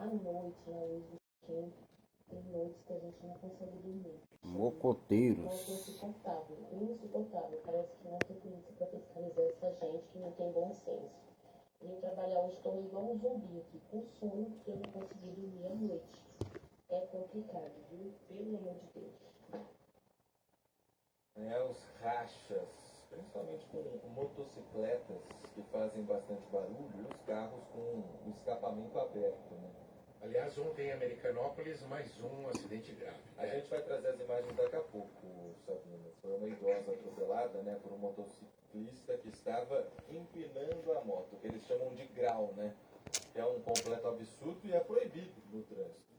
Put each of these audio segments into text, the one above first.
noite, na luz do quente, tem noites que a gente não consegue dormir. Mocoteiros. Insuportável, insuportável. Parece que não tem polícia para fiscalizar essa gente que não tem bom senso. Vim trabalhar hoje, estou igual um zumbi aqui, com sono, porque eu não consegui dormir à noite. É complicado, viu? Pelo amor de Deus. Os rachas, principalmente com motocicletas que fazem bastante barulho e os carros com o escapamento aberto, né? Aliás, ontem em Americanópolis, mais um acidente grave. A gente vai trazer as imagens daqui a pouco, Sabrina. Foi uma idosa atropelada, né, por um motociclista que estava empinando a moto, que eles chamam de grau, né? Que é um completo absurdo e é proibido no trânsito.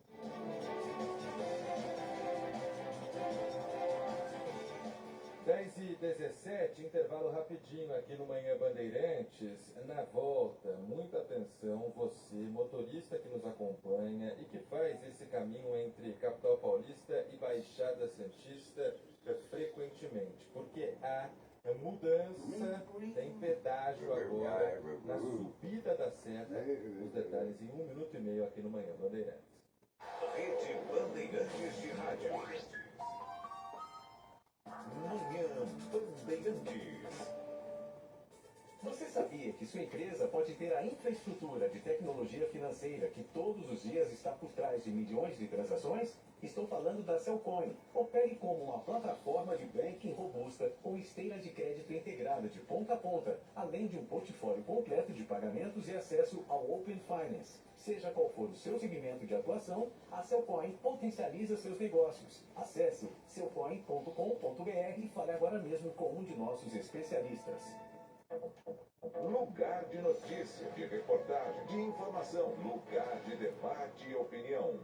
10h17, intervalo rapidinho aqui no Manhã Bandeirantes. Na volta, muita atenção, você, motorista que nos acompanha e que faz esse caminho entre Capital Paulista e Baixada Santista frequentemente, porque há mudança, tem pedágio agora na subida da Serra. Os detalhes em 1 minuto e meio aqui no Manhã Bandeirantes. Rede Bandeirantes de Rádio. Manhã Bandeirantes. Você sabia que sua empresa pode ter a infraestrutura de tecnologia financeira que todos os dias está por trás de milhões de transações? Estou falando da Cellcoin. Opere como uma plataforma de banking robusta com esteira de crédito integrada de ponta a ponta, além de um portfólio completo de pagamentos e acesso ao Open Finance. Seja qual for o seu segmento de atuação, a Cellcoin potencializa seus negócios. Acesse cellcoin.com.br e fale agora mesmo com um de nossos especialistas. Lugar de notícia, de reportagem, de informação, lugar de debate e opinião,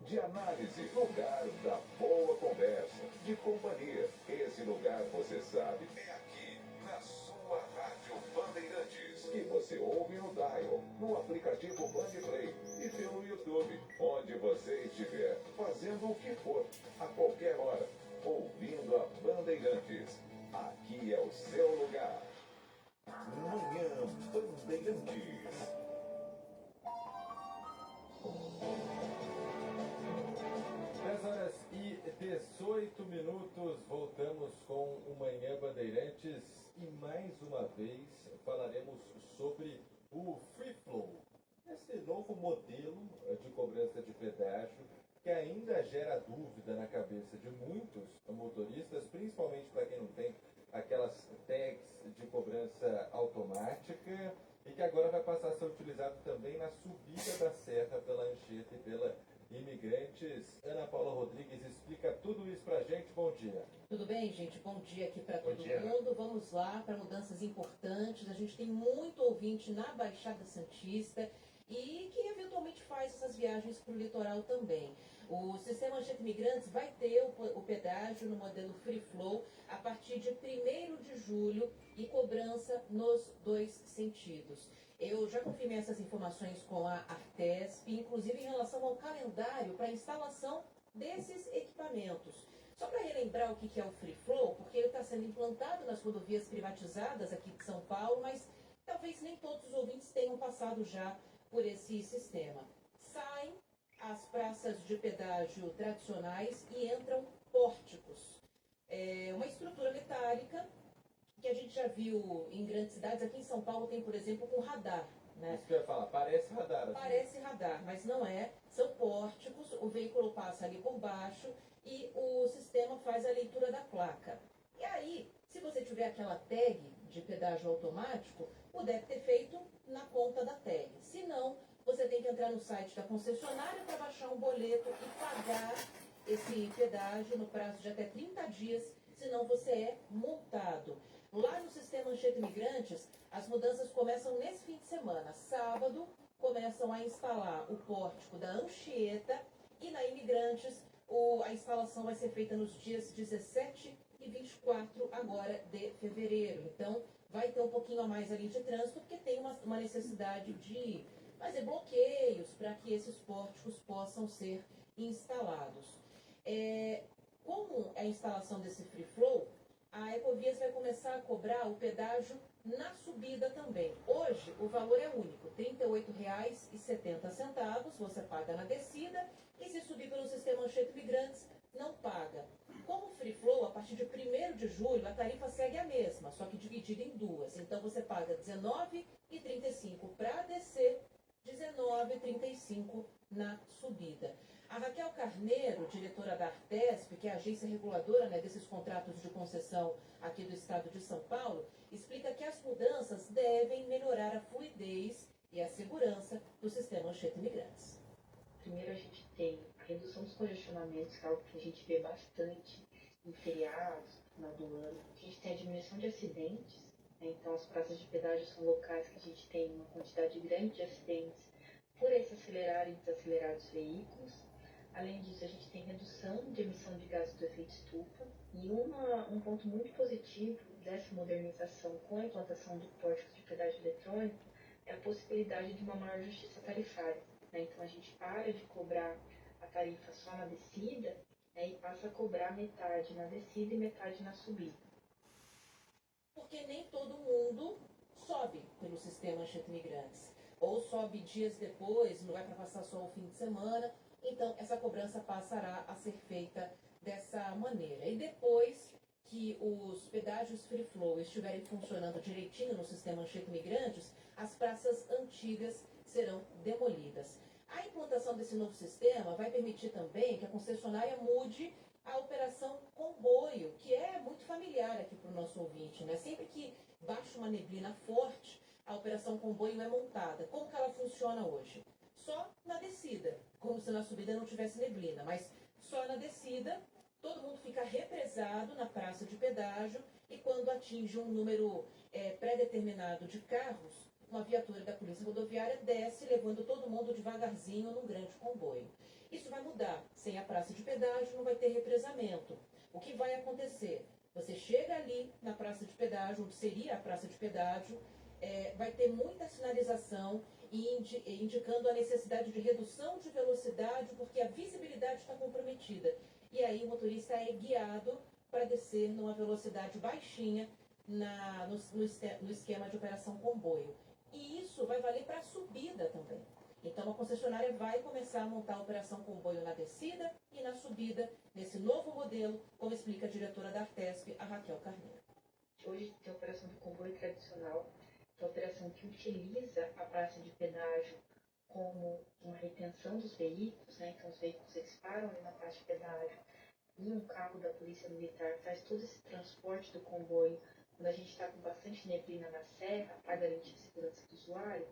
de análise, lugar da boa conversa, de companhia. Esse lugar, você sabe, é aqui, na sua Rádio Bandeirantes, que você ouve no dial, no aplicativo Bandplay e pelo YouTube, onde você estiver, fazendo o que for, a qualquer hora, ouvindo a Bandeirantes. Aqui é o seu lugar. Manhã Bandeirantes. 10h18, voltamos com o Manhã Bandeirantes e mais uma vez falaremos sobre o Free Flow, esse novo modelo de cobrança de pedágio que ainda gera dúvida na cabeça de muitos motoristas, principalmente para quem não tem aquelas tags de cobrança automática e que agora vai passar a ser utilizado também na subida da Serra pela Anchieta e pela Imigrantes. Ana Paula Rodrigues explica tudo isso pra gente. Bom dia. Tudo bem, gente? Bom dia aqui para todo mundo. Vamos lá para mudanças importantes. A gente tem muito ouvinte na Baixada Santista e que eventualmente faz essas viagens para o litoral também. O sistema Anchieta Imigrantes vai ter o pedágio no modelo Free Flow a partir de 1º de julho e cobrança nos 2 sentidos. Eu já confirmei essas informações com a Artesp, inclusive em relação ao calendário para a instalação desses equipamentos. Só para relembrar o que é o Free Flow, porque ele está sendo implantado nas rodovias privatizadas aqui de São Paulo, mas talvez nem todos os ouvintes tenham passado já por esse sistema. Saem as praças de pedágio tradicionais e entram pórticos. É uma estrutura metálica que a gente já viu em grandes cidades. Aqui em São Paulo tem, por exemplo, com radar. Né? Isso que eu ia falar, parece radar. Assim. Parece radar, mas não é. São pórticos, o veículo passa ali por baixo e o sistema faz a leitura da placa. E aí, se você tiver aquela tag de pedágio automático, puder ter feito na conta da tag. Se não, você tem que entrar no site da concessionária para baixar um boleto e pagar esse pedágio no prazo de até 30 dias, senão você é multado. Lá no sistema Anchieta Imigrantes, as mudanças começam nesse fim de semana. Sábado, começam a instalar o pórtico da Anchieta e na Imigrantes a instalação vai ser feita nos dias 17 e 24 agora de fevereiro. Então, vai ter um pouquinho a mais ali de trânsito, porque tem uma necessidade de fazer bloqueios para que esses pórticos possam ser instalados. Como a instalação desse Free Flow, a Ecovias vai começar a cobrar o pedágio na subida também. Hoje, o valor é único, R$ 38,70, você paga na descida, e se subir pelo sistema Anchieta Imigrantes, não paga. Como Free Flow, a partir de 1º de julho, a tarifa segue a mesma, só que dividida em duas. Então, você paga R$ 19,35 para descer, R$ 19,35 na subida. A Raquel Carneiro, diretora da Artesp, que é a agência reguladora, né, desses contratos de concessão aqui do estado de São Paulo, explica que as mudanças devem melhorar a fluidez e a segurança do sistema Anchieta Imigrantes. Primeiro, a gente tem a redução dos congestionamentos, que é algo que a gente vê bastante em feriados, no final do ano. A gente tem a diminuição de acidentes, né? Então as praças de pedágio são locais que a gente tem uma quantidade grande de acidentes por esse acelerar e desacelerar dos veículos. Além disso, a gente tem redução de emissão de gases do efeito estufa. E um ponto muito positivo dessa modernização com a implantação do pórtico de pedágio eletrônico é a possibilidade de uma maior justiça tarifária, né? Então, a gente para de cobrar a tarifa só na descida, né, e passa a cobrar metade na descida e metade na subida. Porque nem todo mundo sobe pelo sistema Anchieta Imigrantes. Ou sobe dias depois, não vai para passar só o fim de semana. Então, essa cobrança passará a ser feita dessa maneira. E depois que os pedágios Free Flow estiverem funcionando direitinho no sistema Anchieta Imigrantes, as praças antigas serão demolidas. A implantação desse novo sistema vai permitir também que a concessionária mude a operação comboio, que é muito familiar aqui para o nosso ouvinte, né? Sempre que baixa uma neblina forte, a operação comboio é montada. Como que ela funciona hoje? Só na descida, como se na subida não tivesse neblina, mas só na descida, todo mundo fica represado na praça de pedágio e quando atinge um número pré-determinado de carros, uma viatura da Polícia Rodoviária desce, levando todo mundo devagarzinho num grande comboio. Isso vai mudar. Sem a praça de pedágio, não vai ter represamento. O que vai acontecer? Você chega ali na praça de pedágio, onde seria a praça de pedágio, vai ter muita sinalização indicando a necessidade de redução de velocidade, porque a visibilidade está comprometida. E aí o motorista é guiado para descer numa velocidade baixinha no esquema de operação comboio. E isso vai valer para a subida também. Então a concessionária vai começar a montar a operação comboio na descida e na subida, nesse novo modelo, como explica a diretora da Artesp, a Raquel Carneiro. Hoje tem a operação do comboio tradicional, que é a operação que utiliza a praça de pedágio como uma retenção dos veículos, né? Então os veículos eles param ali na praça de pedágio e um carro da Polícia Militar faz todo esse transporte do comboio quando a gente está com bastante neblina na serra para garantir a segurança do usuário.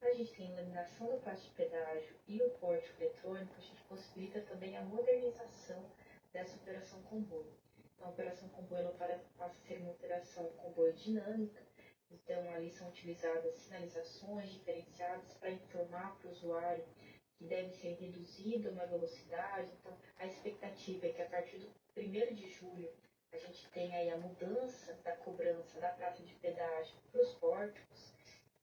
A gente tem a iluminação da praça de pedágio e o pórtico eletrônico, a gente possibilita também a modernização dessa operação comboio. Então, a operação comboio ela passa a ser uma operação comboio dinâmica, então ali são utilizadas sinalizações diferenciadas para informar para o usuário que deve ser reduzida uma velocidade. Então, a expectativa é que a partir do 1º de julho a gente tenha aí a mudança da cobrança da praça de pedágio para os pórticos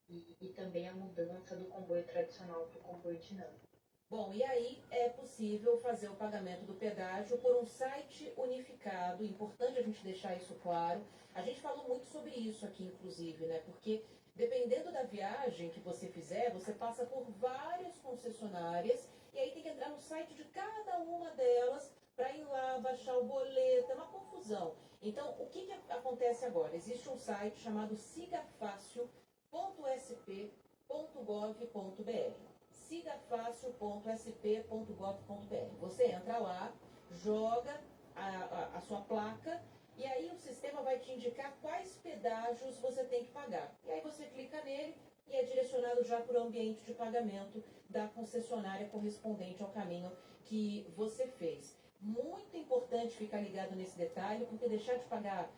e também a mudança do comboio tradicional para o comboio dinâmico. Bom, e aí é possível fazer o pagamento do pedágio por um site unificado. Importante a gente deixar isso claro. A gente falou muito sobre isso aqui, inclusive, né? Porque dependendo da viagem que você fizer, você passa por várias concessionárias e aí tem que entrar no site de cada uma delas para ir lá, baixar o boleto, é uma confusão. Então, o que acontece agora? Existe um site chamado sigafácil.sp.gov.br. sigafácil.sp.gov.br. Você entra lá, joga a sua placa e aí o sistema vai te indicar quais pedágios você tem que pagar. E aí você clica nele e é direcionado já para o ambiente de pagamento da concessionária correspondente ao caminho que você fez. Muito importante ficar ligado nesse detalhe, porque deixar de pagar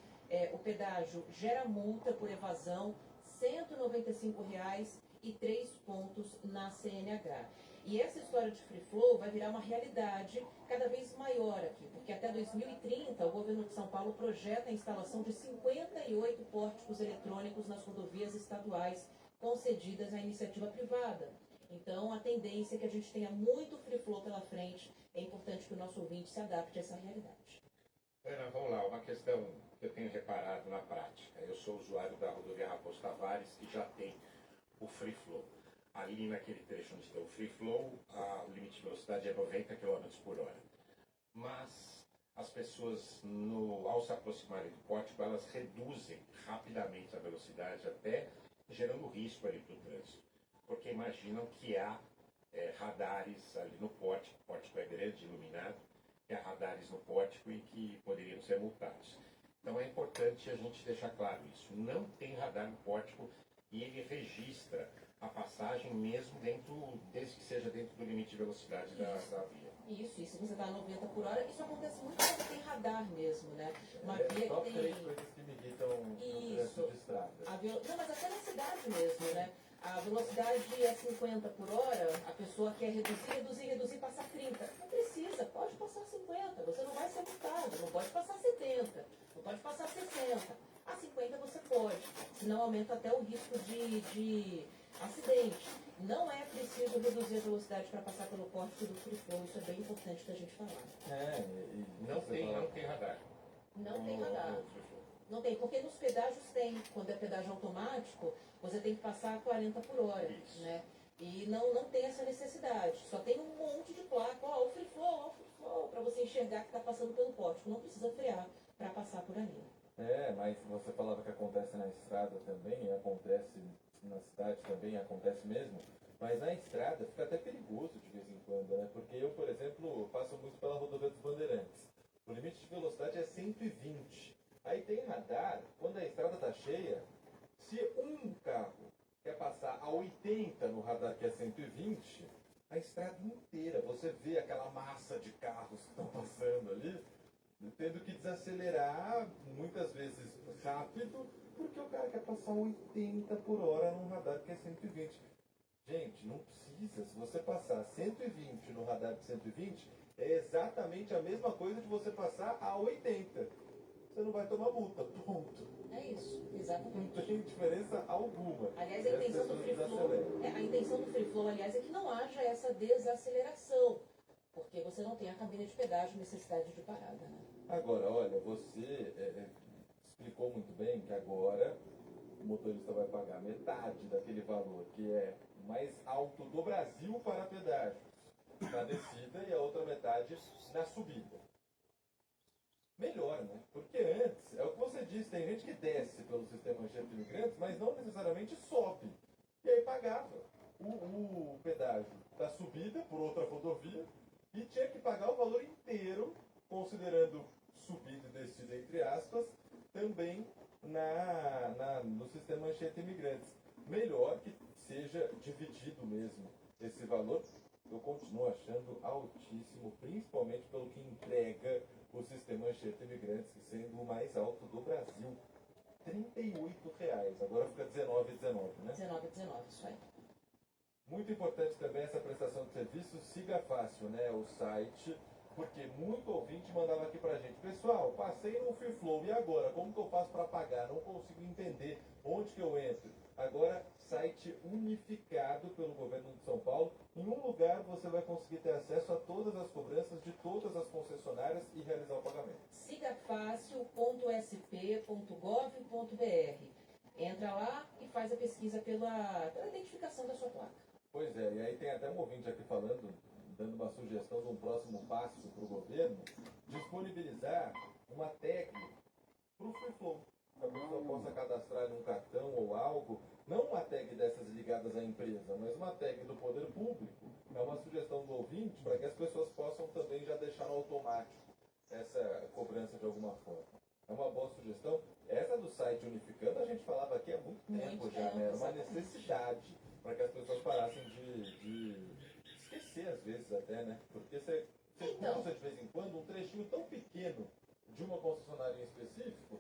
o pedágio gera multa por evasão, R$ 195,00 e 3 pontos na CNH. E essa história de Free Flow vai virar uma realidade cada vez maior aqui, porque até 2030 o governo de São Paulo projeta a instalação de 58 pórticos eletrônicos nas rodovias estaduais concedidas à iniciativa privada. Então a tendência é que a gente tenha muito Free Flow pela frente. É importante que o nosso ouvinte se adapte a essa realidade. Ana, vamos lá, uma questão que eu tenho reparado na prática. Eu sou usuário da rodovia Raposo Tavares, que já tem o Free Flow. Ali naquele trecho onde tem o Free Flow, o limite de velocidade é 90 km por hora. Mas as pessoas, ao se aproximarem do pórtico, elas reduzem rapidamente a velocidade, até gerando risco ali para o trânsito. Porque imaginam que há radares ali no pórtico, o pórtico é grande, iluminado, que há radares no pórtico e que poderiam ser multados. Então é importante a gente deixar claro isso. Não tem radar no pórtico e ele registra a passagem mesmo desde que seja dentro do limite de velocidade da via. Isso, e se você está a 90 por hora, isso acontece muito quando tem radar mesmo, né? Uma via Só que três tem... coisas que me irritam no Isso. trânsito de estrada. Não, mas até na cidade mesmo, né? A velocidade é 50 por hora, a pessoa quer reduzir, passar 30. Não precisa, pode passar 50, você não vai ser multado, não pode passar 70, não pode passar 60. A 50 você pode, senão aumenta até o risco de acidente. Não é preciso reduzir a velocidade para passar pelo pórtico do Free Flow, isso é bem importante da gente falar. Não tem radar. Não tem radar. Não tem, porque nos pedágios tem. Quando é pedágio automático, você tem que passar a 40 por hora, né? E não tem essa necessidade. Só tem um monte de placa, o Free Flow, para você enxergar que está passando pelo pórtico. Não precisa frear para passar por ali. Mas você falava que acontece na estrada também, e acontece na cidade também, acontece mesmo. Mas na estrada fica até perigoso de vez em quando, né? Porque eu, por exemplo, passo muito pela rodovia dos Bandeirantes. O limite de velocidade é 120. Aí tem radar, quando a estrada está cheia, se um carro quer passar a 80 no radar que é 120, a estrada inteira, você vê aquela massa de carros que estão passando ali, tendo que desacelerar, muitas vezes rápido, porque o cara quer passar 80 por hora num radar que é 120. Gente, não precisa. Se você passar 120 no radar de 120, é exatamente a mesma coisa de você passar a 80. Você não vai tomar multa, ponto. É isso, exatamente. Não tem diferença alguma. Aliás, a intenção do Free Flow, aliás, é que não haja essa desaceleração, porque você não tem a cabine de pedágio, necessidade de parada, né? Agora, olha, você explicou muito bem que agora o motorista vai pagar metade daquele valor que é mais alto do Brasil para pedágios na descida e a outra metade na subida. Melhor, né? Porque antes, é o que você disse, tem gente que desce pelo sistema Anchieta de Imigrantes, mas não necessariamente sobe. E aí pagava o pedágio da subida por outra rodovia e tinha que pagar o valor inteiro, considerando subida e descida entre aspas, também no sistema Anchieta Imigrantes. Melhor que seja dividido mesmo esse valor. Eu continuo achando altíssimo, principalmente pelo que entrega o sistema Anchieta Imigrantes, sendo o mais alto do Brasil. R$38. Agora fica R$19,19, né? R$19,19, isso aí. Muito importante também essa prestação de serviço. Siga Fácil, né? O site, porque muito ouvinte mandava aqui pra gente: pessoal, passei no Free Flow, e agora? Como que eu faço para pagar? Não consigo entender onde que eu entro. Agora, site unificado pelo governo de São Paulo. Em um lugar você vai conseguir ter acesso a todas as cobranças de todas as concessionárias e realizar o pagamento. sigafácil.sp.gov.br. Entra lá e faz a pesquisa pela identificação da sua placa. Pois é, e aí tem até um ouvinte aqui falando, dando uma sugestão de um próximo passo para o governo, disponibilizar uma tag para o Free Flow. Que a pessoa possa cadastrar em um cartão ou algo, não uma tag dessas ligadas à empresa, mas uma tag do poder público. É uma sugestão do ouvinte para que as pessoas possam também já deixar no automático essa cobrança de alguma forma. É uma boa sugestão. Essa do site unificando a gente falava aqui há muito tempo já, né? Era uma necessidade para que as pessoas parassem de esquecer às vezes até, né? Porque você usa de vez em quando um trechinho tão pequeno de uma concessionária em específico,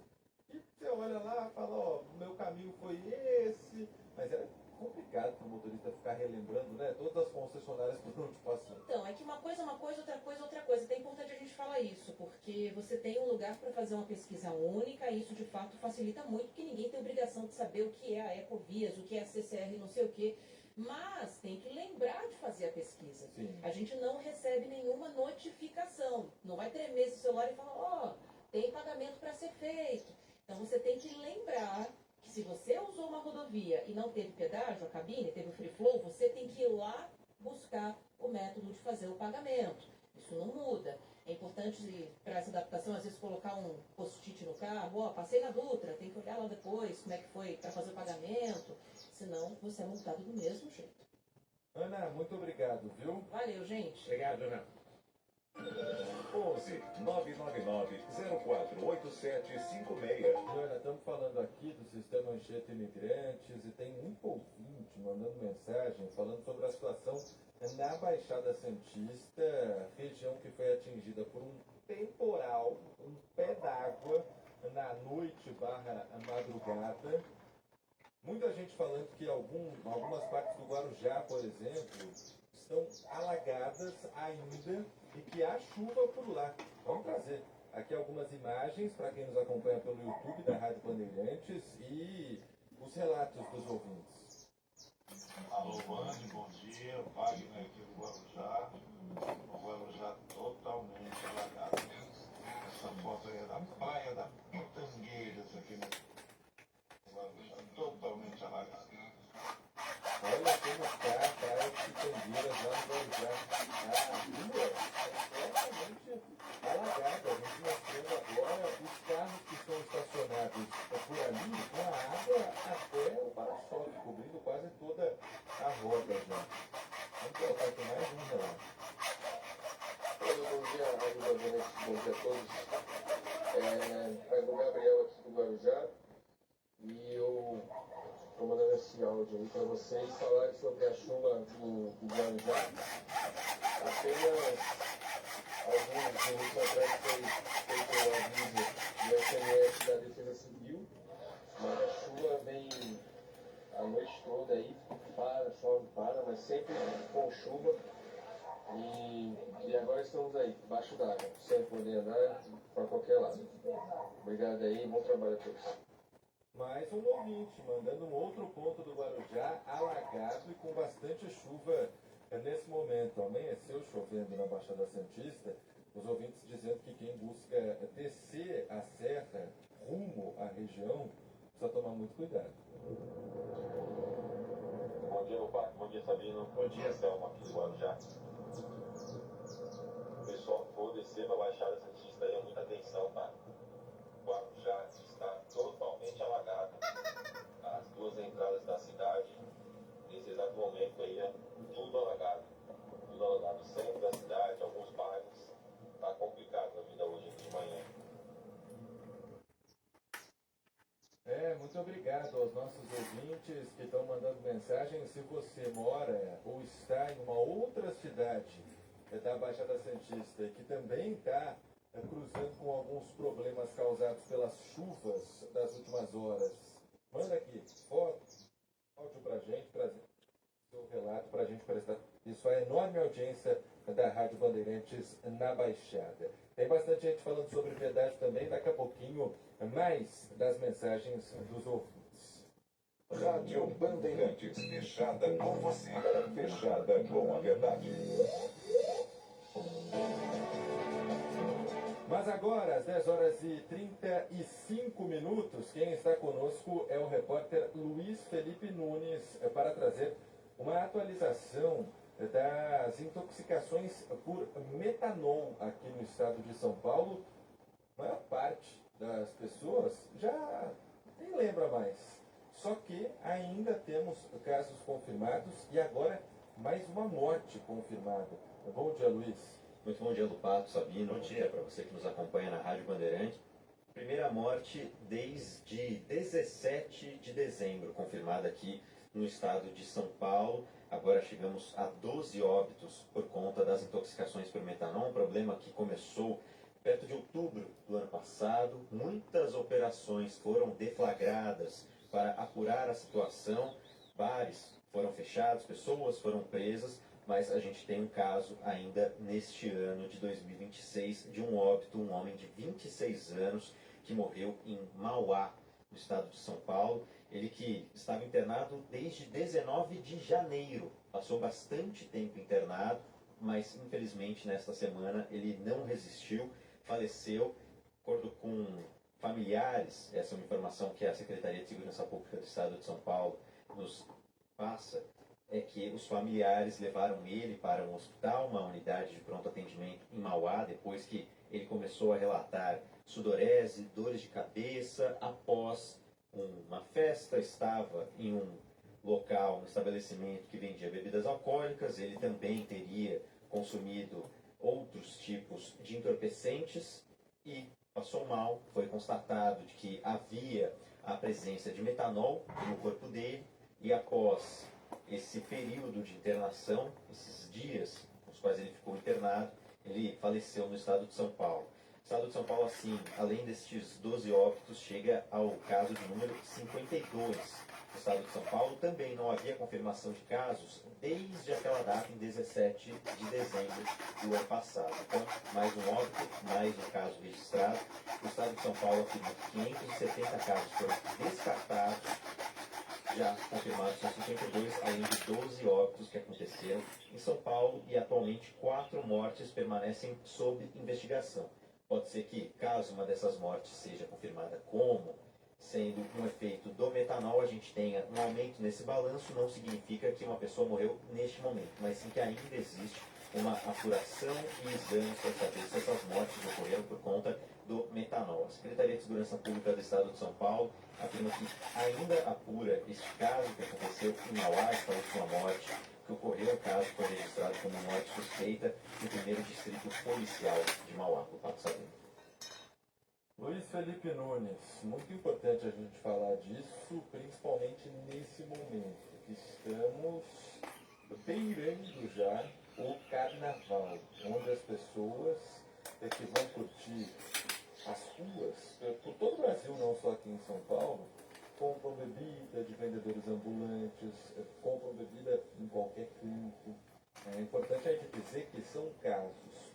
e você olha lá e fala, ó, o meu caminho foi esse, mas era complicado para o motorista ficar relembrando, né, todas as concessionárias por onde passou. Então, é que uma coisa é uma coisa, outra coisa é outra coisa. É importante a gente falar isso, porque você tem um lugar para fazer uma pesquisa única, e isso de fato facilita muito, porque ninguém tem obrigação de saber o que é a Ecovias, o que é a CCR, não sei o quê. Mas tem que lembrar de fazer a pesquisa. Sim. A gente não recebe nenhuma notificação. Não vai tremer esse celular e falar, ó, tem pagamento para ser feito. Então você tem que lembrar que se você usou uma rodovia e não teve pedágio, a cabine, teve o free flow, você tem que ir lá buscar o método de fazer o pagamento. Isso não muda. É importante para essa adaptação, às vezes, colocar um post-it no carro, ó, passei na Dutra, tem que olhar lá depois como é que foi para fazer o pagamento, senão você é multado do mesmo jeito. Ana, muito obrigado, viu? Valeu, gente. Obrigado, Ana. 11 999 048756. Ana, estamos falando aqui do sistema Anchieta Imigrantes e tem muito ouvinte mandando mensagem falando sobre a situação na Baixada Santista, região que foi atingida por um temporal, um pé d'água na noite barra madrugada. Muita gente falando que algumas partes do Guarujá, por exemplo, estão alagadas ainda e que há chuva por lá. Vamos trazer aqui algumas imagens para quem nos acompanha pelo YouTube da Rádio Bandeirantes e os relatos dos ouvintes. Alô, Band, bom dia. Wagner aqui do Guarujá. O Guarujá totalmente alagado. Essa foto aí é da praia da Pitangueiras aqui no Guarujá, totalmente alagado. Olha como está a praia de Pitangueiras lá no Guarujá. A rua é completamente alagada. A gente mostrando agora os carros que estão estacionados por ali com a água até o para-choque, cobrindo quase toda a roda já. Vamos colocar aqui mais um relato. Bom dia, Rádio Bandeirantes, bom dia a todos. É o Gabriel aqui do Guarujá e eu estou mandando esse áudio aí para vocês falarem sobre a chuva do Guarujá. Apenas alguns minutos atrás foi feito um aviso do SMS da Defesa Civil, mas a chuva vem a noite toda aí, chove, mas sempre com chuva. E agora estamos aí, debaixo d'água, sem poder andar para qualquer lado. Obrigado aí, bom trabalho a todos. Mais um ouvinte mandando um outro ponto do Guarujá alagado e com bastante chuva nesse momento. Amanheceu chovendo na Baixada Santista. Os ouvintes dizendo que quem busca descer a serra rumo à região precisa tomar muito cuidado. Bom dia, Opa. Bom dia, Sabino. Bom dia, Selma, aqui do Guarujá. Pessoal, vou descer para a Baixada Santista aí, muita atenção, tá? O Guarujá está totalmente alagado. As duas entradas da cidade, nesse exato momento aí, é tudo alagado. Tudo alagado. O centro da cidade, alguns bairros. Tá complicado a vida hoje de manhã. Muito obrigado aos nossos ouvintes que estão mandando mensagem. Se você mora ou está em uma outra cidade da Baixada Santista e que também está cruzando com alguns problemas causados pelas chuvas das últimas horas, manda aqui foto, áudio pra gente, seu relato pra gente prestar isso a enorme audiência da Rádio Bandeirantes na Baixada. Tem bastante gente falando sobre pedágio também, daqui a pouquinho mais das mensagens dos ouvintes. Rádio Bandeirantes, fechada com você, fechada com a verdade. Mas agora, às 10 horas e 35 minutos, quem está conosco é o repórter Luiz Felipe Nunes para trazer uma atualização das intoxicações por metanol aqui no estado de São Paulo. A maior parte das pessoas já nem lembra mais. Só que ainda temos casos confirmados e agora mais uma morte confirmada. Bom dia, Luiz. Muito bom dia, Lupato, Sabino. Bom dia para você que nos acompanha na Rádio Bandeirantes. Primeira morte desde 17 de dezembro, confirmada aqui no estado de São Paulo. Agora chegamos a 12 óbitos por conta das intoxicações por metanol, um problema que começou perto de outubro do ano passado. Muitas operações foram deflagradas para apurar a situação, bares foram fechados, pessoas foram presas, mas a gente tem um caso ainda neste ano de 2026 de um óbito, um homem de 26 anos que morreu em Mauá, no estado de São Paulo. Ele que estava internado desde 19 de janeiro, passou bastante tempo internado, mas infelizmente nesta semana ele não resistiu, faleceu. acordo com familiares, essa é uma informação que a Secretaria de Segurança Pública do Estado de São Paulo nos passa, é que os familiares levaram ele para um hospital, uma unidade de pronto atendimento em Mauá, depois que ele começou a relatar sudorese, dores de cabeça, após uma festa, estava em um local, um estabelecimento que vendia bebidas alcoólicas, ele também teria consumido outros tipos de entorpecentes e passou mal. Foi constatado de que havia a presença de metanol no corpo dele e após esse período de internação, esses dias nos quais ele ficou internado, ele faleceu no estado de São Paulo. O estado de São Paulo, assim, além destes 12 óbitos, chega ao caso de número 52. No estado de São Paulo também não havia confirmação de casos desde aquela data, em 17 de dezembro do ano passado. Então, mais um óbito, mais um caso registrado. O estado de São Paulo afirma que 570 casos foram descartados, já confirmados são 52, além de 12 óbitos que aconteceram em São Paulo e atualmente 4 mortes permanecem sob investigação. Pode ser que, caso uma dessas mortes seja confirmada como sendo um efeito do metanol, a gente tenha um aumento nesse balanço, não significa que uma pessoa morreu neste momento, mas sim que ainda existe uma apuração e exames para saber se essas mortes ocorreram por conta do metanol. A Secretaria de Segurança Pública do Estado de São Paulo afirma que ainda apura este caso que aconteceu em Mauá, esta última morte que ocorreu, o caso foi registrado como morte suspeita no primeiro distrito policial de Mauá, por Pato Sabino. Luiz Felipe Nunes, muito importante a gente falar disso, principalmente nesse momento que estamos beirando já o carnaval, onde as pessoas que vão curtir as ruas, por todo o Brasil, não só aqui em São Paulo, compram bebida de vendedores ambulantes, compram bebida em qualquer canto. É importante a gente dizer que são casos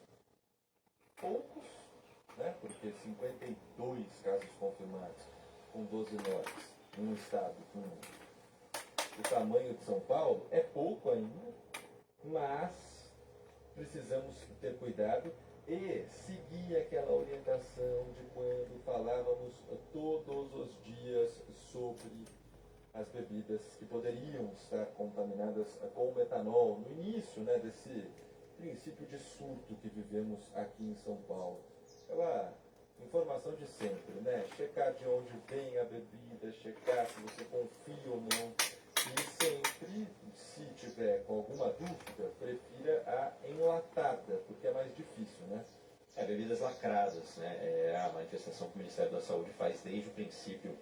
poucos, né? Porque 52 casos confirmados com 12 mortes num estado com o tamanho de São Paulo é pouco ainda, mas precisamos ter cuidado e seguir aquela orientação de quando falávamos todos os dias sobre as bebidas que poderiam estar contaminadas com metanol, no início, né, desse princípio de surto que vivemos aqui em São Paulo. Aquela informação de sempre, né? Checar de onde vem a bebida, checar se você confia ou não. E sempre, se tiver com alguma dúvida, prefira a enlatada, porque é mais difícil, né? Bebidas lacradas, né? É a manifestação que o Ministério da Saúde faz desde o princípio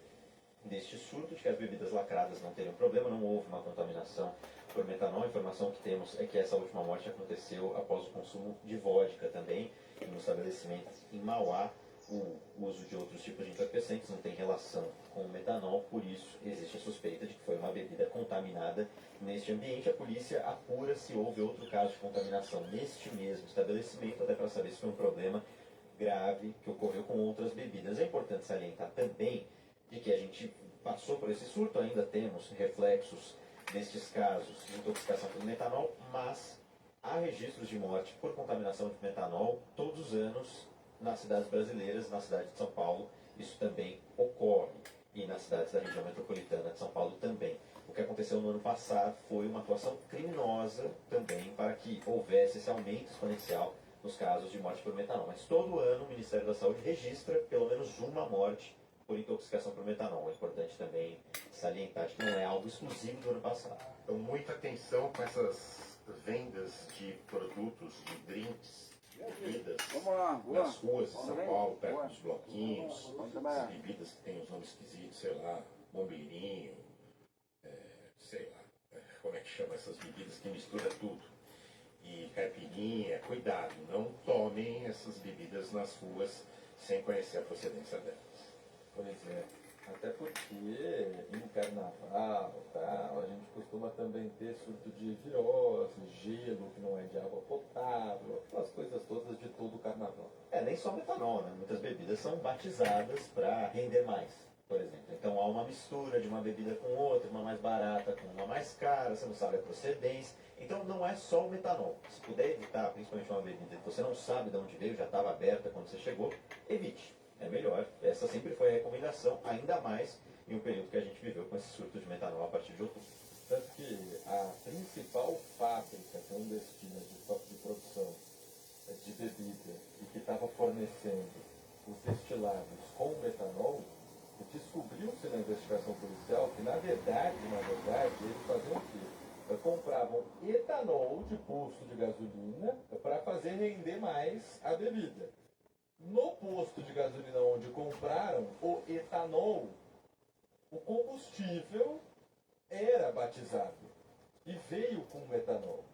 deste surto, de que as bebidas lacradas não teriam problema, não houve uma contaminação por metanol. A informação que temos é que essa última morte aconteceu após o consumo de vodka também, no estabelecimento em Mauá. O uso de outros tipos de entorpecentes não tem relação com o metanol, por isso existe a suspeita de que foi uma bebida contaminada neste ambiente. A polícia apura se houve outro caso de contaminação neste mesmo estabelecimento, até para saber se foi um problema grave que ocorreu com outras bebidas. É importante salientar também de que a gente passou por esse surto, ainda temos reflexos destes casos de intoxicação por metanol, mas há registros de morte por contaminação de metanol todos os anos nas cidades brasileiras, na cidade de São Paulo, isso também ocorre, e nas cidades da região metropolitana de São Paulo também. O que aconteceu no ano passado foi uma atuação criminosa também para que houvesse esse aumento exponencial nos casos de morte por metanol. Mas todo ano o Ministério da Saúde registra pelo menos uma morte por intoxicação por metanol. É importante também salientar que não é algo exclusivo do ano passado. Então, muita atenção com essas vendas de produtos, de drinks, bebidas nas ruas de São Paulo, perto dos bloquinhos, essas bebidas que tem os nomes esquisitos, sei lá, bombeirinho, sei lá, como é que chama essas bebidas que mistura tudo. E caipirinha, cuidado, não tomem essas bebidas nas ruas sem conhecer a procedência delas. Pois é, até porque em carnaval, tal, a gente costuma também ter surto de virose, gelo que não é de água potável, aquelas coisas todas de todo o carnaval. Nem só metanol, né? Muitas bebidas são batizadas para render mais, por exemplo. Então há uma mistura de uma bebida com outra, uma mais barata com uma mais cara, você não sabe a procedência. Então não é só o metanol. Se puder evitar, principalmente uma bebida que você não sabe de onde veio, já estava aberta quando você chegou, evite. é melhor. Essa sempre foi a recomendação, ainda mais em um período que a gente viveu com esse surto de metanol a partir de outubro. Tanto que a principal fábrica clandestina de produção de bebida e que estava fornecendo os destilados com metanol, descobriu-se na investigação policial que, na verdade, eles faziam o quê? Compravam etanol de posto de gasolina para fazer render mais a bebida. No posto de gasolina onde compraram o etanol, o combustível era batizado e veio com metanol.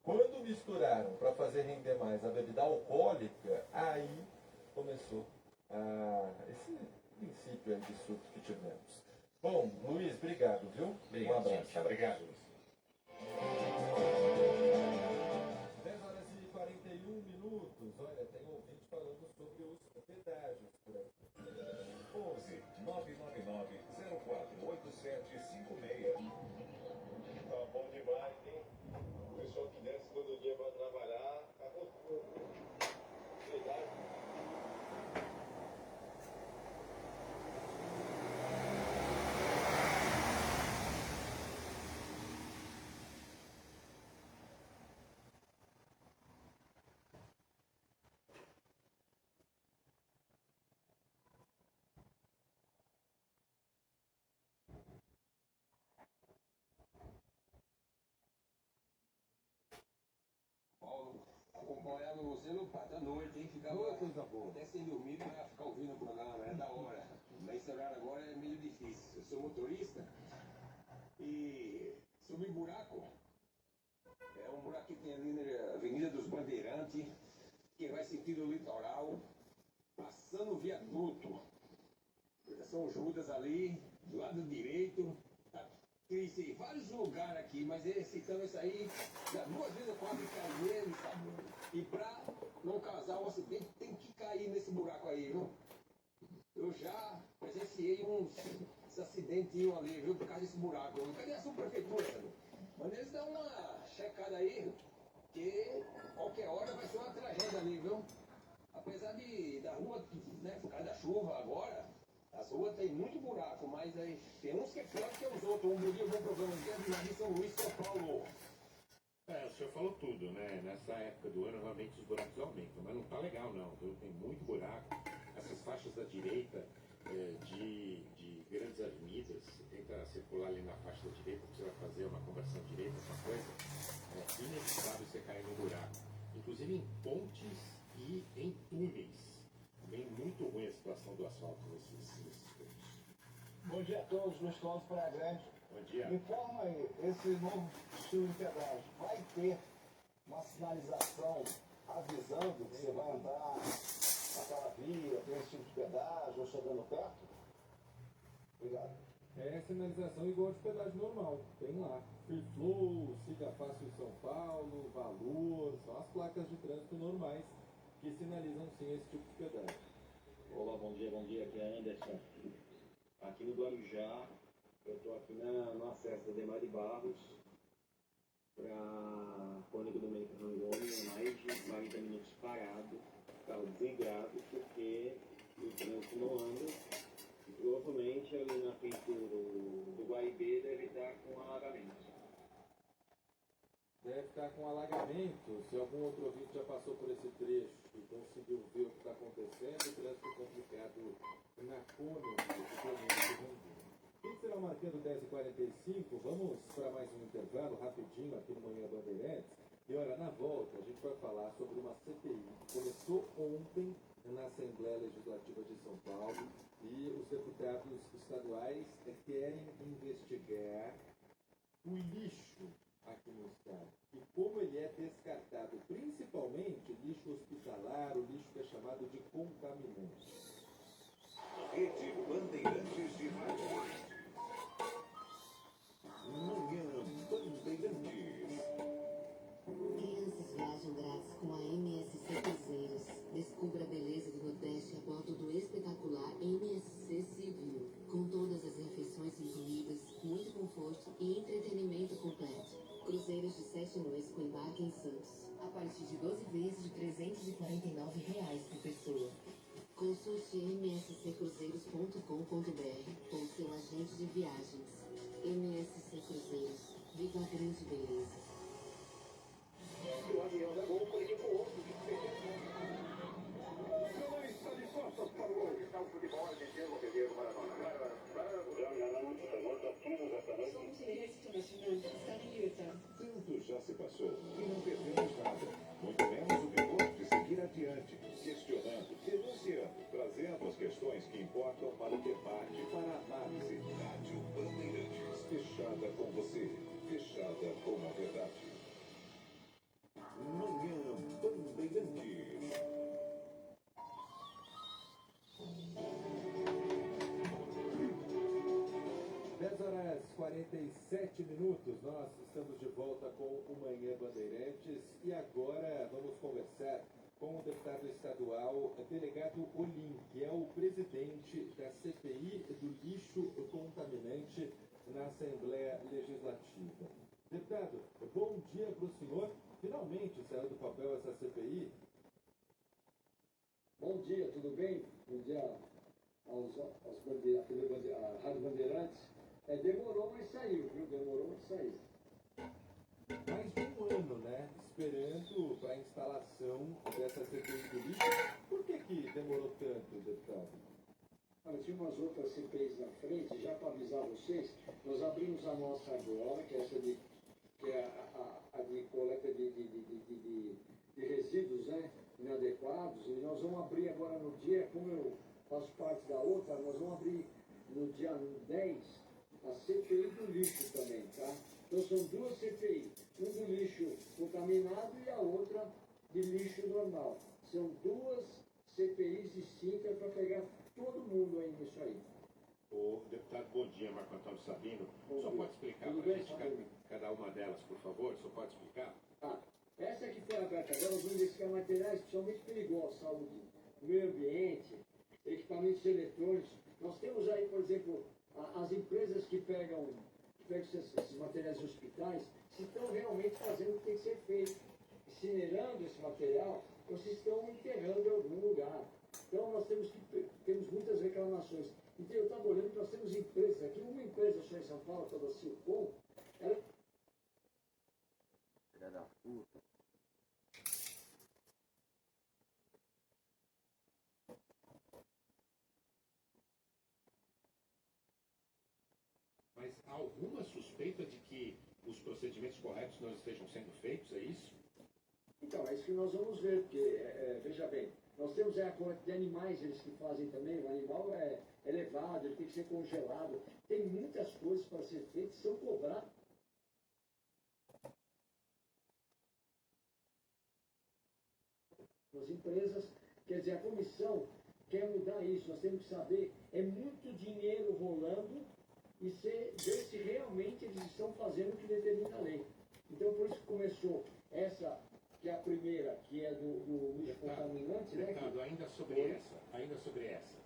Quando misturaram para fazer render mais a bebida alcoólica, aí começou esse princípio aí de surto que tivemos. Bom, Luiz, obrigado, viu? Obrigado, Um abraço. gente. Obrigado, Luiz. 10 horas e 41 minutos. Olha, tem ouvinte falando sobre os pedágios por aqui. 11 999 048756. Tá bom demais, hein? O pessoal que desce todo dia para trabalhar, tá loucura. Verdade. Acompanhava você no Pata Noite, hein? Ficava coisa boa. Até sem dormir pra ficar ouvindo o programa, é da hora. Nesse horário agora é meio difícil. Eu sou motorista e subi buraco. É um buraco que tem ali na Avenida dos Bandeirantes, que vai sentido litoral, passando o viaduto. São Judas ali, do lado direito. Tem vários lugares aqui, mas citando isso aí, já 2 vezes eu quase caí nele, sabe? E pra não causar um acidente, tem que cair nesse buraco aí, viu? Eu já presenciei uns acidentinhos ali, viu? Por causa desse buraco. Cadê a subprefeitura, sabe? Mas eles dão uma checada aí, que qualquer hora vai ser uma tragédia ali, viu? Apesar da rua, né, por causa da chuva agora, as ruas tem muito buraco, mas aí tem uns que é pior que os outros. Um dia, bom programa de São Luís, São Paulo. O senhor falou tudo, né? Nessa época do ano, realmente os buracos aumentam, mas não tá legal, não, viu? Tem muito buraco. Essas faixas da direita de grandes avenidas, você tenta circular ali na faixa da direita, você vai fazer uma conversão direita, essa coisa, é inevitável você cair no buraco. Inclusive em pontes e em túneis. Bem muito ruim a situação do asfalto nesses pontos. Bom dia a todos, Luiz Cláudio Praia Grande. Bom dia. Me informa aí, esse novo estilo de pedágio vai ter uma sinalização avisando que você vai andar naquela via, tem esse tipo de pedágio, ou chegando perto? Obrigado. É sinalização igual de pedágio normal, tem lá. Free Flow, Siga Fácil em São Paulo, Valor, são as placas de trânsito normais que sinalizam sim esse tipo de pedágio. Olá, bom dia, aqui é Anderson. Aqui no Guarujá, eu estou aqui no acesso da Demar de Barros para Cônigo do Meio Rangoni, mais de 40 minutos parado, carro desligado, porque o trânsito não anda. E provavelmente ali na frente do Guaibê deve estar com alagamento. Deve estar com alagamento. Se algum outro ouvinte já passou por esse trecho e conseguiu ver o que está acontecendo, o trânsito complicado na Cônigo do Rangoni. Quem será marcando 10h45? Vamos para mais um intervalo rapidinho aqui no Manhã Bandeirantes. E olha, na volta a gente vai falar sobre uma CPI que começou ontem na Assembleia Legislativa de São Paulo e os deputados estaduais querem investigar o lixo aqui no estado e como ele é descartado, principalmente lixo hospitalar, o lixo que é chamado de contaminante. Rede Bandeirantes de Rádio. Manhã Bandeirantes. Crianças viajam grátis com a MSC Cruzeiros. Descubra a beleza do Nordeste a bordo do espetacular MSC Civil. Com todas as refeições incluídas, muito conforto e entretenimento completo. Cruzeiros de 7 noites com embarque em Santos. A partir de 12 vezes de R$ 349 por pessoa. Com Consulte msccruzeiros.com.br ou seu agente de viagens. MSC Cruzeiros. Viva a grande beleza. O avião da Gol foi com outro de para o original futebol argentino, Diego Maradona. Somos direitos internacionais, está em libertad. Tanto já se passou e não perdemos nada. Muito menos o vigor de seguir adiante, questionando, denunciando, trazendo as questões que importam para o debate, para a análise. Rádio Bandeirantes, fechada com você, fechada com a verdade. Manhã Bandeirantes. 10h47, nós estamos de volta com o Manhã Bandeirantes e agora vamos conversar com o deputado estadual, delegado Olim, que é o presidente da CPI do lixo contaminante na Assembleia Legislativa. Deputado, bom dia para o senhor. Finalmente saiu do papel essa CPI. Bom dia, tudo bem? Bom dia à Rádio Bandeirantes. Demorou, mas saiu, viu? Demorou, mas saiu. Mais de um ano, né? Esperando para a instalação dessa CPI do lixo. Por que demorou tanto, deputado? Olha, tinha umas outras CPIs na frente, já para avisar vocês, nós abrimos a nossa agora, que é essa de a de coleta de resíduos, né, inadequados, e nós vamos abrir agora no dia, como eu faço parte da outra, nós vamos abrir no dia 10 a CPI do lixo também, tá? Então são duas CPI, um do lixo contaminado e a outra de lixo normal. São duas CPIs distintas para pegar todo mundo aí nisso aí. O deputado, bom dia, Marco Antônio Sabino. Só pode explicar Tudo para a bem, gente cada uma delas, por favor? Só pode explicar? Essa que foi aberta agora, nós vamos investigar materiais especialmente perigosos, saúde, meio ambiente, equipamentos eletrônicos. Nós temos aí, por exemplo, as empresas que pegam esses materiais de hospitais, se estão realmente fazendo o que tem que ser feito, incinerando esse material, ou se estão enterrando em algum lugar. Então nós temos muitas reclamações. Então eu estava olhando que nós temos empresas aqui, uma empresa só em São Paulo, que é a Silcom, ela... Filha da puta. Mas há alguma suspeita de que os procedimentos corretos não estejam sendo feitos, é isso? Então, é isso que nós vamos ver, porque, veja bem, nós temos a coleta de animais, eles que fazem também, o animal é levado, ele tem que ser congelado, tem muitas coisas para ser feitas, são cobradas. As empresas, quer dizer, a comissão quer mudar isso, nós temos que saber, é muito dinheiro rolando e ver se realmente eles estão fazendo o que determina a lei. Então, por isso que começou essa, que é a primeira, que é do lixo contaminante, né? Deputado, ainda sobre essa.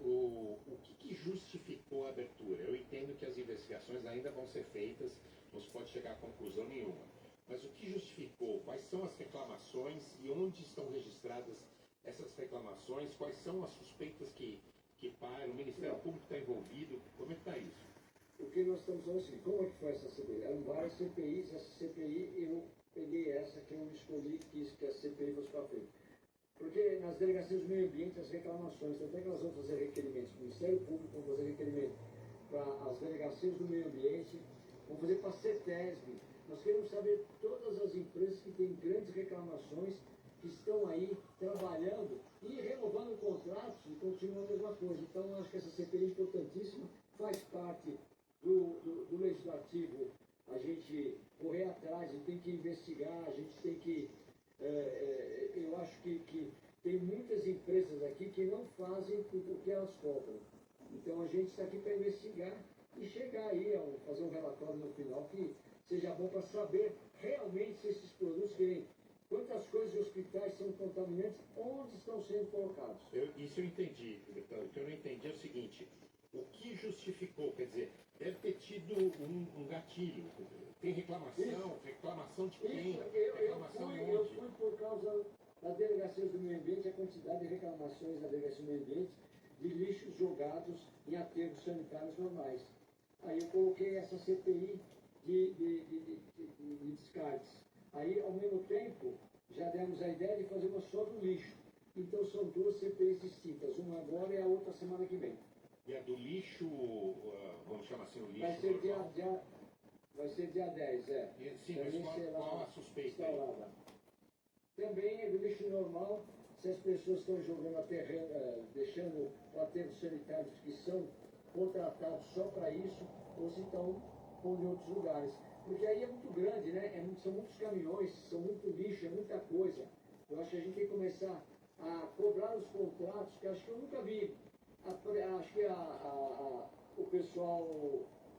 O que justificou a abertura? Eu entendo que as investigações ainda vão ser feitas, não se pode chegar a conclusão nenhuma. Mas o que justificou? Quais são as reclamações e onde estão registradas essas reclamações? Quais são as suspeitas que pairam? O Ministério Público está envolvido? Como é que está isso? O que nós estamos falando assim, como é que foi essa CPI? Eram várias CPIs, essa CPI eu peguei essa que eu escolhi, quis que a CPI fosse para frente. Porque nas delegacias do meio ambiente as reclamações, tanto é que nós vamos fazer requerimentos para o Ministério Público, vamos fazer requerimento para as delegacias do meio ambiente, vamos fazer para a CETESB. Nós queremos saber todas as empresas que têm grandes reclamações, que estão aí trabalhando e renovando contratos e continuando a mesma coisa. Então, eu acho que essa CPI é importantíssima, faz parte do legislativo, a gente correr atrás, a gente tem que investigar, a gente tem que... eu acho que tem muitas empresas aqui que não fazem o que elas cobram. Então, a gente está aqui para investigar e chegar aí a fazer um relatório no final que seja bom para saber realmente se esses produtos que quantas coisas de hospitais são contaminantes, onde estão sendo colocados. Isso eu entendi, deputado. O que eu não entendi é o seguinte, o que justificou, quer dizer, deve ter tido um gatilho. Tem reclamação de quem? Reclamação onde? Eu fui por causa nas delegacias do meio ambiente, a quantidade de reclamações na delegacia do meio ambiente de lixos jogados em aterros sanitários normais. Aí eu coloquei essa CPI de descartes. Aí, ao mesmo tempo, já demos a ideia de fazer uma só do lixo. Então são duas CPIs distintas, uma agora e a outra semana que vem. E a do lixo, vamos chamar assim, o lixo Vai ser normal? vai ser dia 10, é. Sim, mas qual a suspeita aí? Também é do lixo normal, se as pessoas estão jogando deixando aterros sanitários que são contratados só para isso, ou se estão pondo em outros lugares. Porque aí é muito grande, né? São muitos caminhões, são muito lixo, é muita coisa. Eu acho que a gente tem que começar a cobrar os contratos, que acho que eu nunca vi. Acho que o pessoal,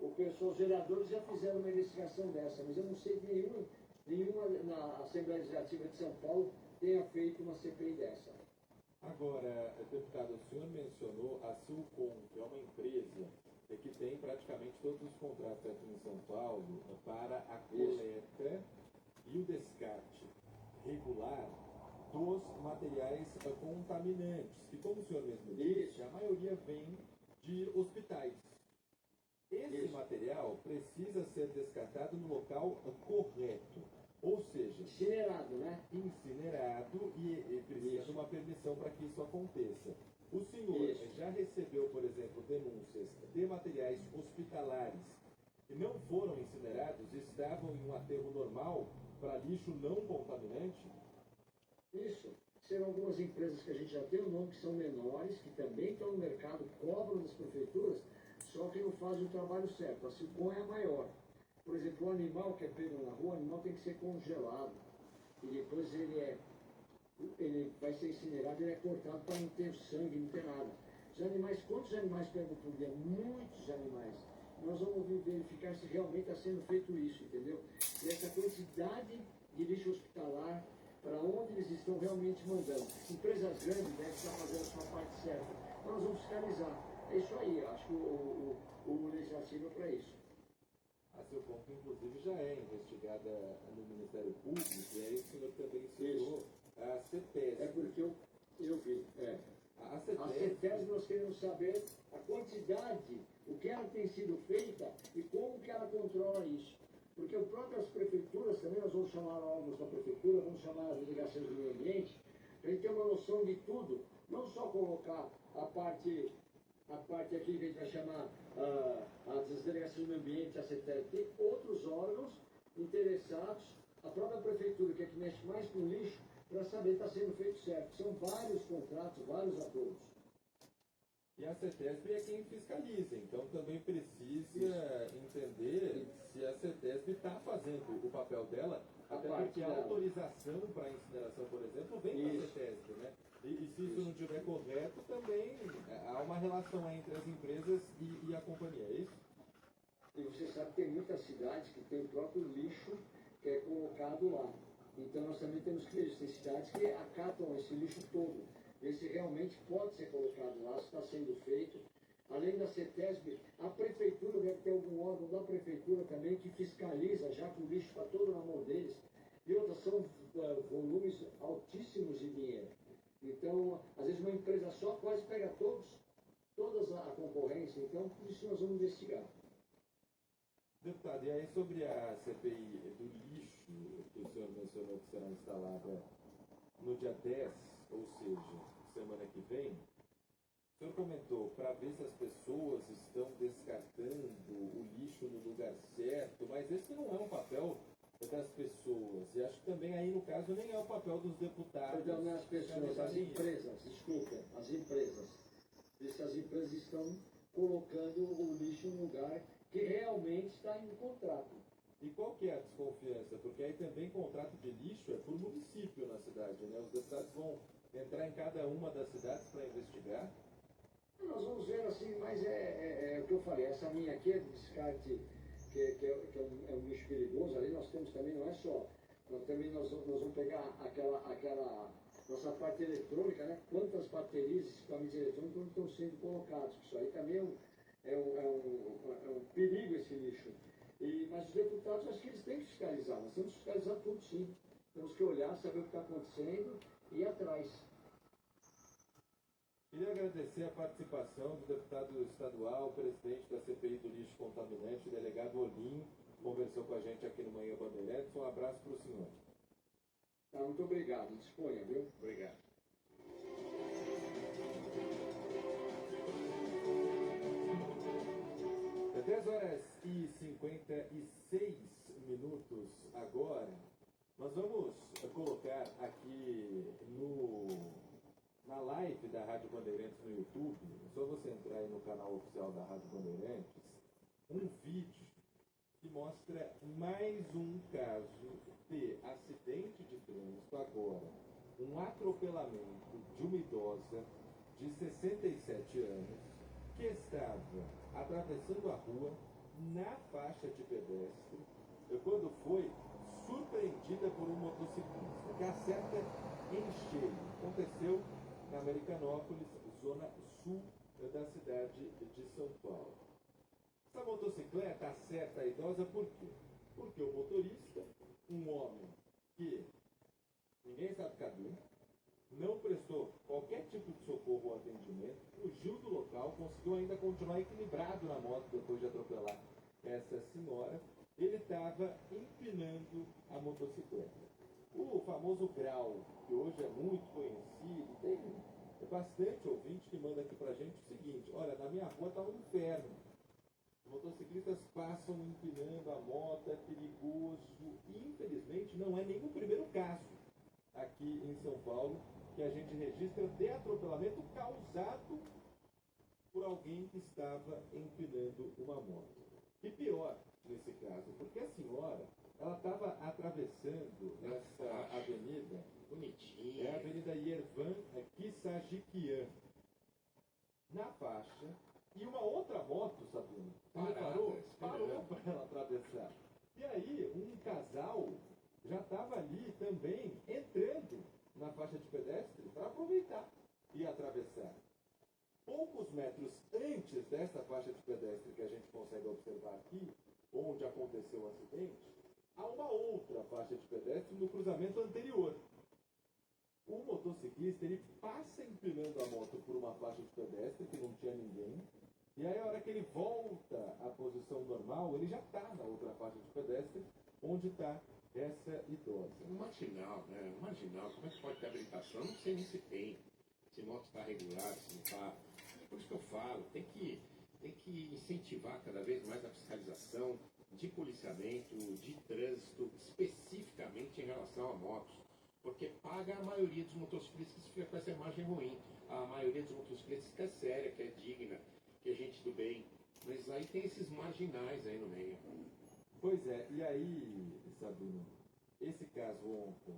os vereadores já fizeram uma investigação dessa, mas eu não sei de nenhuma na Assembleia Legislativa de São Paulo tenha feito uma CPI dessa. Agora, deputado, o senhor mencionou a Silcom, que é uma empresa que tem praticamente todos os contratos aqui em São Paulo para a coleta e o descarte regular dos materiais contaminantes, que, como o senhor mesmo disse, a maioria vem de hospitais. Esse material precisa ser descartado no local correto, ou seja, incinerado, né? Incinerado e precisa de uma permissão para que isso aconteça. O senhor já recebeu, por exemplo, denúncias de materiais hospitalares que não foram incinerados e estavam em um aterro normal para lixo não contaminante? Isso. Serão algumas empresas que a gente já tem o nome, que são menores, que também estão no mercado, cobram das prefeituras, só que não fazem o trabalho certo. A Silcom é a maior. Por exemplo, o animal que é pego na rua, o animal tem que ser congelado. E depois ele vai ser incinerado, ele é cortado para não ter sangue, não ter nada. Os animais, quantos animais pegam por dia? Muitos animais. Nós vamos verificar se realmente está sendo feito isso, entendeu? E essa quantidade de lixo hospitalar, para onde eles estão realmente mandando. Empresas grandes devem estar fazendo a sua parte certa. Então nós vamos fiscalizar. É isso aí, acho que o legislativo é para isso. A Silcom, inclusive, já é investigada no Ministério Público, e aí o senhor também citou a CETESB. É porque eu vi. A CETESB nós queremos saber a quantidade, o que ela tem sido feita e como que ela controla isso. Porque as próprias prefeituras, também nós vamos chamar órgãos da prefeitura, vamos chamar as delegações do meio ambiente, para a gente ter uma noção de tudo, não só colocar a parte aqui que a gente vai chamar as delegações do meio ambiente, a CETESB, tem outros órgãos interessados, a própria prefeitura, que é que mexe mais com lixo, para saber se está sendo feito certo. São vários contratos, vários acordos. E a CETESB é quem fiscaliza, então também precisa entender se a CETESB está fazendo o papel dela, até porque a autorização para a incineração, por exemplo, vem da CETESB, né? E se isso não estiver correto, também há uma relação entre as empresas e a companhia, é isso? E você sabe que tem muitas cidades que tem o próprio lixo que é colocado lá. Então nós também temos que ver isso. Tem cidades que acatam esse lixo todo. Ver se realmente pode ser colocado lá, se está sendo feito. Além da CETESB, a prefeitura deve ter algum órgão da prefeitura também que fiscaliza, já que o lixo está todo na mão deles. E outras são volumes altíssimos de dinheiro. Então, às vezes uma empresa só quase pega todas a concorrência. Então, por isso nós vamos investigar. Deputado, e aí sobre a CPI do lixo, que o senhor mencionou que será instalada no dia 10, ou seja, semana que vem, o senhor comentou para ver se as pessoas estão descartando o lixo no lugar certo, mas esse não é um papel das pessoas, e acho que também aí no caso nem é o papel dos deputados. Então, não é as pessoas, as empresas, desculpa, as empresas. Ver se as empresas estão colocando o lixo no lugar que realmente está em contrato. E qual que é a desconfiança? Porque aí também contrato de lixo é por município na cidade, né? Os deputados vão entrar em cada uma das cidades para investigar? Nós vamos ver assim, mas é o que eu falei, essa linha aqui é de descarte, que é um lixo perigoso, ali nós temos também, não é só, nós vamos pegar aquela nossa parte eletrônica, né? Quantas baterias, equipamentos eletrônicos estão sendo colocados, isso aí também é um perigo esse lixo. Mas os deputados, acho que eles têm que fiscalizar, nós temos que fiscalizar tudo sim. Temos que olhar, saber o que está acontecendo ir atrás. Queria agradecer a participação do deputado estadual, presidente da CPI do lixo contaminante, o delegado Olim, conversou com a gente aqui no Manhã Bandeirantes. Um abraço para o senhor. Tá, muito obrigado. Disponha, viu? Obrigado. É 10 horas e 56 minutos agora. Nós vamos colocar aqui na live da Rádio Bandeirantes no YouTube, é só você entrar aí no canal oficial da Rádio Bandeirantes, um vídeo que mostra mais um caso de acidente de trânsito agora. Um atropelamento de uma idosa de 67 anos que estava atravessando a rua na faixa de pedestre quando foi surpreendida por um motociclista que acerta em cheio. Aconteceu na Americanópolis, zona sul da cidade de São Paulo. Essa motocicleta acerta a idosa por quê? Porque o motorista, um homem que ninguém sabe cadê, não prestou qualquer tipo de socorro ou atendimento, fugiu do local, conseguiu ainda continuar equilibrado na moto depois de atropelar essa senhora. Ele estava empinando a motocicleta. O famoso grau, que hoje é muito conhecido, tem bastante ouvinte que manda aqui pra gente o seguinte: olha, na minha rua tá um inferno. Motociclistas passam empinando a moto, é perigoso. E, infelizmente, não é nem o primeiro caso aqui em São Paulo que a gente registra de atropelamento causado por alguém que estava empinando uma moto. E pior nesse caso, porque a senhora, ela estava atravessando essa avenida, bonitinha, é a Avenida Yervan Kissajikian, na faixa, e uma outra moto, Sabino, parou para ela atravessar. E aí, um casal já estava ali também entrando na faixa de pedestre para aproveitar e atravessar. Poucos metros antes dessa faixa de pedestre que a gente consegue observar aqui, onde aconteceu o acidente, há uma outra faixa de pedestre no cruzamento anterior. O motociclista, ele passa empinando a moto por uma faixa de pedestre que não tinha ninguém, e aí a hora que ele volta à posição normal, ele já está na outra faixa de pedestre, onde está essa idosa. Marginal, né? Marginal. Como é que pode ter habilitação? Eu não sei nem se tem. Se moto está regular, se não está. Por isso que eu falo, tem que incentivar cada vez mais a fiscalização de policiamento, de trânsito, especificamente em relação a motos. Porque paga a maioria dos motociclistas que fica com essa imagem ruim. A maioria dos motociclistas que é séria, que é digna, que é gente do bem. Mas aí tem esses marginais aí no meio. Pois é, e aí, Sabino, esse caso ontem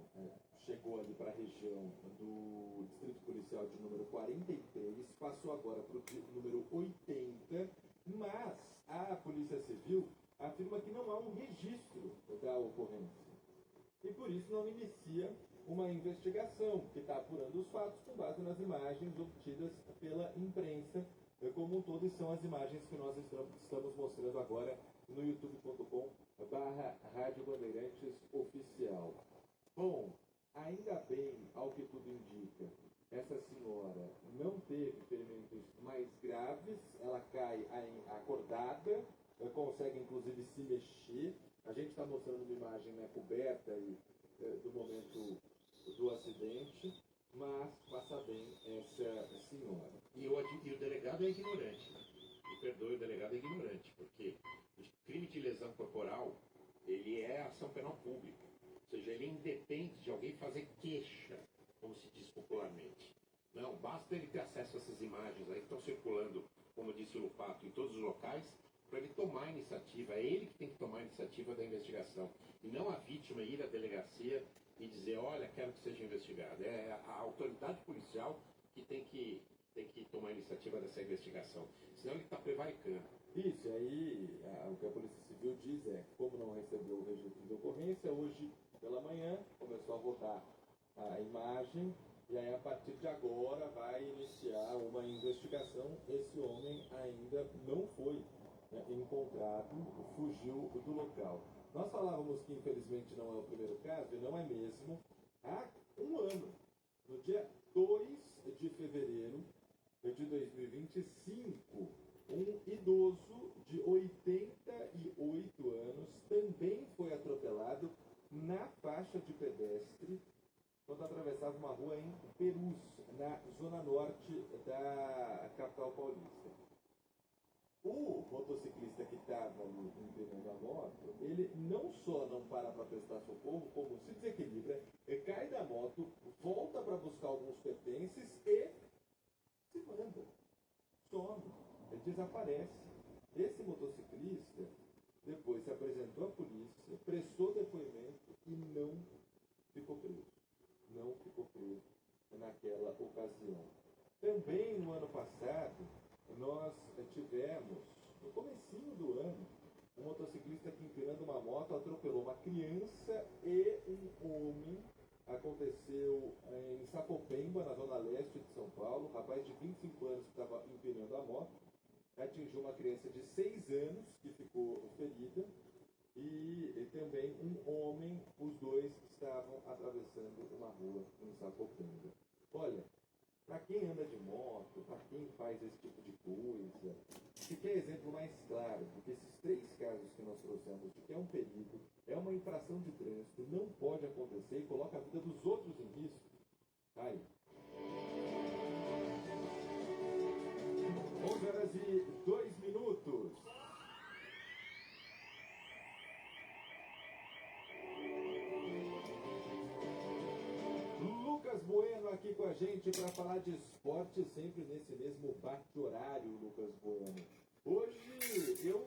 chegou ali para a região do Distrito Policial de número 43, passou agora para o número 80, mas a Polícia Civil afirma que não há um registro da ocorrência. E por isso não inicia uma investigação que está apurando os fatos com base nas imagens obtidas pela imprensa como um todo, e são as imagens que nós estamos mostrando agora no youtube.com/Rádio Bandeirantes Oficial. Bom, ainda bem, ao que tudo indica, essa senhora não teve ferimentos mais graves, ela cai acordada, consegue inclusive se mexer. A gente está mostrando uma imagem, né, coberta aí, do momento do acidente, mas passa bem essa senhora. E o delegado é ignorante, né? Me perdoe, o delegado é ignorante, porque o crime de lesão corporal, ele é ação penal pública. Ou seja, ele independe de alguém fazer queixa, como se diz popularmente. Não, basta ele ter acesso a essas imagens aí que estão circulando, como disse o Lupato, em todos os locais, para ele tomar a iniciativa. É ele que tem que tomar a iniciativa da investigação. E não a vítima ir à delegacia e dizer, olha, quero que seja investigado. É a autoridade policial que tem que tomar a iniciativa dessa investigação. Senão ele está prevaricando. Isso, aí o que a Polícia Civil diz é, como não recebeu o registro de ocorrência, hoje pela manhã começou a rodar a imagem, e aí a partir de agora vai iniciar uma investigação. Esse homem ainda não foi encontrado, fugiu do local. Nós falávamos que infelizmente não é o primeiro caso, e não é mesmo. Há um ano, de 2025, um idoso de 88 anos também foi atropelado na faixa de pedestre quando atravessava uma rua em Perus, na zona norte da capital paulista. O motociclista que estava ali empinando a moto, ele não só não para prestar socorro, como se desequilibra, cai da moto, volta para buscar alguns pertences e se manda, some, ele desaparece. Esse motociclista depois se apresentou à polícia, prestou depoimento e não ficou preso. Não ficou preso naquela ocasião. Também no ano passado, nós tivemos, no comecinho do ano, um motociclista que empinando uma moto atropelou uma criança e um homem. Aconteceu em Sapopemba, na zona leste de São Paulo. Um rapaz de 25 anos que estava empinando a moto atingiu uma criança de 6 anos que ficou ferida e também um homem. Os dois estavam atravessando uma rua em Sapopemba. Olha, para quem anda de moto, para quem faz esse tipo de coisa, se quer exemplo mais claro, porque esses 3 casos que nós trouxemos de que é um perigo, é uma infração de trânsito, não pode acontecer e coloca a vida dos outros em risco. Aí. 11h02. Lucas Bueno aqui com a gente para falar de esporte, sempre nesse mesmo bate-horário, Lucas Bueno. Hoje eu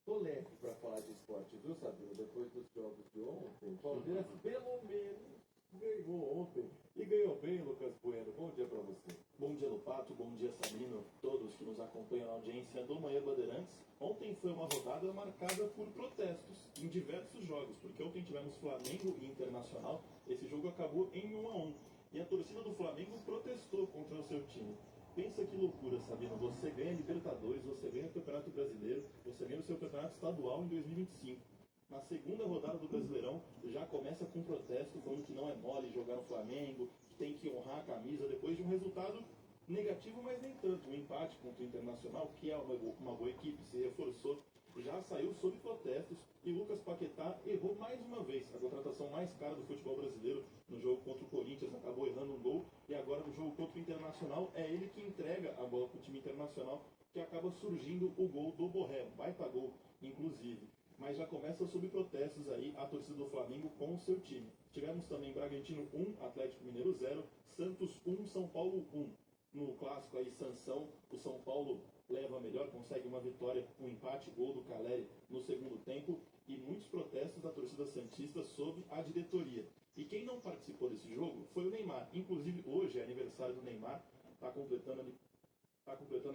tô leve para falar de esporte, viu, Sabino? Depois dos jogos de ontem, o Palmeiras pelo menos ganhou ontem. E ganhou bem, Lucas Bueno. Bom dia para você. Bom dia, Lupato. Bom dia, Sabino. Todos que nos acompanham na audiência do Manhã Bandeirantes. Ontem foi uma rodada marcada por protestos em diversos jogos, porque ontem tivemos Flamengo e Internacional. Esse jogo acabou em 1-1. E a torcida do Flamengo protestou contra o seu time. Pensa que loucura, Sabino. Você ganha Libertadores, você ganha o Campeonato Brasileiro, você ganha o seu Campeonato Estadual em 2025. Na segunda rodada do Brasileirão, já começa com protesto, falando que não é mole jogar no Flamengo, que tem que honrar a camisa, depois de um resultado negativo, mas nem tanto. Um empate contra o Internacional, que é uma boa equipe, se reforçou, já saiu sob protestos, e Lucas Paquetá errou mais uma vez. A contratação mais cara do futebol brasileiro no jogo contra o Corinthians acabou errando um gol, e agora no jogo contra o Internacional é ele que entrega a bola para o time internacional, que acaba surgindo o gol do Borré, baita gol, inclusive. Mas já começa sob protestos aí a torcida do Flamengo com o seu time. Tivemos também Bragantino 1, Atlético Mineiro 0, Santos 1, São Paulo 1. No clássico aí, Sansão, o São Paulo leva melhor, consegue uma vitória, um empate, gol do Caleri no segundo tempo, e muitos protestos da torcida santista sobre a diretoria. E quem não participou desse jogo foi o Neymar. Inclusive hoje é aniversário do Neymar, está completando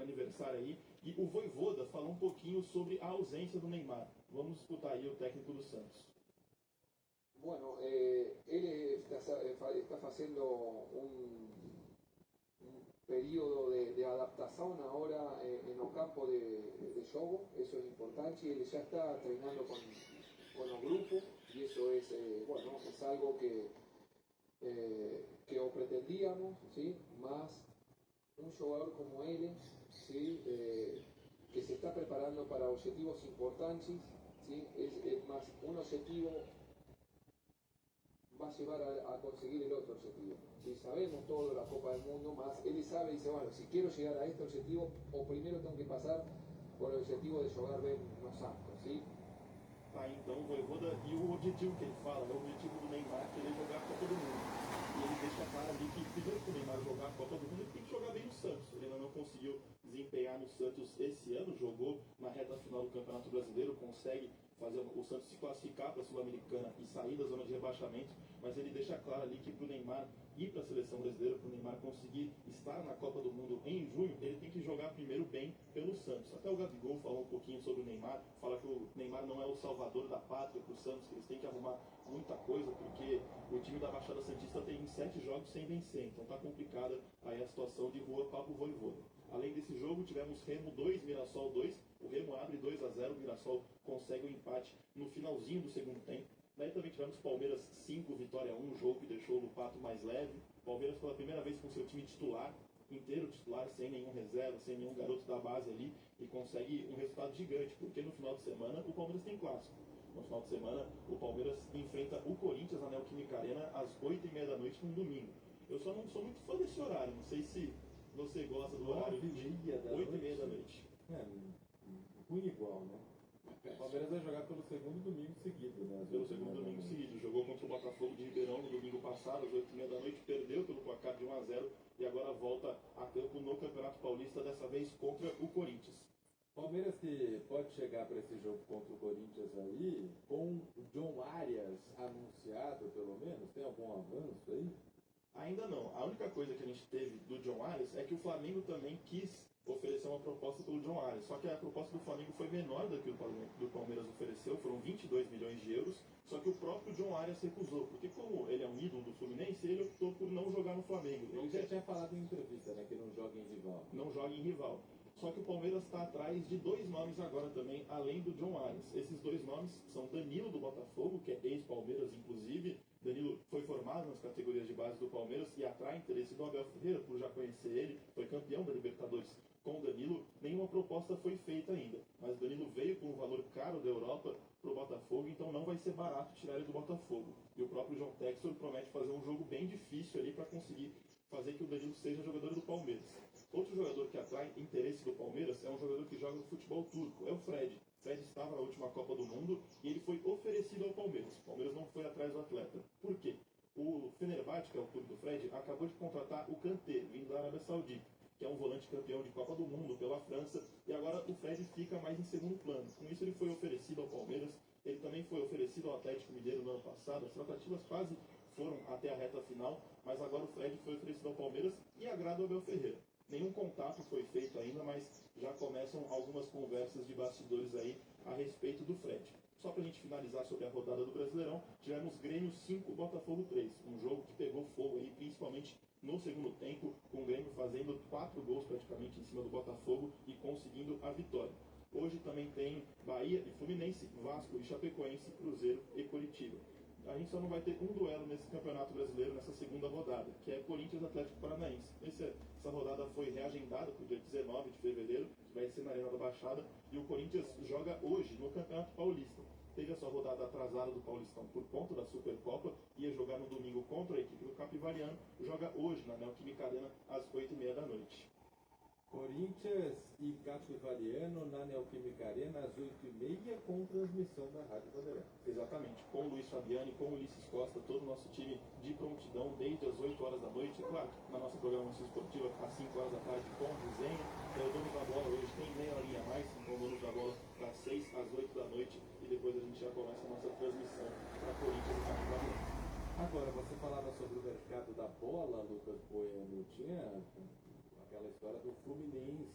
aniversário aí, e o Vojvoda falou um pouquinho sobre a ausência do Neymar. Vamos escutar aí o técnico do Santos. Bueno, él está haciendo un periodo de adaptación ahora en los campos de juego, eso es importante, y él ya está entrenando con los grupos, y eso es, bueno, es algo que pretendíamos, ¿sí? Más un jugador como él, ¿sí? Que se está preparando para objetivos importantes, ¿sí? Es más, un objetivo va a llevar a conseguir el otro objetivo. Si sabemos todo de la Copa del Mundo, más él sabe y dice, bueno, si quiero llegar a este objetivo, o primero tengo que pasar por el objetivo de jogar bem no Santos, ¿sí? Tá, então o Vojvoda, e o objetivo que ele fala, é o objetivo do Neymar, que ele é jogar a Copa do Mundo. E ele deixa claro ali que, primeiro que o Neymar jogar a Copa do Mundo, ele tem que jogar bem no Santos. Ele ainda não conseguiu desempenhar no Santos esse ano, jogou na reta final do Campeonato Brasileiro, consegue fazer o Santos se classificar para a Sul-Americana e sair da zona de rebaixamento, mas ele deixa claro ali que para o Neymar ir para a seleção brasileira, para o Neymar conseguir estar na Copa do Mundo em junho, ele tem que jogar primeiro bem pelo Santos. Até o Gabigol falou um pouquinho sobre o Neymar, fala que o Neymar não é o salvador da pátria para o Santos, que eles têm que arrumar muita coisa, porque o time da Baixada Santista tem 7 jogos sem vencer, então tá complicada aí a situação de rua para o Vojvoda. Além desse jogo, tivemos Remo 2, Mirassol 2, o Remo abre 2-0, o Mirassol consegue o empate no finalzinho do segundo tempo. Daí também tivemos Palmeiras 5, Vitória 1, jogo que deixou o Lupato mais leve. Palmeiras pela primeira vez com seu time titular, inteiro titular, sem nenhum reserva, sem nenhum garoto da base ali, e consegue um resultado gigante, porque no final de semana o Palmeiras tem clássico. No final de semana o Palmeiras enfrenta o Corinthians na Neoquímica Arena às 8h30 da noite no domingo. Eu só não sou muito fã desse horário, não sei se você gosta do horário de 8h30 da noite. Ruim igual, né? O Palmeiras vai jogar pelo segundo domingo seguido, né? Pelo segundo domingo seguido. Jogou contra o Botafogo de Ribeirão no domingo passado, às 8h30 da noite, perdeu pelo placar de 1-0 e agora volta a campo no Campeonato Paulista, dessa vez contra o Corinthians. Palmeiras que pode chegar para esse jogo contra o Corinthians aí, com o John Arias anunciado, pelo menos, tem algum avanço aí? Ainda não. A única coisa que a gente teve do John Arias é que o Flamengo também quis oferecer uma proposta pelo John Arias, só que a proposta do Flamengo foi menor do que o do Palmeiras ofereceu, foram 22 milhões de euros, só que o próprio John Arias recusou, porque como ele é um ídolo do Fluminense, ele optou por não jogar no Flamengo. Ele já tinha falado em entrevista, né, que não joga em rival. Não joga em rival. Só que o Palmeiras está atrás de dois nomes agora também, além do John Arias. Esses dois nomes são Danilo do Botafogo, que é ex-Palmeiras inclusive. Danilo foi formado nas categorias de base do Palmeiras e atrai interesse do Abel Ferreira, por já conhecer ele, foi campeão da Libertadores com o Danilo. Nenhuma proposta foi feita ainda, mas o Danilo veio com um valor caro da Europa para o Botafogo, então não vai ser barato tirar ele do Botafogo. E o próprio João Textor promete fazer um jogo bem difícil ali para conseguir fazer que o Danilo seja jogador do Palmeiras. Outro jogador que atrai interesse do Palmeiras é um jogador que joga no futebol turco, é o Fred. O Fred estava na última Copa do Mundo e ele foi oferecido ao Palmeiras. O Palmeiras não foi atrás do atleta. Por quê? O Fenerbahçe, que é o clube do Fred, acabou de contratar o Kanté, vindo da Arábia Saudita, que é um volante campeão de Copa do Mundo pela França, e agora o Fred fica mais em segundo plano. Com isso ele foi oferecido ao Palmeiras, ele também foi oferecido ao Atlético Mineiro no ano passado, as tratativas quase foram até a reta final, mas agora o Fred foi oferecido ao Palmeiras e agrada o Abel Ferreira. Nenhum contato foi feito ainda, mas já começam algumas conversas de bastidores aí a respeito do Fred. Só para a gente finalizar sobre a rodada do Brasileirão, tivemos Grêmio 5, Botafogo 3. Um jogo que pegou fogo aí, principalmente no segundo tempo, com o Grêmio fazendo 4 gols praticamente em cima do Botafogo e conseguindo a vitória. Hoje também tem Bahia e Fluminense, Vasco e Chapecoense, Cruzeiro e Coritiba. A gente só não vai ter um duelo nesse Campeonato Brasileiro, nessa segunda rodada, que é Corinthians Atlético Paranaense. Essa rodada foi reagendada para o dia 19 de fevereiro, que vai ser na Arena da Baixada, e o Corinthians joga hoje no Campeonato Paulista. Teve a sua rodada atrasada do Paulistão por conta da Supercopa, ia jogar no domingo contra a equipe do Capivariano, joga hoje na Neoquímica Arena às 8h30 da noite. Corinthians e Capivariano na Neoquímica Arena às 8h30 com transmissão da Rádio Bandeirantes. Exatamente, com o Luiz Fabiani, com o Ulisses Costa, todo o nosso time de prontidão desde as 8 horas da noite. Claro, na nossa programação esportiva às 5 horas da tarde com resenha. O dono da bola hoje tem meia horinha a mais, então o dono da bola das 6 às 8 da noite e depois a gente já começa a nossa transmissão para Corinthians e Capivariano. Agora, você falava sobre o mercado da bola, Lucas Bueno, tinha aquela história do Fluminense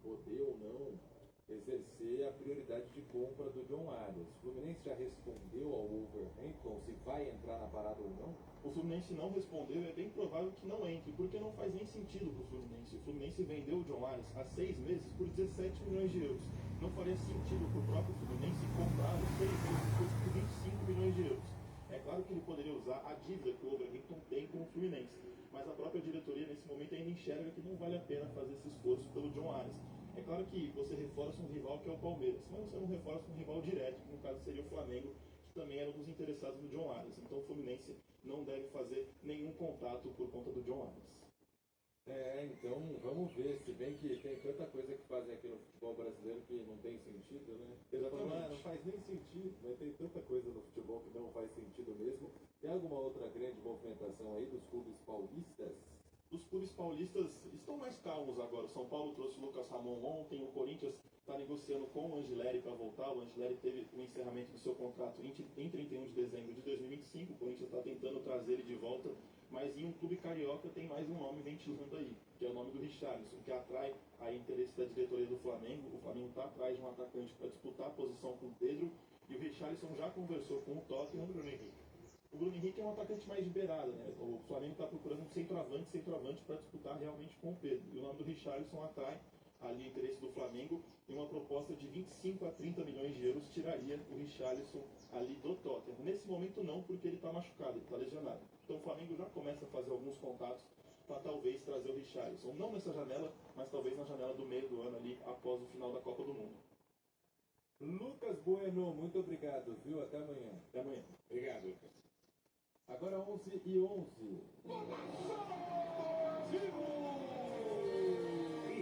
poder ou não exercer a prioridade de compra do John Arias. O Fluminense já respondeu ao Wolverhampton se vai entrar na parada ou não? O Fluminense não respondeu, é bem provável que não entre, porque não faz nem sentido para o Fluminense. O Fluminense vendeu o John Arias há 6 meses por 17 milhões de euros. Não faria sentido para o próprio Fluminense comprar os 6 meses depois por 25 milhões de euros. É claro que ele poderia usar a dívida que o Wolverhampton tem com o Fluminense, mas a própria diretoria nesse momento ainda enxerga que não vale a pena fazer esse esforço pelo John Arias. É claro que você reforça um rival que é o Palmeiras, mas você não reforça um rival direto, que no caso seria o Flamengo, que também era um dos interessados no John Arias. Então o Fluminense não deve fazer nenhum contato por conta do John Arias. Então vamos ver, se bem que tem tanta coisa que fazem aqui no futebol brasileiro que não tem sentido, né? Exatamente. Não faz nem sentido, mas tem tanta coisa no futebol que não faz sentido mesmo. Tem alguma outra grande movimentação aí dos clubes paulistas? Os clubes paulistas estão mais calmos agora. O São Paulo trouxe o Lucas Ramon ontem, o Corinthians está negociando com o Angileri para voltar. O Angileri teve o encerramento do seu contrato em 31 de dezembro de 2025. O Corinthians está tentando trazer ele de volta. Mas em um clube carioca tem mais um nome ventilando aí, que é o nome do Richarlison, que atrai a interesse da diretoria do Flamengo. O Flamengo está atrás de um atacante para disputar a posição com o Pedro, e o Richarlison já conversou com o Tottenham e o Bruno Henrique. O Bruno Henrique é um atacante mais de beirada, né? O Flamengo está procurando um centroavante para disputar realmente com o Pedro. E o nome do Richarlison atrai ali o interesse do Flamengo, e uma proposta de 25 a 30 milhões de euros tiraria o Richarlison ali do Tottenham. Nesse momento não, porque ele está machucado, ele está lesionado. Então o Flamengo já começa a fazer alguns contatos para talvez trazer o Richarlison. Não nessa janela, mas talvez na janela do meio do ano ali, após o final da Copa do Mundo. Lucas Bueno, muito obrigado, viu? Até amanhã. Até amanhã. Obrigado, Lucas. Agora 11h11.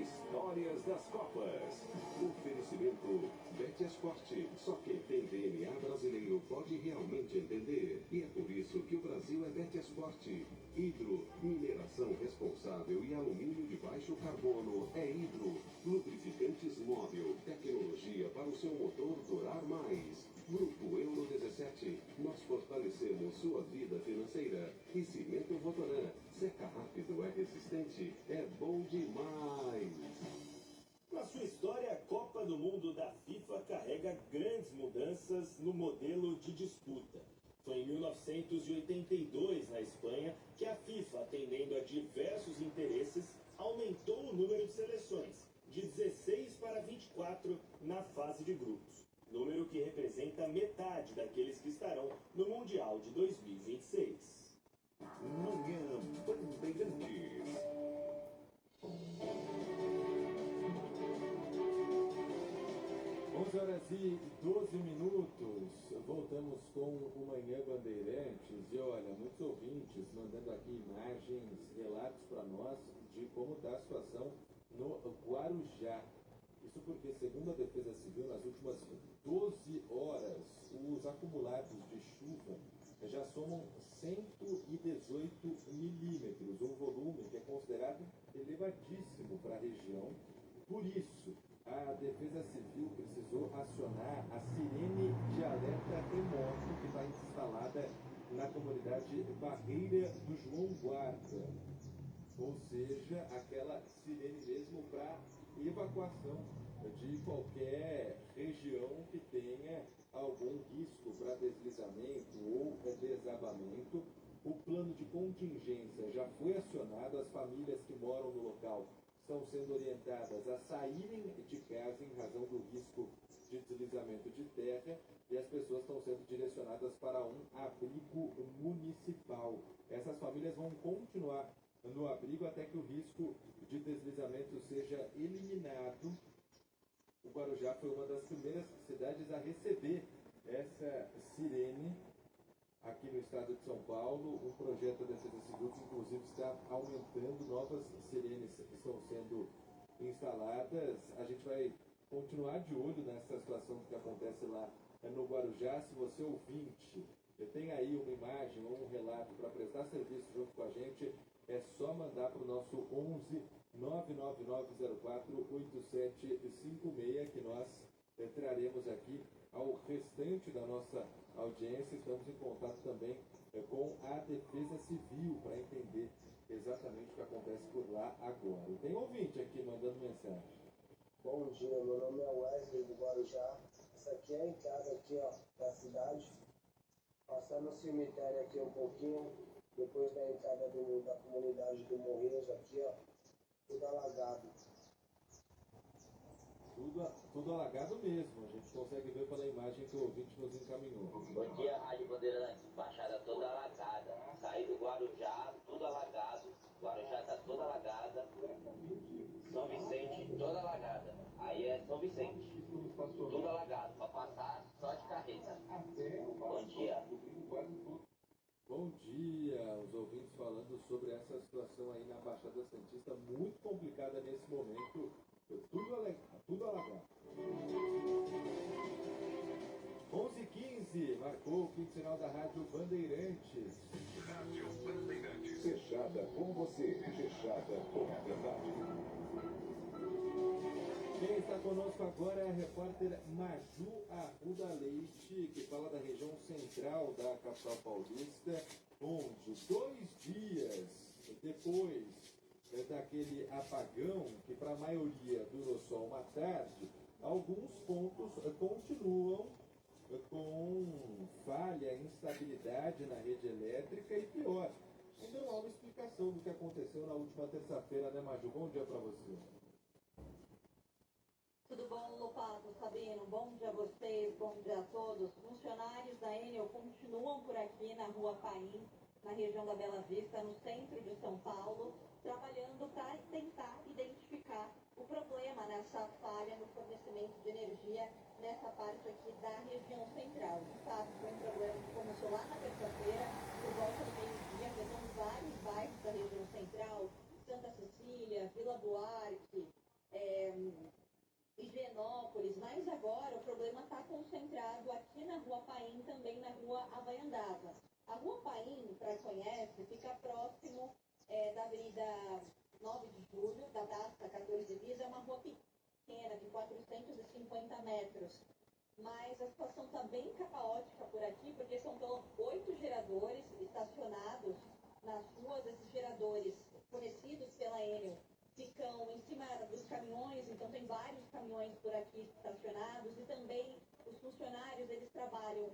Histórias das Copas. Oferecimento Bet Esporte. Só quem tem DNA brasileiro pode realmente entender. E é por isso que o Brasil é Bet Esporte. Hidro, mineração responsável e alumínio de baixo carbono é Hidro. Lubrificantes Móvel, tecnologia para o seu motor durar mais. Grupo Euro 17, nós fortalecemos sua vida financeira. E Cimento Votoran, seca rápido, é resistente, é bom demais. Na sua história, a Copa do Mundo da FIFA carrega grandes mudanças no modelo de disputa. Foi em 1982, na Espanha, que a FIFA, atendendo a diversos interesses, aumentou o número de seleções, de 16 para 24 na fase de grupos. Número que representa metade daqueles que estarão no Mundial de 2026. Manhã Bandeirantes. 11h12. Voltamos com o Manhã Bandeirantes. E olha, muitos ouvintes mandando aqui imagens, relatos para nós de como está a situação no Guarujá. Isso porque, segundo a Defesa Civil, nas últimas 12 horas, os acumulados de chuva já somam 118 milímetros, um volume que é considerado elevadíssimo para a região. Por isso, a Defesa Civil precisou acionar a sirene de alerta remoto que está instalada na comunidade Barreira do João Guarda. Ou seja, aquela sirene mesmo para evacuação de qualquer região que tenha algum risco para deslizamento ou desabamento. O plano de contingência já foi acionado, as famílias que moram no local estão sendo orientadas a saírem de casa em razão do risco de deslizamento de terra e as pessoas estão sendo direcionadas para um abrigo municipal. Essas famílias vão continuar no abrigo até que o risco de deslizamento seja eliminado. O Guarujá foi uma das primeiras cidades a receber essa sirene aqui no estado de São Paulo. Um projeto da Defesa Civil que inclusive está aumentando, novas sirenes que estão sendo instaladas. A gente vai continuar de olho nessa situação que acontece lá no Guarujá. Se você ouvinte tem aí uma imagem ou um relato para prestar serviço junto com a gente, é só mandar para o nosso 11 99904 8756 que nós traremos aqui ao restante da nossa audiência. Estamos em contato também com a Defesa Civil para entender exatamente o que acontece por lá agora. E tem ouvinte aqui mandando mensagem. Bom dia, meu nome é Wesley do Guarujá. Essa aqui é a entrada aqui, ó, da cidade. Passando o cemitério aqui um pouquinho, depois da entrada da comunidade do Morrinhos aqui, ó, tudo alagado. Tudo alagado mesmo, a gente consegue ver pela imagem que o ouvinte nos encaminhou. Bom dia, Rádio Bandeirantes, Baixada toda alagada. Saí do Guarujá, tudo alagado. Guarujá tá toda alagada. São Vicente, toda alagada. Aí é São Vicente, tudo alagado. Pra passar só de carreta. Bom dia. Bom dia, os ouvintes falando sobre essa situação aí na Baixada Santista, muito complicada nesse momento. Tudo alagado. 11h15, marcou o quinto sinal da Rádio Bandeirantes. Rádio Bandeirantes. Fechada com você, fechada com a verdade. Quem está conosco agora é a repórter Maju Arruda Leite, que fala da região central da capital paulista, onde 2 dias depois daquele apagão, que para a maioria durou só uma tarde, alguns pontos continuam com falha, instabilidade na rede elétrica e pior, ainda não há uma explicação do que aconteceu na última terça-feira, né, Maju? Bom dia para você. Tudo bom, Lopato, Sabino? Bom dia a vocês, bom dia a todos. Funcionários da Enel continuam por aqui na Rua Paim, na região da Bela Vista, no centro de São Paulo, trabalhando para tentar identificar o problema nessa falha no fornecimento de energia nessa parte aqui da região central. De fato, foi um problema que começou lá na terça-feira, por volta do meio-dia, afetando vários bairros da região central, Santa Cecília, Vila Buarque, Higienópolis, mas agora o problema está concentrado aqui na Rua Paim, também na Rua Havaiandava. A Rua Paim, para quem conhece, fica próximo da Avenida 9 de Julho, da Praça 14 Bis, é uma rua pequena, de 450 metros. Mas a situação está bem caótica por aqui, porque são 8 geradores estacionados nas ruas. Esses geradores, fornecidos pela Enel, ficam em cima dos caminhões, então tem vários caminhões por aqui estacionados, e também os funcionários, eles trabalham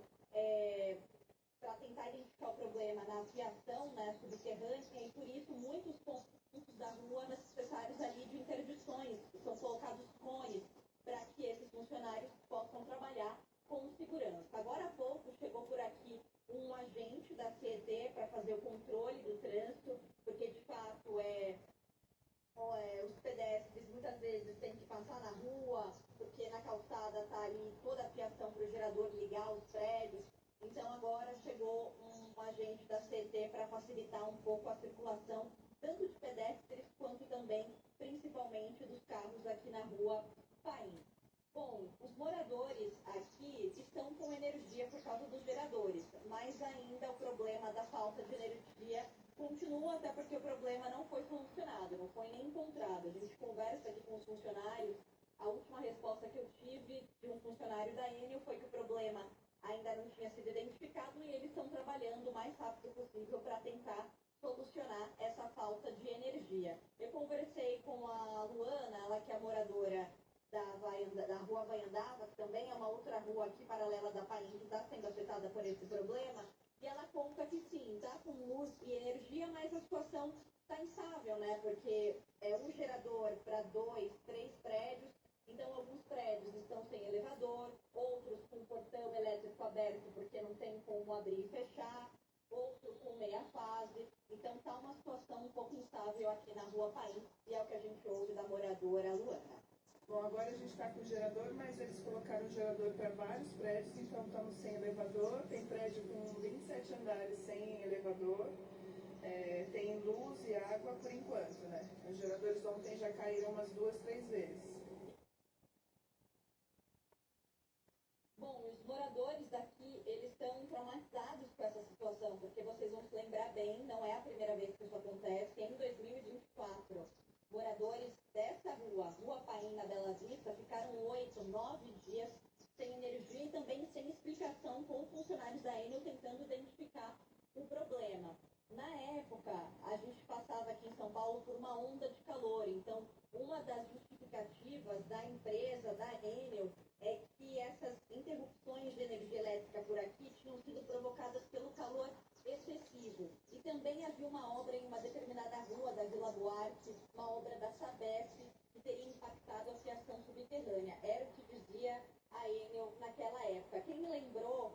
para tentar identificar o problema na fiação, né, subterrânea, e por isso muitos pontos da rua necessários ali de interdições, são colocados cones para que esses funcionários possam trabalhar com segurança. Agora há pouco chegou por aqui um agente da CET para fazer o controle do trânsito, porque de fato os pedestres muitas vezes têm que passar na rua, porque na calçada está ali toda a fiação para o gerador ligar os prédios. Então agora chegou um agente da CET para facilitar um pouco a circulação, tanto de pedestres quanto também, principalmente, dos carros aqui na Rua Paim. Bom, os moradores aqui estão com energia por causa dos geradores, mas ainda o problema da falta de energia continua, até porque o problema não foi solucionado, não foi nem encontrado. A gente conversa aqui com os funcionários, a última resposta que eu tive de um funcionário da Enel foi que o problema ainda não tinha sido identificado e eles estão trabalhando o mais rápido possível para tentar solucionar essa falta de energia. Eu conversei com a Luana, ela que é moradora da Rua Havaiandava, que também é uma outra rua aqui paralela da Paim, que está sendo afetada por esse problema, e ela conta que sim, está com luz e energia, mas a situação está instável, né? Porque é um gerador para 2, 3 prédios, então alguns prédios estão sem elevador, outros com portão elétrico aberto porque não tem como abrir e fechar, outros com meia fase. Então está uma situação um pouco instável aqui na Rua Paim, e é o que a gente ouve da moradora Luana. Bom, agora a gente está com o gerador, mas eles colocaram o gerador para vários prédios, então estamos sem elevador. Tem prédio com 27 andares sem elevador, tem luz e água por enquanto, né? Os geradores ontem já caíram umas 2, 3 vezes. Bom, os moradores daqui, eles estão traumatizados com essa situação, porque vocês vão se lembrar bem, não é a primeira vez que isso acontece. Em 2024, moradores dessa rua, Rua Paim, na Bela Vista, ficaram 8, 9 dias sem energia e também sem explicação, com funcionários da Enel tentando identificar o problema. Na época, a gente passava aqui em São Paulo por uma onda de calor, então uma das justificativas da empresa, da Enel, é que essas interrupções de energia elétrica por aqui tinham sido provocadas pelo calor excessivo. E também havia uma obra em uma determinada rua da Vila Buarque, uma obra da Sabesp, que teria impactado a fiação subterrânea. Era o que dizia a Enel naquela época. Quem relembrou,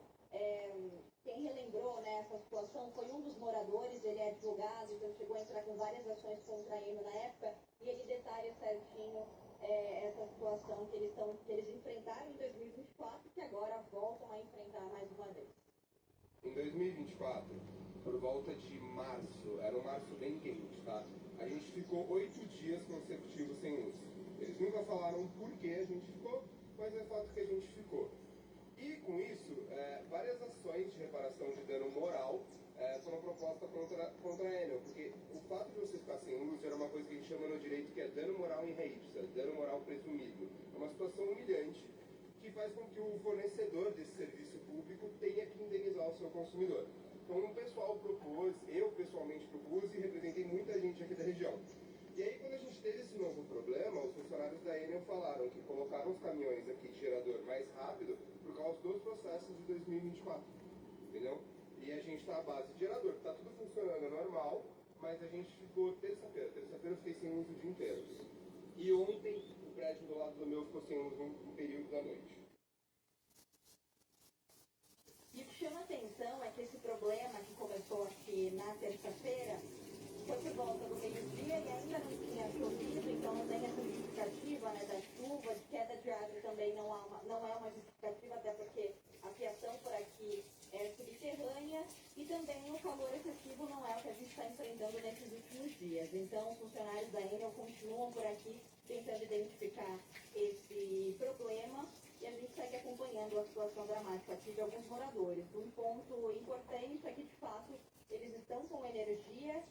né, essa situação foi um dos moradores, ele é advogado, então chegou a entrar com várias ações contra a Enel na época, e ele detalha certinho essa situação que eles enfrentaram em 2024, que agora voltam a enfrentar mais uma vez. Em 2024, por volta de março, era um março bem quente, tá? A gente ficou 8 dias consecutivos sem luz. Eles nunca falaram por que a gente ficou, mas é fato que a gente ficou. E com isso, várias ações de reparação de dano moral foram propostas contra a Enel, porque o fato de você ficar sem luz era uma coisa que a gente chama no direito que é dano moral in re ipsa, dano moral presumido. É uma situação humilhante que faz com que o fornecedor desse serviço público tenha que indenizar o seu consumidor. Então o pessoal propôs, eu pessoalmente propus e representei muita gente aqui da região. E aí quando a gente teve esse novo problema, os funcionários da Enel falaram que colocaram os caminhões aqui de gerador mais rápido por causa dos processos de 2024, entendeu? E a gente está à base de gerador, está tudo funcionando normal, mas a gente ficou terça-feira eu fiquei sem luz o dia inteiro. E ontem o prédio do lado do meu ficou sem luz um período da noite. E o que chama atenção é que esse problema que começou aqui na terça-feira foi por volta do meio-dia, e dias. Então, funcionários da Enel continuam por aqui tentando identificar esse problema e a gente segue acompanhando a situação dramática aqui de alguns moradores. Um ponto importante é que, de fato, eles estão com energia,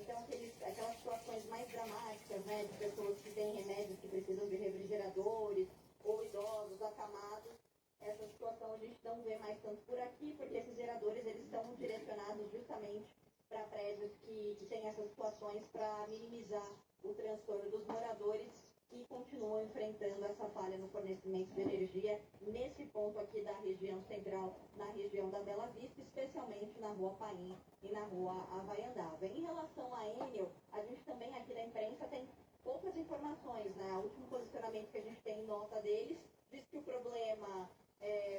então aquelas situações mais dramáticas, né, de pessoas que têm remédios que precisam de refrigeradores, ou idosos, acamados, essa situação a gente não vê mais tanto por aqui, porque esses geradores eles estão direcionados justamente para prédios que têm essas situações para minimizar o transtorno dos moradores que continuam enfrentando essa falha no fornecimento de energia nesse ponto aqui da região central, na região da Bela Vista, especialmente na Rua Paim e na Rua Havaiandava. Em relação à Enel, a gente também aqui da imprensa tem poucas informações, né? O último posicionamento que a gente tem em nota deles diz que o problema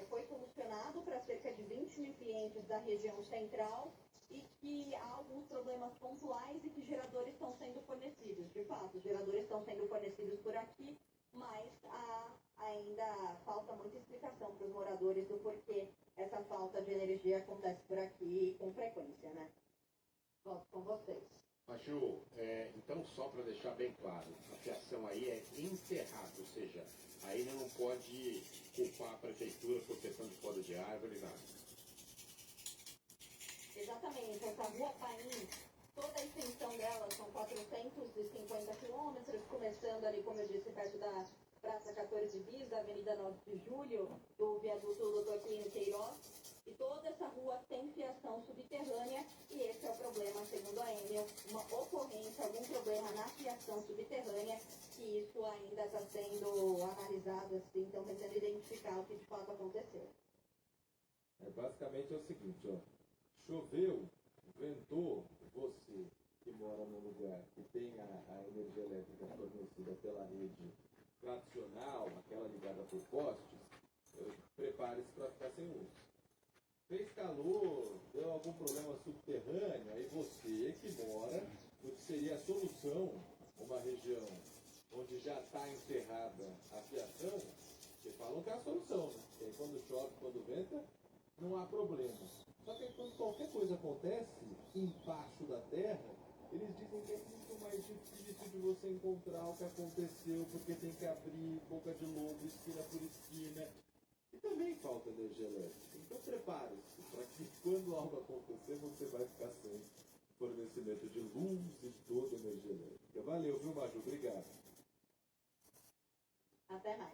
foi solucionado para cerca de 20 mil clientes da região central e que há alguns problemas pontuais e que geradores estão sendo fornecidos. De fato, os geradores estão sendo fornecidos por aqui, mas ainda falta muita explicação para os moradores do porquê essa falta de energia acontece por aqui com frequência, né? Volto com vocês. Maju, então só para deixar bem claro, a fiação aí é enterrada, ou seja, aí não pode culpar a prefeitura por questão de poda de árvore, nada. Exatamente, essa Rua Paim, toda a extensão dela são 450 quilômetros, começando ali, como eu disse, perto da Praça 14 Bis, da Avenida 9 de Julho, do viaduto Dr. Plínio Queiroz, e toda essa rua tem fiação subterrânea, e esse é o problema, segundo a Enel, uma ocorrência, algum problema na fiação subterrânea, que isso ainda está sendo analisado, assim, então tentando identificar o que de fato aconteceu. Basicamente é o seguinte, ó, choveu, ventou, você que mora num lugar que tem a energia elétrica fornecida pela rede tradicional, aquela ligada por postes, prepare-se para ficar sem luz. Fez calor, deu algum problema subterrâneo, aí você que mora no que seria a solução, uma região onde já está enterrada a fiação, que falam que é a solução, né? Porque aí quando chove, quando venta, não há problema. Só que quando qualquer coisa acontece embaixo da terra, eles dizem que é muito mais difícil de você encontrar o que aconteceu, porque tem que abrir boca de lobo, esquina por esquina. E também falta energia elétrica. Então prepare-se para que quando algo acontecer, você vai ficar sem fornecimento de luz e toda a energia elétrica. Valeu, viu, Maju? Obrigado. Até mais.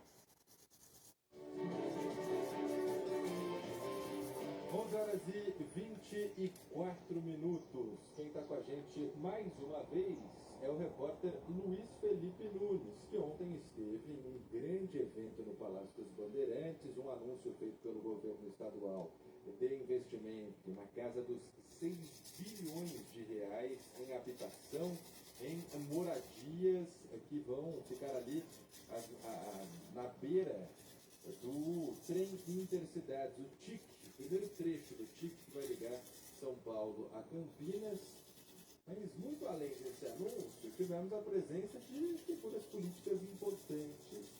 11 horas e 24 minutos. Quem está com a gente mais uma vez é o repórter Luiz Felipe Nunes, que ontem esteve em um grande evento no Palácio dos Bandeirantes, um anúncio feito pelo governo estadual de investimento na casa dos 6 bilhões de reais em habitação, em moradias que vão ficar ali na beira do trem intercidades, o TIC, o primeiro trecho do TIC que vai ligar São Paulo a Campinas. Mas muito além desse anúncio, tivemos a presença de figuras políticas importantes,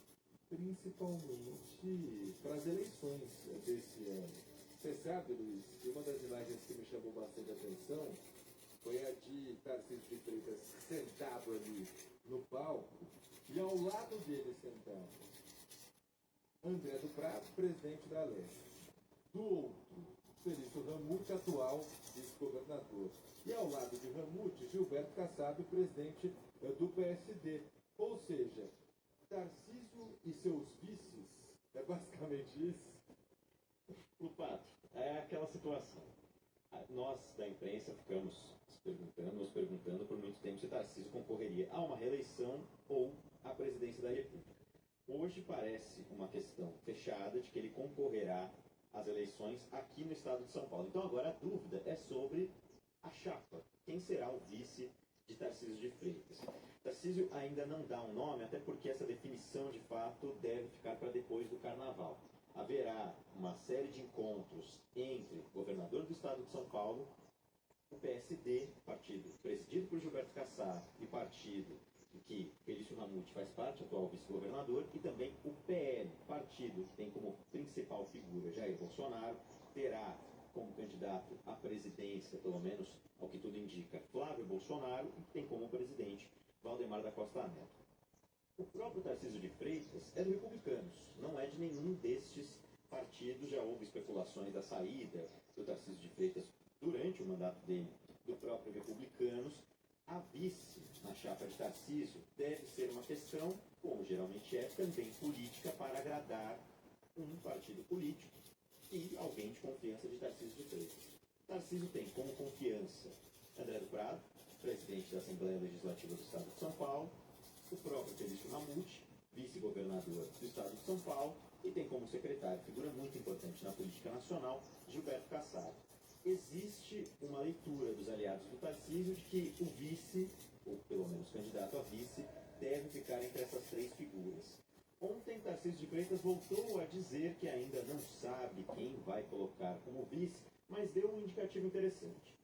principalmente para as eleições desse ano. Você sabe, Luiz, que uma das imagens que me chamou bastante atenção foi a de Tarcísio de Freitas sentado ali no palco, e ao lado dele sentado André do Prado, presidente da Leste. Do outro, Felício Ramute, atual vice-governador. E ao lado de Ramute, Gilberto Kassab, presidente do PSD. Ou seja, Tarcísio e seus vices, é basicamente isso? Culpado, é aquela situação. Nós da imprensa ficamos nos perguntando por muito tempo se Tarcísio concorreria a uma reeleição ou à presidência da República. Hoje parece uma questão fechada de que ele concorrerá às eleições aqui no estado de São Paulo. Então agora a dúvida é sobre a chapa. Quem será o vice de Tarcísio de Freitas? Tarcísio ainda não dá um nome, até porque essa definição de fato deve ficar para depois do Carnaval. Haverá uma série de encontros entre o governador do estado de São Paulo, o PSD, partido presidido por Gilberto Kassab, e partido que Felício Ramute faz parte, atual vice-governador, e também o PL, partido que tem como principal figura Jair Bolsonaro, terá como candidato à presidência, pelo menos ao que tudo indica, Flávio Bolsonaro, e tem como presidente Valdemar da Costa Neto. O próprio Tarcísio de Freitas é do Republicanos, não é de nenhum destes partidos. Já houve especulações da saída do Tarcísio de Freitas durante o mandato dele do próprio Republicanos. A vice na chapa de Tarcísio deve ser uma questão, como geralmente é, também política, para agradar um partido político e alguém de confiança de Tarcísio de Freitas. Tarcísio tem como confiança André do Prado, presidente da Assembleia Legislativa do Estado de São Paulo, o próprio Felício Ramute, vice-governador do Estado de São Paulo, e tem como secretário, figura muito importante na política nacional, Gilberto Kassab. Existe uma leitura dos aliados do Tarcísio de que o vice, ou pelo menos candidato a vice, deve ficar entre essas três figuras. Ontem, Tarcísio de Freitas voltou a dizer que ainda não sabe quem vai colocar como vice, mas deu um indicativo interessante.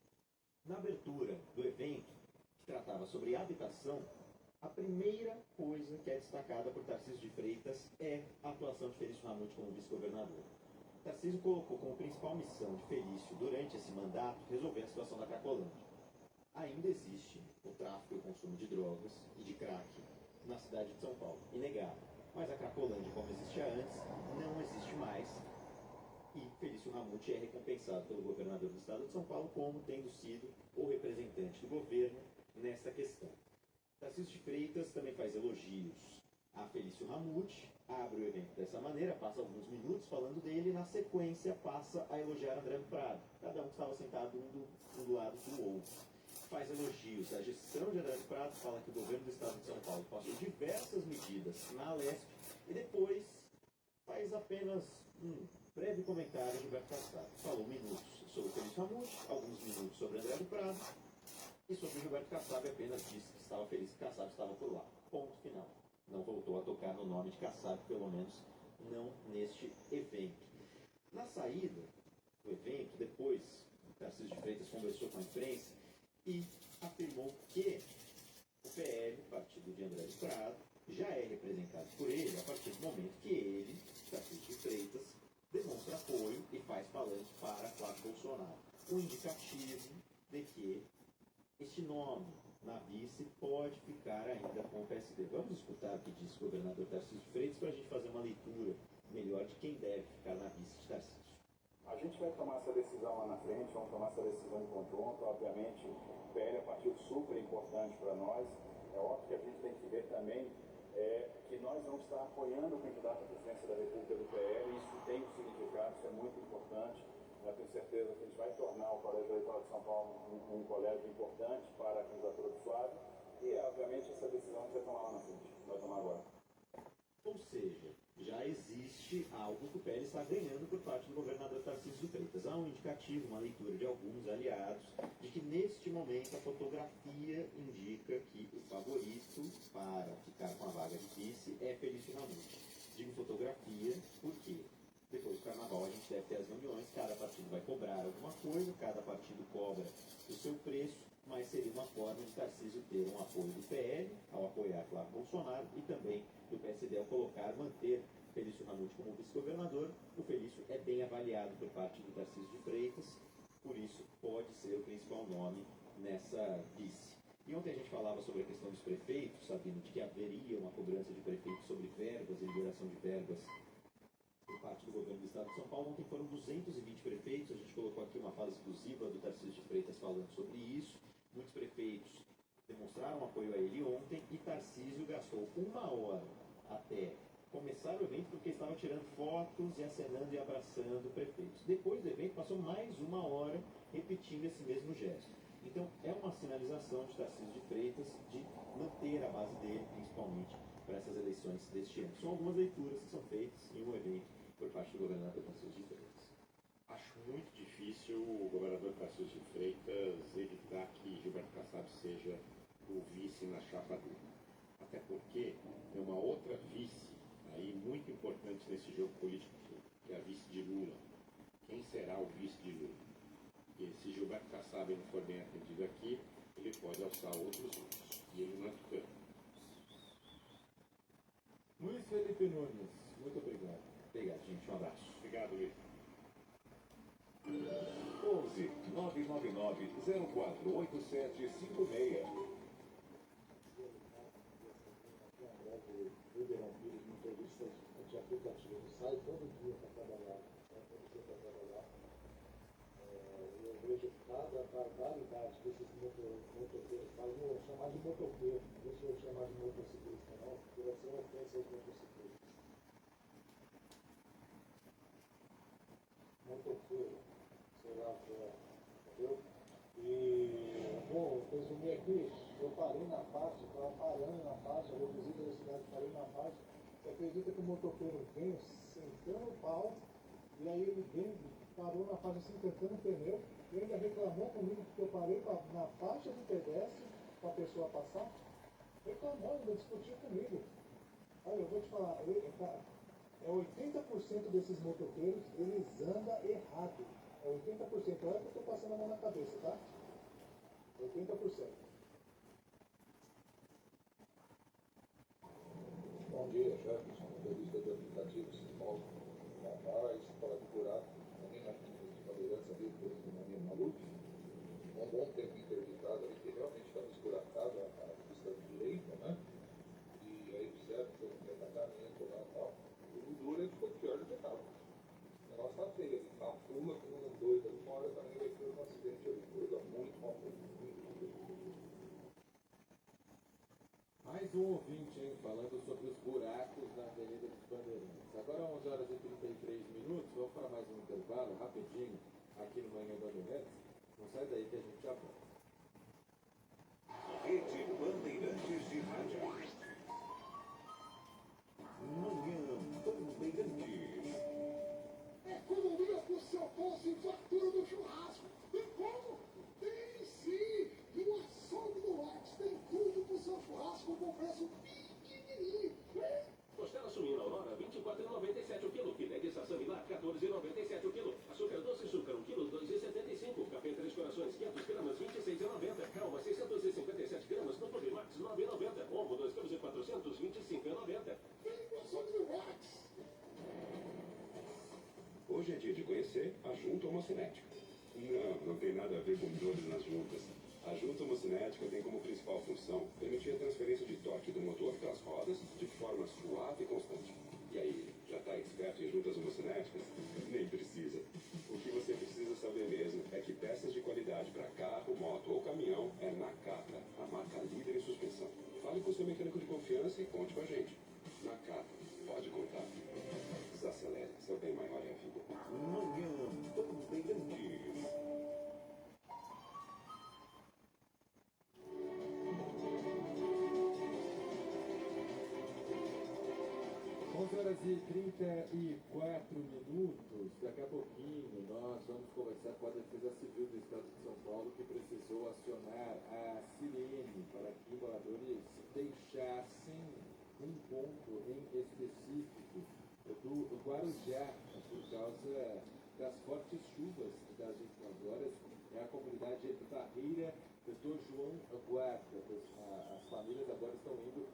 Na abertura do evento, que tratava sobre habitação, a primeira coisa que é destacada por Tarcísio de Freitas é a atuação de Felício Ramute como vice-governador. Tarcísio colocou como principal missão de Felício, durante esse mandato, resolver a situação da Cracolândia. Ainda existe o tráfico e o consumo de drogas e de crack na cidade de São Paulo, inegável. Mas a Cracolândia, como existia antes, não existe mais. E Felício Ramute é recompensado pelo governador do estado de São Paulo como tendo sido o representante do governo nessa questão. Tarcísio de Freitas também faz elogios a Felício Ramute, abre o evento dessa maneira, passa alguns minutos falando dele, e na sequência passa a elogiar André do Prado, cada um que estava sentado um do lado do outro. Faz elogios à gestão de André do Prado, fala que o governo do estado de São Paulo passou diversas medidas na Alesp, e depois faz apenas um breve comentário de Gilberto Kassab. Falou minutos sobre Felício Ramute, alguns minutos sobre André do Prado, e sobre Gilberto Kassab apenas disse que estava feliz que Kassab estava por lá. Ponto final. Não voltou a tocar no nome de Kassab, pelo menos não neste evento. Na saída do evento, depois, Tarcísio de Freitas conversou com a imprensa e afirmou que o PL, partido de André do Prado, já é representado por ele a partir do momento que ele, Tarcísio de Freitas, demonstra apoio e faz palanque para Flávio Bolsonaro. Um indicativo de que este nome na vice pode ficar ainda com o PSD. Vamos escutar o que disse o governador Tarcísio de Freitas para a gente fazer uma leitura melhor de quem deve ficar na vice de Tarcísio. A gente vai tomar essa decisão lá na frente, vamos tomar essa decisão em conjunto. Obviamente, o PL é um partido super importante para nós. É óbvio que a gente tem que ver também que nós vamos estar apoiando o candidato à presidência da República do PL. Isso tem um significado, isso é muito importante. Eu tenho certeza que a gente vai tornar o Colégio Eleitoral de São Paulo um colégio importante para a candidatura do Flávio. E, obviamente, essa decisão a gente vai tomar lá na frente. Vai tomar agora. Ou seja, já existe algo que o PL está ganhando por parte do governador Tarcísio de Freitas. Há um indicativo, uma leitura de alguns aliados, de que neste momento a fotografia indica que o favorito para ficar com a vaga de vice é Felício Ramute. Digo fotografia porque depois do carnaval a gente deve ter as reuniões, cada partido vai cobrar alguma coisa, cada partido cobra o seu preço, mas seria uma forma de Tarcísio ter um apoio do PL ao apoiar Flávio Bolsonaro e também do PSD ao manter Felício Ramute como vice-governador. O Felício é bem avaliado por parte do Tarcísio de Freitas, por isso pode ser o principal nome nessa vice. E ontem a gente falava sobre a questão dos prefeitos, sabendo de que haveria uma cobrança de prefeitos sobre verbas e liberação de verbas por parte do governo do estado de São Paulo. Ontem foram 220 prefeitos, a gente colocou aqui uma fala exclusiva do Tarcísio de Freitas falando sobre isso. Muitos prefeitos demonstraram apoio a ele ontem e Tarcísio gastou 1 hora até começar o evento porque estava tirando fotos e acenando e abraçando prefeitos. Depois do evento passou mais 1 hora repetindo esse mesmo gesto. Então é uma sinalização de Tarcísio de Freitas de manter a base dele, principalmente para essas eleições deste ano. São algumas leituras que são feitas em um evento por parte do governador Tarcísio de Freitas. Acho muito difícil o governador Tarcísio de Freitas evitar que Gilberto Kassab seja o vice na chapa dele. Até porque é uma outra vice aí muito importante nesse jogo político, que é a vice de Lula. Quem será o vice de Lula? E se Gilberto Kassab não for bem atendido aqui, ele pode alçar outros votos. E ele não é tucano. Luiz Felipe Nunes, muito obrigado. Obrigado, gente. Um abraço. Obrigado, Luiz. 999-048756. Ribeirão Pires, motoristas de aplicativo, sai todo dia para trabalhar, eu vejo cada barbaridade que esses motoqueiros fazem. Não vou chamar de motoqueiro, não deixa eu chamar de motociclista não, porque vai ser uma ofensa aos motociclistas. Motoqueiro, sei lá o que é, entendeu? E, bom, resumir aqui, eu parei na faixa, estava parando na faixa, reduzi a velocidade, parei na faixa. Você acredita que o motoqueiro veio sentando o pau, e aí ele veio, parou na faixa assim, tentando o pneu, e ainda reclamou comigo porque eu parei na faixa do pedestre para a pessoa passar? Reclamou, ainda discutiu comigo. Olha, eu vou te falar, 80% desses motoqueiros, eles andam errado. É 80%, olha que eu estou passando a mão na cabeça, tá? 80%. Bom dia, Jefferson, motorista de aplicativo São Paulo. Rapaz, fala de buraco, também na pista de Bandeirantes ali, depois do Maninho Maluco. Um bom tempo interditado ali, que realmente estava esburacada a pista direita, né? E aí observa que tem um detalhamento lá e tal. O duro ele ficou pior do que estava. O negócio tá feio, ele tá pula, como um doido, uma hora também vai ter um acidente ali, coisa muito mal feita. Mais um ouvinte, hein, falando sobre os buracos na Avenida dos Bandeirantes. Agora 11 horas e 33 minutos, vamos para mais um intervalo, rapidinho, aqui no Manhã Bandeirantes. Não sai daí que a gente já volta. Rede Bandeirantes de Rádio. Manhã Bandeirantes. Economia por seu bolso e fatura do churrasco. Tem como? Tem sim! E o açougue do Lex tem tudo pro seu churrasco com preço pequenininho. Costela suína Aurora, R$ 24,97 o quilo. Filé de Sassamilar, R$ 14,97 o quilo. Açúcar doce açúcar, 1 quilo, R$ 2,75. Café Três Corações, 500 gramas, R$ 26,90. Calma, 657 gramas, no Poder Max, R$ 9,90. Omo, 2 quilos e 400, R$ 25,90. Vem pro açougue do Lex. Hoje é dia de conhecer a Junta Homocinética. Não tem nada a ver com dores nas juntas. A junta homocinética tem como principal função permitir a transferência de torque do motor pelas rodas de forma suave e constante. E aí, já está experto em juntas homocinéticas? Nem precisa. O que você precisa saber mesmo é que peças de qualidade para carro, moto ou caminhão é Nakata, a marca líder em suspensão. Fale com o seu mecânico de confiança e conte com a gente. Nakata, pode contar. Desacelere, seu bem maior é a vida. Manhã Bandeirantes. 11 horas e 34 minutos. Daqui a pouquinho nós vamos conversar com a Defesa Civil do Estado de São Paulo, que precisou acionar a sirene para que moradores deixassem um ponto em específico do Guarujá por causa das fortes chuvas das últimas horas. É a comunidade Barreira do João Guarda. As famílias agora estão indo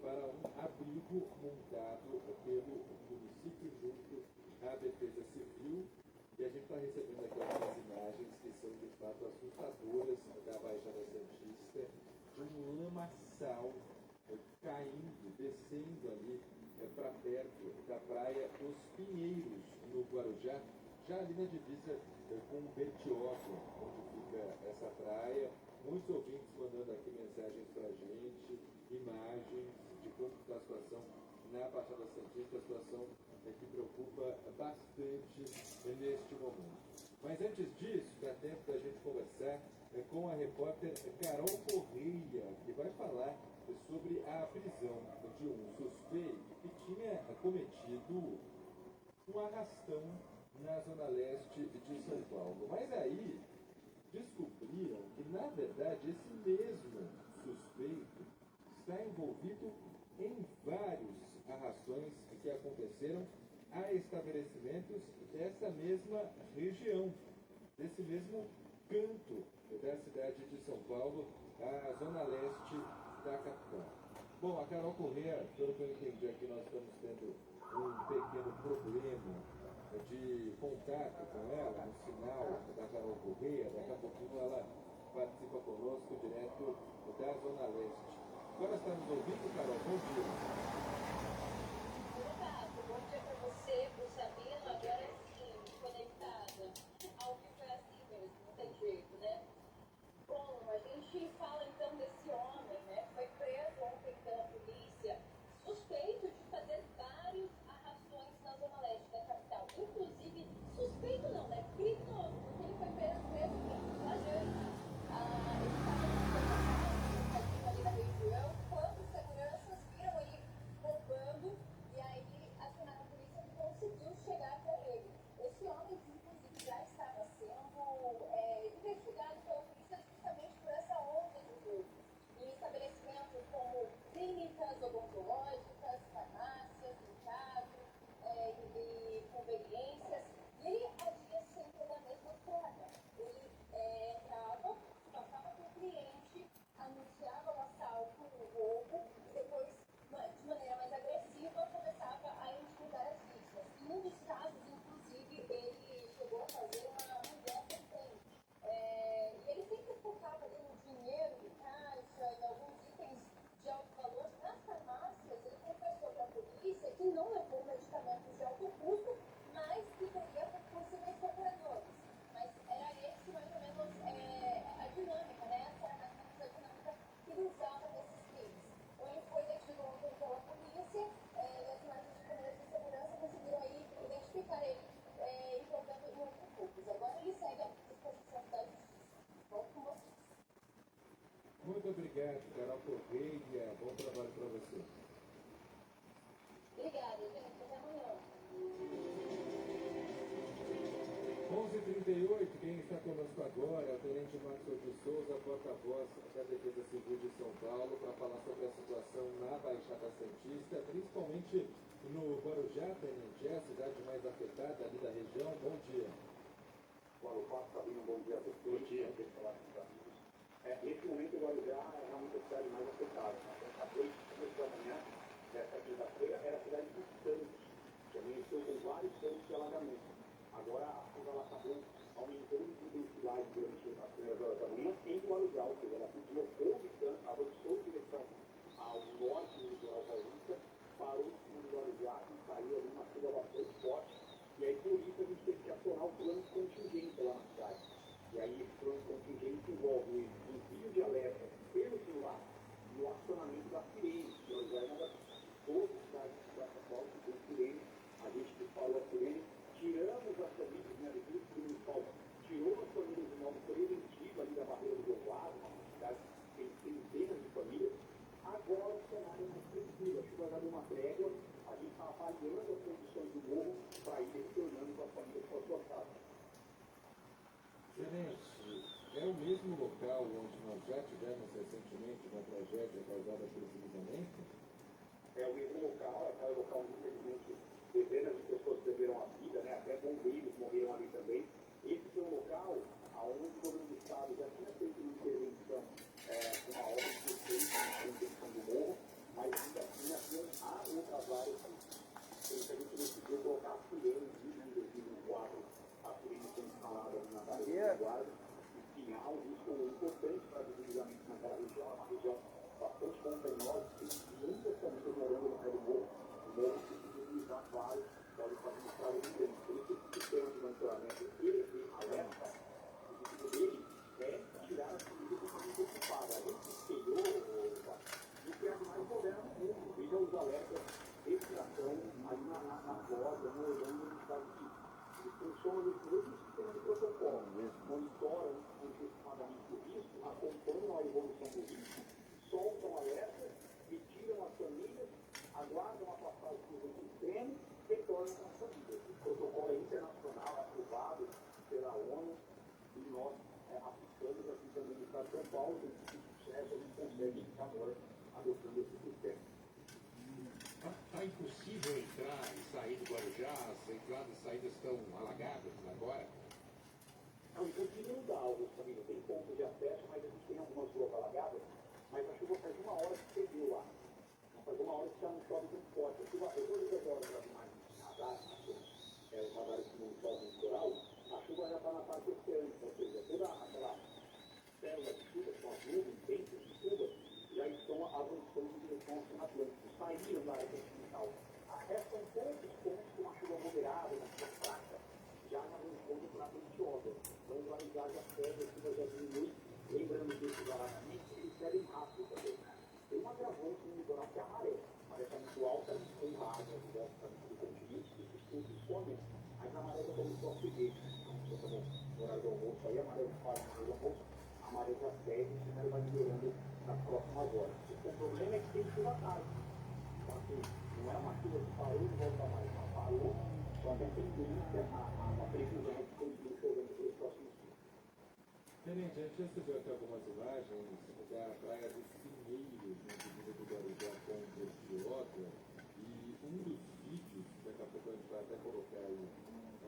para um abrigo montado pelo município junto à Defesa Civil. E a gente está recebendo aqui algumas imagens que são de fato assustadoras da Baixada Santista, de um lamaçal caindo, descendo ali para perto da praia Os Pinheiros, no Guarujá, já ali na divisa com Bertioga, onde fica essa praia. Muitos ouvintes mandando aqui mensagens para a gente, imagens de como está a situação na Baixada Santista, a situação que preocupa bastante neste momento. Mas antes disso, dá tempo da gente conversar com a repórter Carol Correia, que vai falar sobre a prisão de um suspeito que tinha cometido um arrastão na zona leste de São Paulo. Mas aí descobriram que, na verdade, esse mesmo suspeito está envolvido em vários arrastões que aconteceram a estabelecimentos dessa mesma região, desse mesmo canto da cidade de São Paulo, a zona leste da capital. Bom, a Carol Correia, pelo que eu entendi aqui, nós estamos tendo um pequeno problema de contato com ela, no sinal da Carol Correia. Daqui a pouquinho ela participa conosco direto da Zona Leste. Agora está nos ouvindo, Carol? Bom dia. Bom dia para você, para o Sabino. Agora sim, conectada. Ao vivo é assim mesmo, não tem jeito, né? Bom, a gente fala então desse homem, né? Foi preso ontem pela polícia, suspeito de fazer vários arrastões na Zona Leste da capital. Inclusive, suspeito não, né? Criminoso, porque ele foi preso em flagrante. Ele estava ali na região, quando os seguranças viram ele roubando, e aí acionaram a polícia que conseguiu chegar até ele. Esse homem, inclusive, já estava sendo investigado pela polícia justamente por essa onda de roubo. Em estabelecimentos como clínicas odontológicas, farmácias, mercados e conveniências. E ele agia sempre da mesma forma. Ele entrava, passava com o cliente, anunciava o assalto, o roubo, e depois, de maneira mais agressiva, começava a intimidar as vítimas. Em um dos casos, inclusive, ele chegou a fazer uma mulher presente. E ele sempre focava ali no dinheiro, em caixa, em alguns itens de alto valor. Nas farmácias, ele confessou para a polícia que não levou medicamentos de alto custo, mas que teria possíveis compradores. Mas era esse mais ou menos a dinâmica, né? Essa era mais ou menos a dinâmica que ele usava nesses crimes. Ele foi detido ontem pela polícia, e as imagens de câmeras de segurança conseguiram aí identificar ele envolvendo em outros roubos. Agora ele segue à disposição da justiça. Volto com vocês. Muito obrigado, Carol Correia. Bom trabalho para você. Obrigada, gente. Até amanhã. 11h38, quem está conosco agora é o Tenente Marcos de Souza, porta-voz da Defesa Civil de São Paulo, para falar sobre a situação na Baixada Santista, principalmente no Guarujá, Tenente, é a cidade mais afetada ali da região. Bom dia. Guarujá, Sabino, bom dia a você. Bom dia. Nesse momento, o Guarujá é realmente a cidade mais afetada. Acabei de da manhã, dessa quinta-feira, era a cidade de Santos, que amanheceu com vários pontos de alagamento. Agora, a chuva acabou aumentando de intensidade durante as primeiras horas da manhã em Guarujá, ou seja, ela deslocou avançou em direção ao norte do litoral paulista, parou em cima do Guarujá e saiu ali uma chuva bastante forte. E aí, por isso, a gente teve que acionar o plano de contingência lá na cidade. E aí, esse plano de contingência envolve o envio de alerta pelo celular e o acionamento da sirene. Guarujá é uma das 12 cidades da capital que tem sirene. A gente disparou a sirene, tiramos as famílias, né, do grupo municipal, tirou as famílias de modo preventivo ali da barreira do Guarujá, uma cidade que tem centenas de famílias. Agora o cenário é mais tranquilo, a chuva já deu uma trégua, a gente está avaliando as condições do morro para ir retornando com as famílias para a sua casa. Tenente, é o mesmo local onde nós já tivemos recentemente uma tragédia causada por deslizamento? É o mesmo local, é o local onde, infelizmente, dezenas de pessoas perderam a vida, né? Até bombeiros morreram ali também. Esse foi um local onde o governo do estado já tinha feito uma intervenção com uma obra de defesa na intervenção do morro, mas ainda assim há outras áreas que a gente decidiu colocar a sirene em 2004. A sirene foi instalada na barreira de guarda e tinha um risco importante para deslizamento naquela região, é uma região bastante montanhosa, tem muitas famílias morando no pé do morro. O morro se deslizar, claro, pode fazer um estrago muito grande. Por isso, esse sistema de monitoramento e alerta, o objetivo dele é tirar as famílias do caminho ocupada. A gente espelhou o prédio mais moderno do mundo. Veja os alertas de respiração ali na borda, no Orlando, no estado de eles funcionam nesse mesmo sistema de protocolo. Monitoram antecipadamente o risco, acompanham a evolução do risco, soltam alertas, retiram as famílias, aguardam a passagem do evento extremo, retornam com as famílias. O protocolo é internacional, aprovado pela ONU, e nós aplicamos aqui também no estado de São Paulo, tem sucesso, a gente consegue ficar agora adotando esse sistema. Está impossível entrar e sair do Guarujá? As entradas e saídas estão alagadas agora? Não, impossível não dá, Augusto, família. Tem pontos de acesso, mas a gente tem algumas ruas alagadas, mas a chuva faz uma hora que perdeu lá. Não faz uma hora que já não chove muito forte. A chuva, eu vou ligar agora para as imagens de radar, os radares avançando em direção ao Oceano Atlântico, saíram da área continental. Restam poucos pontos com uma chuva moderada na sua fraca, já na região do Tratado de Onda. Então, o Guarujá já pega, a chuva já diminui, lembrando que esses alagamentos, eles devem rápido também. Tem um agravante no litoral que é a maré. A maré está muito alta, tem água, volta do continente, esses pontos somem, mas a maré já começou a subir. Então, se você no horário do almoço, aí a maré faz no horário do almoço, a maré já segue, e vai melhorando nas próximas horas. O problema é que tem chuva tarde. Então, assim, não é uma chuva que parou e volta mais, ela parou, só que a tendência, a previsão é que continue chovendo pelos próximos dias. Tenente, a gente recebeu aqui algumas imagens da praia dos Pinheiros, na divisa do Guarujá com o Bertioga, e um dos vídeos, daqui a pouco a gente vai até colocar aí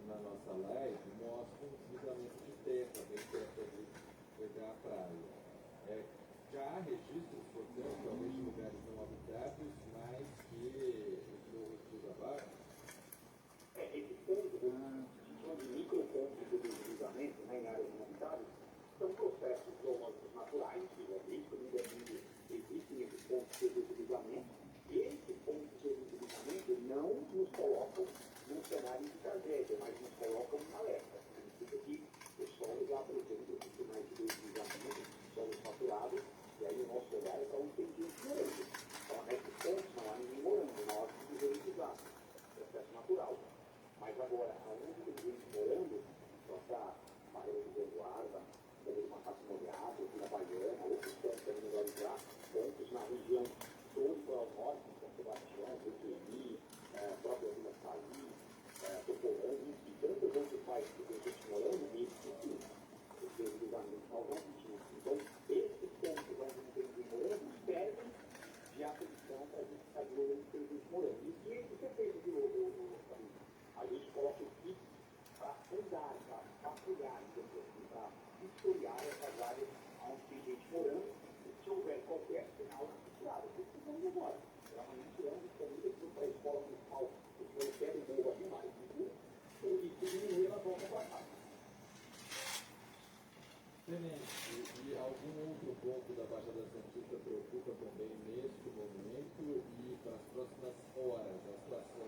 na nossa live, mostra um deslizamento de terra bem perto ali da praia. Já há registros, portanto, talvez de lugares não habitados, mas que o rio abaixo. Esses pontos, de micropontos de deslizamento, em áreas não habitadas, são processos geológicos naturais, existem esses pontos de deslizamento, e esses pontos de deslizamento não nos colocam num cenário de tragédia, mas nos colocam em alerta. Significa que o solo já apresenta esses sinais de deslizamento, solos saturados, e aí o nosso olhar é para onde tem gente morando. Então, nesses pontos não há ninguém morando, na hora de deslizar. Processo natural. Mas agora, aonde tem gente morando, só está Barreira do Guarda, Barreira do Macaco Molhado, Vila Baiana, outros pontos também no Guarujá, pontos na região do litoral norte, São Sebastião, Pequeni, própria Vila Saí, Toporanga, e tantos outros países que tem gente morando, e sim, os deslizamentos causam vítimas. Então, esses pontos onde não tem ninguém morando servem de atenção para a gente saber onde tem gente morando. E isso é feito de novo. A gente coloca o kit para andar, para patrulhar, para vistoriar essas áreas onde tem gente morando, e se houver qualquer sinal na retirada. Isso que vamos agora. Pela manhã tiramos família que para a escola municipal, os ministérios morram ali mais, e se diminuir, elas voltam para casa. Tenente, e algum outro ponto da Baixada Santista preocupa também neste momento e para as próximas horas a situação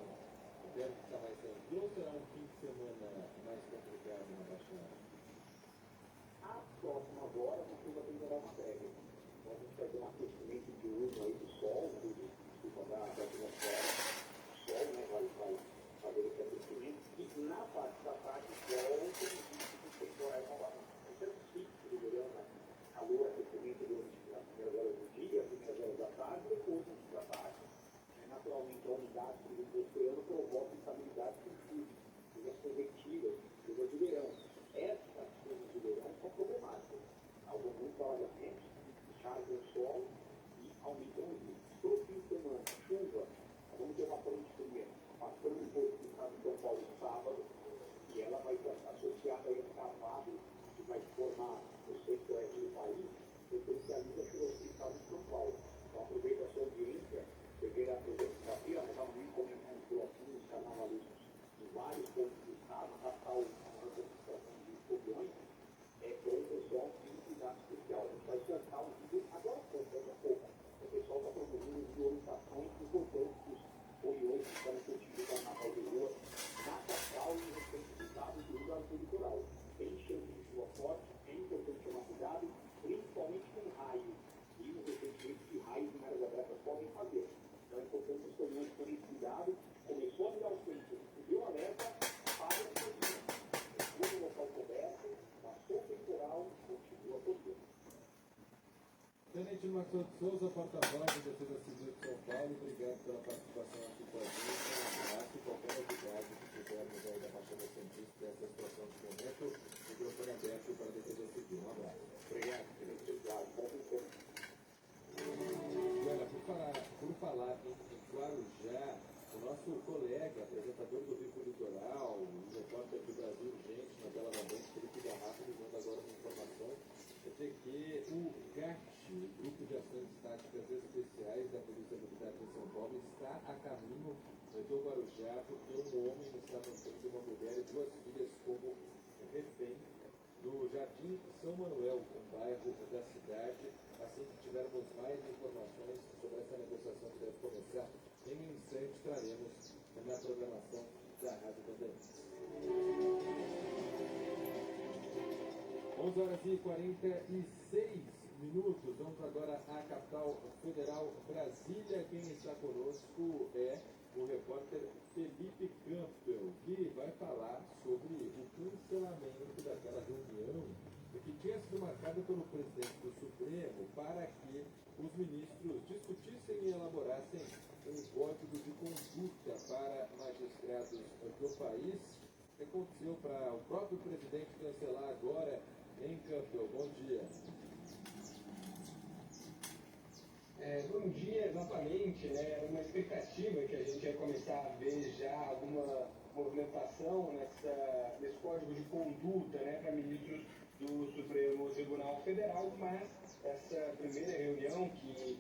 deve estar mais tranquila ou será um fim de semana mais complicado na Baixada? As próximas horas a chuva tenderá uma breve. Então a gente vai ter um aquecimento de uso aí do sol, da atmosfera. O sol, vai fazer esse aquecimento e na parte da tarde volta os temporais novamente. Então os ciclos do verão, calor, aquecimento durante as primeiras horas do dia, as primeiras horas da tarde, depois no fim da tarde. Naturalmente a umidade que vem do oceano provoca instabilidade com chuvas convectivas, chuvas de verão. Essas chuvas de verão são problemáticas. Causam muito alagamento, chargam o solo e aumentam o rio. Todo fim de semana, chuva, vamos ter uma frente fria passando por o estado de São Paulo no sábado, e ela vai estar associada a esse cavado que vai formar o centro-oeste do país, potencializa a chuva no estado de São Paulo. Então aproveita a sua audiência, você vê a fotografia, nós estamos muito comentando bloquinhos carnavalescos em vários pontos do estado, Natal, uma concentração de escorpiões, para o pessoal que tem um cuidado especial. A gente vai soltar um vídeo agora, daqui a pouco. O pessoal está procurando de orientações importantes dos oriões que estão curtindo o carnaval de rua na capital e no restante do estado e do Rio Grande do Litoral. Tem chance de chuva forte, é importante tomar cuidado, principalmente com raio. E os efeitos de raios em áreas abertas podem fazer. Então é importante que os caminhões tomem cuidado. Começou a virar o centro, deu alerta, para o dia. Escolha o local coberto, passou o temporal, continua todo. Tenente Marcos Souza, porta-voz da Defesa Civil de São Paulo, obrigado pela participação aqui com a gente. Um abraço, qualquer novidade que tivermos aí da Baixada Santista dessa situação de momento, o microfone aberto para a Defesa Civil. Um abraço. Obrigado, obrigado. E olha, por falar em Guarujá, o nosso colega, apresentador do Vivo Litoral, o repórter do Brasil Urgente, na tela Bandeirantes, Felipe Garrafa, me manda agora uma informação de que o GAT, o Grupo de Ações Táticas Especiais da Polícia Militar de São Paulo, está a caminho do Guarujá porque um homem está mantendo uma mulher e duas filhas como refém do Jardim São Manuel, um bairro da cidade. Assim que tivermos mais informações programação da Rádio Bandeirantes. 11 horas e 46 minutos. Vamos agora à capital federal, Brasília. Quem está conosco é o repórter Felipe Campbell, que vai falar sobre o cancelamento daquela reunião que tinha sido marcada pelo presidente do Supremo para que os ministros discutissem e elaborassem um código de conduta para magistrados do país. O que aconteceu para o próprio presidente cancelar agora em Campbell? Bom dia. Bom dia, exatamente, né? Era uma expectativa que a gente ia começar a ver já alguma movimentação nesse código de conduta, né, para ministros do Supremo Tribunal Federal, mas essa primeira reunião que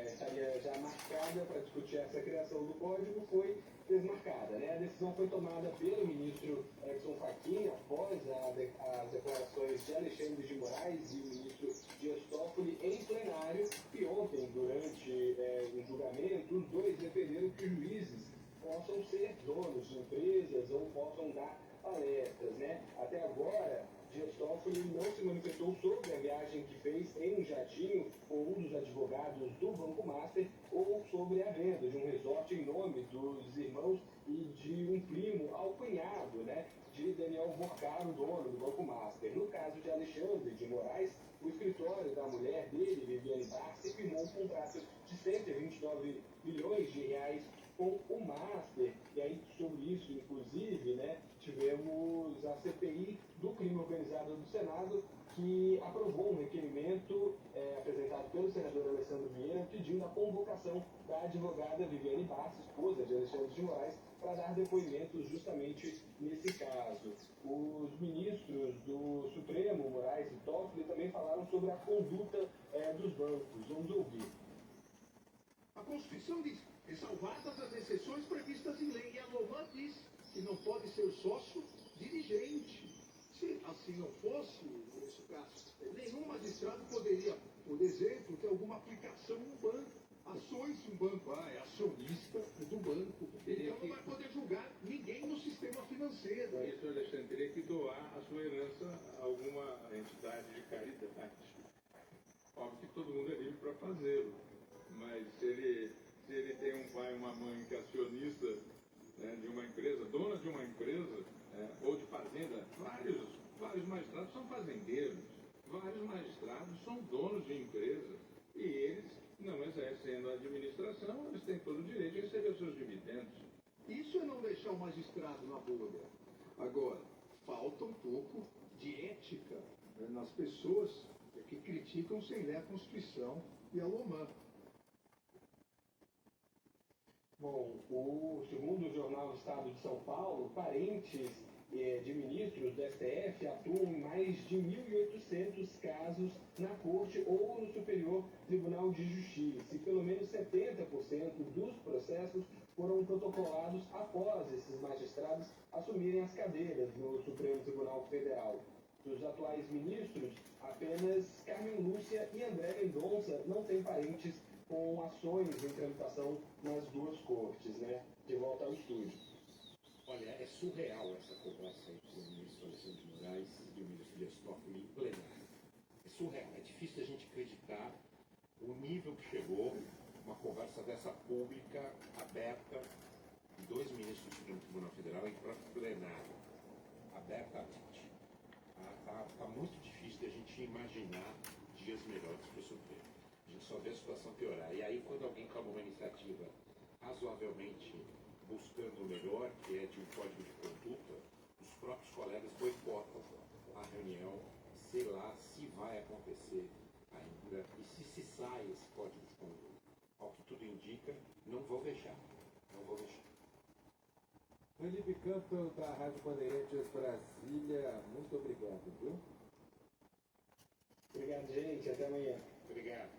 estaria já marcada para discutir essa criação do código foi desmarcada, né? A decisão foi tomada pelo ministro Edson Fachin após as declarações de Alexandre de Moraes e o ministro Dias Toffoli em plenário, e ontem, durante um julgamento, os dois defenderam que juízes possam ser donos de empresas ou possam dar palestras, né? Até agora, Dias Toffoli não se manifestou sobre a viagem que fez em um jatinho com um dos advogados do Banco Master ou sobre a venda de um resort em nome dos irmãos e de um primo ao cunhado, né, de Daniel Borcaro, dono do Banco Master. No caso de Alexandre de Moraes, o escritório da mulher dele, Viviane Barsi, firmou um contrato de 129 milhões de reais com o Master. E aí, sobre isso, inclusive, né, tivemos a CPI do crime organizado do Senado, que aprovou um requerimento apresentado pelo senador Alessandro Vieira, pedindo a convocação da advogada Viviane Barsi, esposa de Alexandre de Moraes, para dar depoimentos justamente nesse caso. Os ministros do Supremo, Moraes e Toffoli, também falaram sobre a conduta dos bancos. Vamos ouvir. A Constituição diz: ressalvadas as exceções previstas em lei, e a norma diz que não pode ser sócio dirigente. Se assim não fosse, nesse caso, nenhum magistrado poderia, por exemplo, ter alguma aplicação no banco. Ações se um banco é acionista do banco, então não vai poder julgar ninguém no sistema financeiro. Para isso, o Alexandre teria que doar a sua herança a alguma entidade de caridade. Óbvio que todo mundo é livre para fazê-lo, mas se ele tem um pai e uma mãe que é acionista, né, de uma empresa, dona de uma empresa, ou de fazenda, vários magistrados são fazendeiros, vários magistrados são donos de empresas, e eles, não exercendo a administração, eles têm todo o direito de receber os seus dividendos. Isso é não deixar o magistrado na bolha. Agora, falta um pouco de ética, né, nas pessoas que criticam sem ler a Constituição e a LOMAN. Bom, segundo o jornal Estado de São Paulo, parentes de ministros do STF atuam em mais de 1.800 casos na Corte ou no Superior Tribunal de Justiça. E pelo menos 70% dos processos foram protocolados após esses magistrados assumirem as cadeiras no Supremo Tribunal Federal. Dos atuais ministros, apenas Carmen Lúcia e André Mendonça não têm parentes com ações em tramitação nas duas cortes, né? De volta ao estúdio. Olha, é surreal essa conversa entre o ministro Alexandre de Moraes e o ministro Dias Toffoli em plenário. É surreal, é difícil a gente acreditar o nível que chegou uma conversa dessa pública, aberta, de dois ministros do Supremo Tribunal Federal em próprio plenário, abertamente. Tá muito difícil de a gente imaginar dias melhores para o Supremo. A gente só vê a situação piorar. E aí, quando alguém toma uma iniciativa razoavelmente buscando o melhor, que é de um código de conduta, os próprios colegas boicotam a reunião, sei lá se vai acontecer ainda e se sai esse código de conduta. Ao que tudo indica, não vou deixar. Não vou deixar. Felipe Campbell, da Rádio Bandeirantes Brasília, muito obrigado, viu? Obrigado, gente. Até amanhã. Obrigado.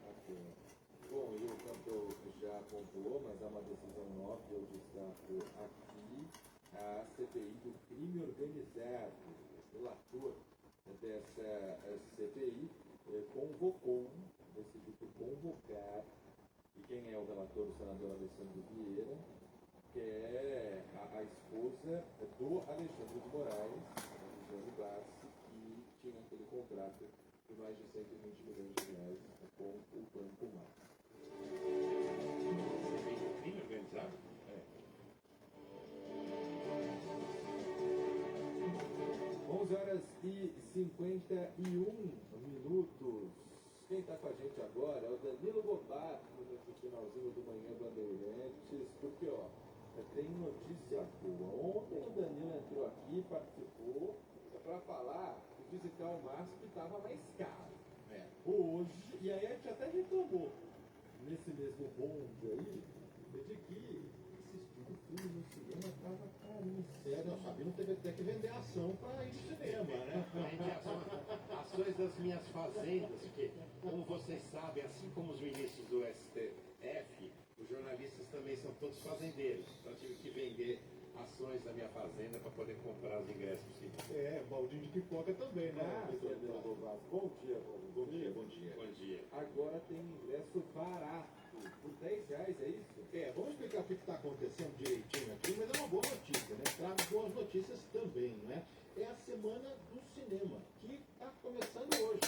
Bom, e o Campbell já pontuou, mas há uma decisão nova, eu destaco aqui, a CPI do crime organizado. O relator dessa CPI decidiu convocar, e quem é o relator? O senador Alessandro Vieira, que é a esposa do Alexandre de Moraes, a Jane Barsi, que tinha aquele contrato de mais de 120 milhões de reais com o Banco Mar. Crime organizado? É. 11 horas e 51 minutos. Quem está com a gente agora é o Danilo Gobato, no finalzinho do Manhã Bandeirantes, porque, ó, tem notícia boa. Ontem o Danilo entrou aqui, participou, para falar que visitar o MASP estava mais caro. Hoje, e aí a gente até reclamou, nesse mesmo bonde aí, de que assistir filme no cinema estava caríssimo. O Sabino teve até que vender ação para ir no cinema, né? Ações das minhas fazendas, porque, como vocês sabem, assim como os ministros do STF, os jornalistas também são todos fazendeiros. Então eu tive que vender ações da minha fazenda para poder comprar os ingressos do cinema. Baldinho de pipoca também, né? Bom dia, bom dia. Bom dia. Agora tem ingresso barato, por R$10, é isso? Vamos explicar o que está acontecendo direitinho aqui, mas é uma boa notícia, né? Trago boas notícias também, né? É a Semana do Cinema, que está começando hoje,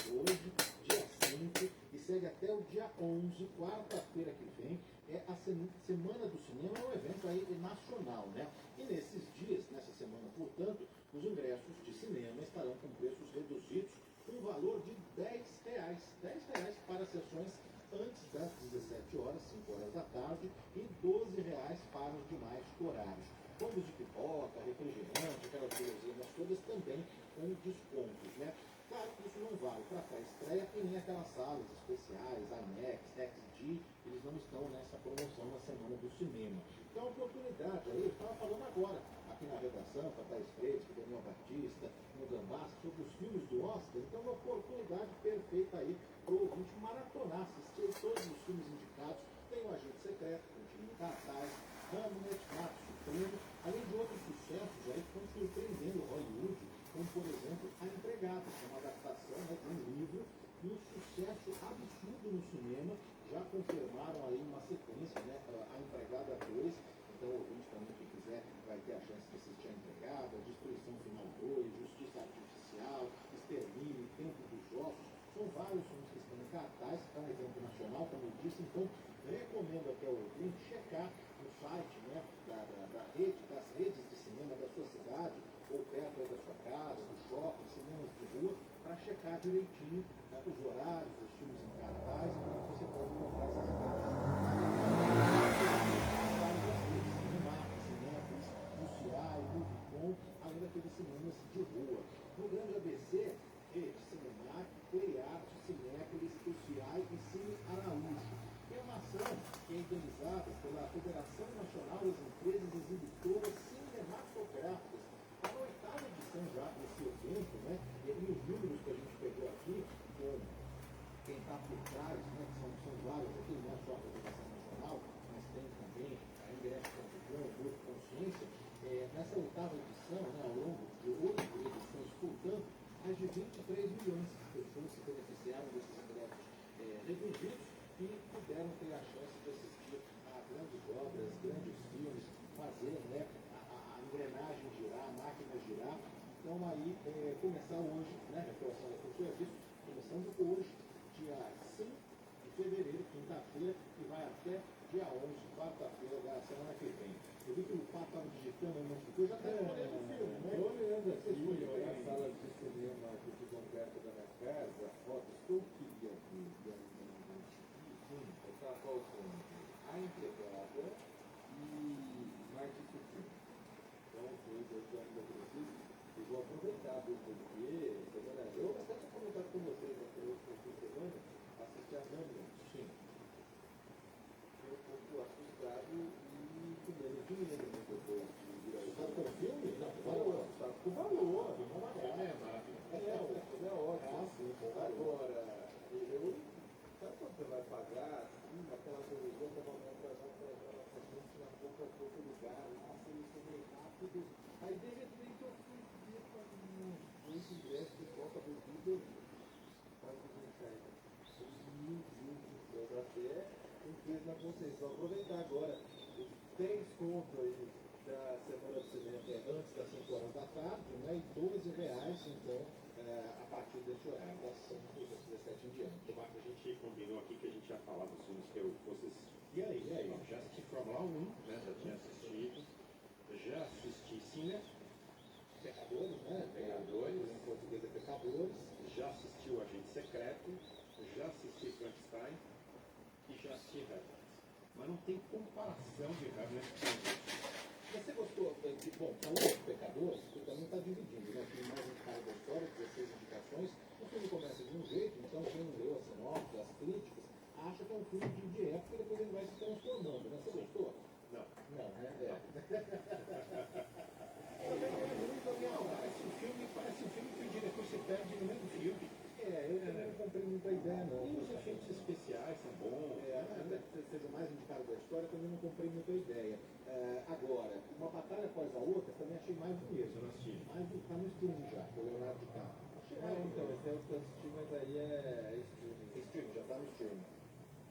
dia 5, e segue até o dia 11, quarta-feira que vem. É a Semana do Cinema, é um evento aí nacional, né? E nesses dias, nessa semana, portanto, os ingressos de cinema estarão com preços reduzidos, com um valor de R$10. R$10 para sessões antes das 17 horas, 5 horas da tarde, e R$12 para os demais horários. Combos de pipoca, refrigerante, aquelas coisinhas todas também com descontos, né? Claro que isso não vale para a estreia e nem aquelas salas especiais, IMAX, XD, eles não estão nessa promoção na Semana do Cinema. Então, a oportunidade aí, eu estava falando agora, aqui na redação, com a Thais Freitas, com o Daniel Batista, no Gambás, sobre os filmes do Oscar. Então, uma oportunidade perfeita aí para o ouvinte maratonar, assistir todos os filmes indicados. Tem o Agente Secreto, tem o Time Cartaz, Hamlet, Mato Supremo, além de outros sucessos aí que estão surpreendendo Hollywood, como, por exemplo, A Empregada, que é uma adaptação, né, de um livro, e um sucesso absurdo no cinema. Já confirmaram aí uma sequência, né, A Empregada 2, então o ouvinte também que quiser vai ter a chance de assistir A Empregada, Destruição Final 2, Justiça Artificial, Extermínio, Tempo dos Ossos. São vários filmes que estão em cartaz, é um evento nacional, como eu disse, então recomendo até o ouvinte checar no site, né, das redes de cinema da sua cidade, ou perto aí da sua casa, do shopping, cinemas de rua, para checar direitinho, né, os horários, os filmes em cartaz, você pode comprar essas cinemas, UCI, Movicon, além daqueles cinemas de rua. No Grande ABC, Rede Cinemark, Playart, Cinépolis, UCI e Cine Araújo. É uma ação que é organizada pela Federação Nacional das Empresas Exibitoras Cinematográficas. É a 8ª edição já desse evento, né? E os números que a gente pegou aqui, com quem está por trás, né? Que são vários aqui, não é só a Federação Nacional, mas tem também a Ingresso.com, o Grupo Consciência. Nessa 8ª edição, né, ao longo de 8 edições, portanto, mais de 23 milhões de pessoas se beneficiaram desses ingressos reduzidos e puderam ter a chance de assistir a grandes obras, grandes filmes, fazer, né, a engrenagem girar, a máquina girar. Então aí começar hoje, né, reforçando aqui o serviço, começando hoje, dia 5 de fevereiro, quinta-feira, e vai até dia 11, quarta-feira da semana que vem. Eu vi que o Pato estava digitando um monte de coisa, até olhando o filme, né? Estou olhando aqui, na sala de cinema aqui de perto da minha casa, estou queria aqui, está faltando A Empregada e Marte Supremo. Então, os dois eu ainda preciso, e vou aproveitar, porque semana eu até tinha comentado com vocês aqui no fim de semana, assistir a Hamlet. Sim. Eu um pouco assustado e com menos dinheiro, né, depois de virar o filme. Com o filme? Não, valor. Está com valor. O filme é ótimo. Sim. Agora, sabe quando você vai pagar, aquela televisão que normalmente vai dar para gente na pouco lugar, passa isso meio rápido, aí de repente eu fui ver esse ingresso de volta bebida, faz o que a gente sai, até um peso na consciência. Vou aproveitar agora 10 conto aí da Semana do Cinema antes das 5 horas da tarde, né? E R$12, então, a partir desse horário, das 5 às 17 em diante. A gente combinou aqui que a gente ia falar dos filmes que eu fosse assistir. E aí? Bom, já assisti Fórmula 1, né? Já tinha assistido. Já assisti Cine. Pecadores, né? Pecadores. Em português é Pecadores. Já assisti O Agente Secreto. Já assisti Frankenstein. E já assisti Hamlet. Mas não tem comparação de Hamlet com o outro. Você gostou de, bom, falando de Pecadores, você também está dividindo, né? Tem mais um cara da história, 16 indicações. O filme começa de um jeito, então quem não leu a sinopse, as críticas, acha que é um filme de época e depois ele vai se transformando, né? Você gostou? Não. Não, né? Parece um filme que o diretor se perde no meio do filme. Eu também não comprei muita ideia, não. E os efeitos especiais são bons. Até que seja mais indicado da história, também não comprei muita ideia. Agora, uma batalha após a outra, também achei mais do mesmo. Eu não assisti. Mas está no stream já, com o Leonardo DiCaprio. Então, esse é o que eu assisti, mas aí é streaming. Streaming, já está no streaming.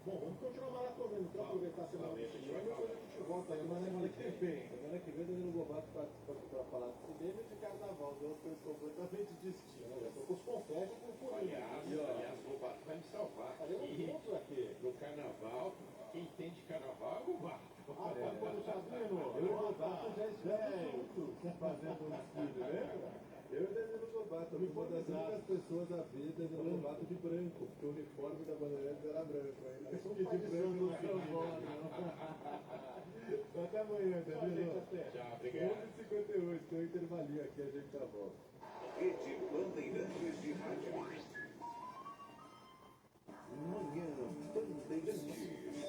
Bom, vamos continuar maratonando para aproveitar a semana do cinema e depois a gente volta aí na semana que vem. Semana que vem, Danilo Lobato participa aqui para falar de cinema e de carnaval, duas coisas completamente distintas. Eu estou com os confetes com o Furinho. Aliás, o Lobato vai me salvar. Faremos juntos aqui. No carnaval, quem entende carnaval é o Lobato. Pode Sabino, eu e o Lobato já estivemos juntos fazendo um desfile, lembra? Eu e o Danilo Lobato, uma das únicas pessoas a ver Danilo Lobato de branco, porque o uniforme da Bandeirantes era branco. Ele quis de branco no São Paulo. Até amanhã, Danilo. Tchau, obrigado. 11h58, tem um intervalinho aqui, a gente tá bom. Rede Bandeirantes de Rádio. Manhã Bandeirantes.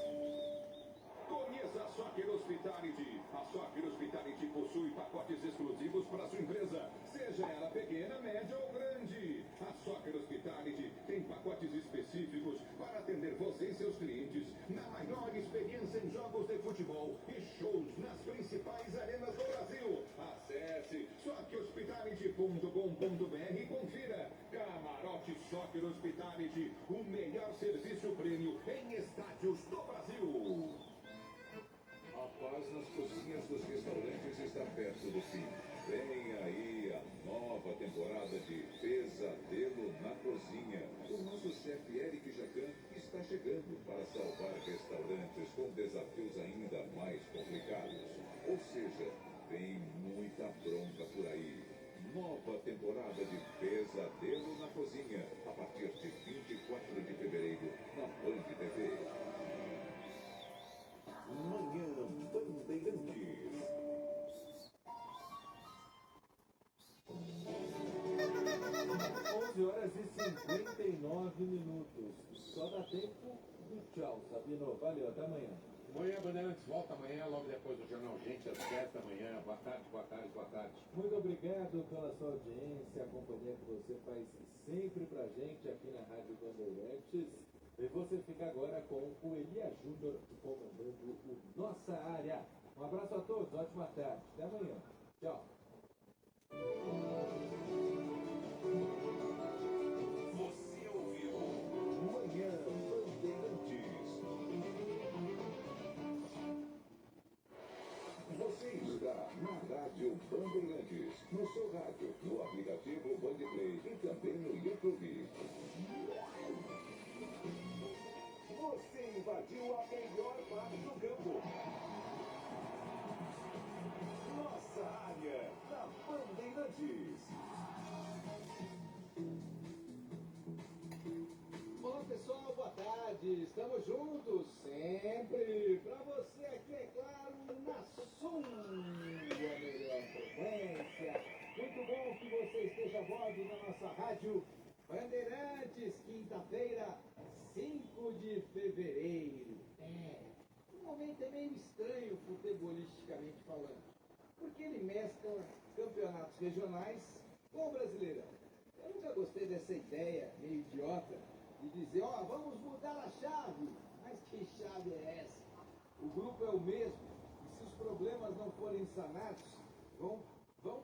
Conheça a Soccer Hospitality. A Soccer Hospitality possui pacotes exclusivos para sua empresa, seja ela pequena, média ou grande. A Soccer Hospitality tem pacotes específicos para atender você e seus clientes na maior experiência em jogos de futebol e shows nas principais arenas do Brasil. Acesse soccerhospitality.com.br e confira. Camarote Soccer Hospitality, o melhor serviço prêmio em estádios do Brasil. A paz nas cozinhas dos restaurantes está perto do fim. Vem aí a nova temporada de Pesadelo na Cozinha. O nosso chefe Eric Jacan está chegando para salvar restaurantes com desafios ainda mais complicados. Ou seja, vem muita bronca por aí. Nova temporada de Pesadelo na Cozinha, a partir de 24 de fevereiro, na Band TV. Manhã Bandeirantes. 11h59. Só dá tempo do tchau, Sabino. Valeu, até amanhã. Manhã Bandeirantes volta amanhã, logo depois do Jornal Gente, às 10 da manhã. Boa tarde, boa tarde, boa tarde. Muito obrigado pela sua audiência, a companhia que você faz sempre pra gente aqui na Rádio Bandeirantes. E você fica agora com o Elia Júnior comandando o Nossa Área. Um abraço a todos, ótima tarde. Até amanhã. Tchau. Você ouviu Manhã Bandeirantes. Você está na Rádio Bandeirantes, no seu rádio, no aplicativo Bandplay e também no YouTube. Você invadiu a melhor parte do campo. Nossa Área, na Bandeirantes. Olá pessoal, boa tarde. Estamos juntos sempre. Para você aqui, é claro, na sua melhor frequência. Muito bom que você esteja a bordo da nossa rádio Bandeirantes, quinta-feira, 5 de fevereiro. O momento é meio estranho futebolisticamente falando, porque ele mescla campeonatos regionais com o Brasileirão. Eu nunca gostei dessa ideia meio idiota de dizer, vamos mudar a chave. Mas que chave é essa? O grupo é o mesmo, e se os problemas não forem sanados, vão